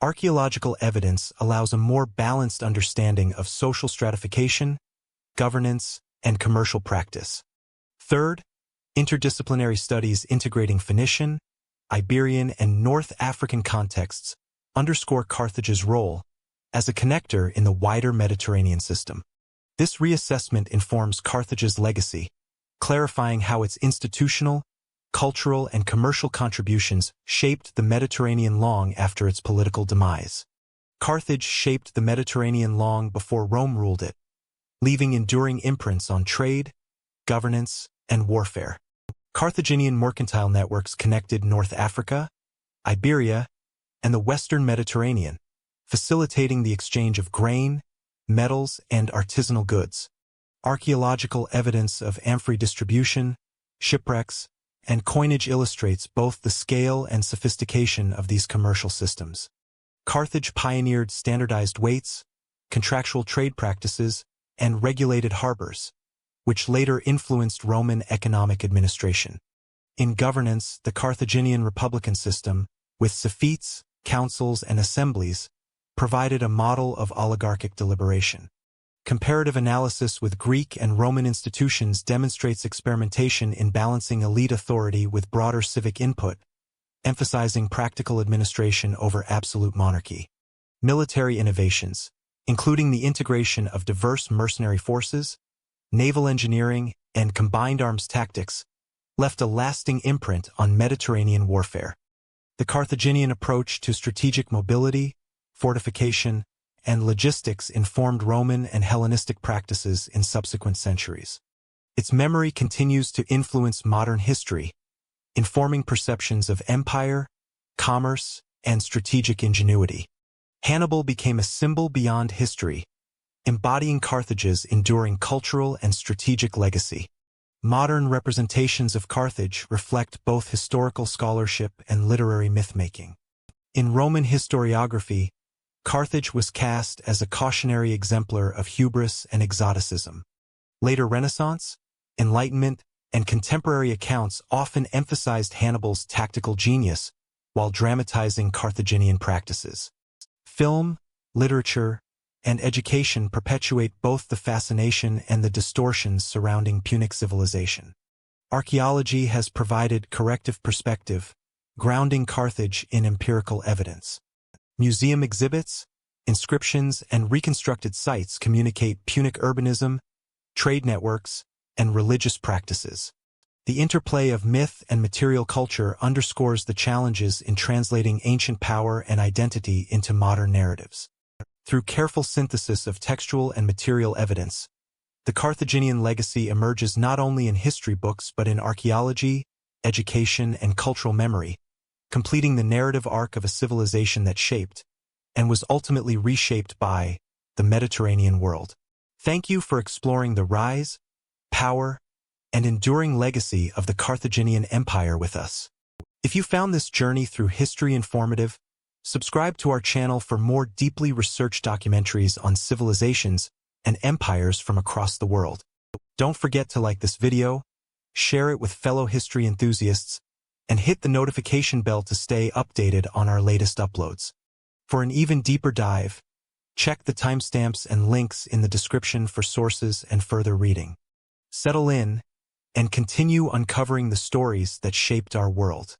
Speaker 1: archaeological evidence allows a more balanced understanding of social stratification, governance, and commercial practice. Third, interdisciplinary studies integrating Phoenician, Iberian, and North African contexts underscore Carthage's role as a connector in the wider Mediterranean system. This reassessment informs Carthage's legacy, clarifying how its institutional, cultural, and commercial contributions shaped the Mediterranean long after its political demise. Carthage shaped the Mediterranean long before Rome ruled it, leaving enduring imprints on trade, governance, and warfare. Carthaginian mercantile networks connected North Africa, Iberia, and the Western Mediterranean, facilitating the exchange of grain, metals, and artisanal goods. Archaeological evidence of amphorae distribution, shipwrecks, and coinage illustrates both the scale and sophistication of these commercial systems. Carthage pioneered standardized weights, contractual trade practices, and regulated harbors, which later influenced Roman economic administration. In governance, the Carthaginian republican system, with suffetes, councils, and assemblies, provided a model of oligarchic deliberation. Comparative analysis with Greek and Roman institutions demonstrates experimentation in balancing elite authority with broader civic input, emphasizing practical administration over absolute monarchy. Military innovations, including the integration of diverse mercenary forces, naval engineering, and combined arms tactics, left a lasting imprint on Mediterranean warfare. The Carthaginian approach to strategic mobility, fortification, and logistics informed Roman and Hellenistic practices in subsequent centuries. Its memory continues to influence modern history, informing perceptions of empire, commerce, and strategic ingenuity. Hannibal became a symbol beyond history, embodying Carthage's enduring cultural and strategic legacy. Modern representations of Carthage reflect both historical scholarship and literary mythmaking. In Roman historiography, Carthage was cast as a cautionary exemplar of hubris and exoticism. Later Renaissance, Enlightenment, and contemporary accounts often emphasized Hannibal's tactical genius while dramatizing Carthaginian practices. Film, literature, and education perpetuate both the fascination and the distortions surrounding Punic civilization. Archaeology has provided corrective perspective, grounding Carthage in empirical evidence. Museum exhibits, inscriptions, and reconstructed sites communicate Punic urbanism, trade networks, and religious practices. The interplay of myth and material culture underscores the challenges in translating ancient power and identity into modern narratives. Through careful synthesis of textual and material evidence, the Carthaginian legacy emerges not only in history books but in archaeology, education, and cultural memory, completing the narrative arc of a civilization that shaped, and was ultimately reshaped by, the Mediterranean world. Thank you for exploring the rise, power, and enduring legacy of the Carthaginian Empire with us. If you found this journey through history informative, subscribe to our channel for more deeply researched documentaries on civilizations and empires from across the world. Don't forget to like this video, share it with fellow history enthusiasts, and hit the notification bell to stay updated on our latest uploads. For an even deeper dive, check the timestamps and links in the description for sources and further reading. Settle in and continue uncovering the stories that shaped our world.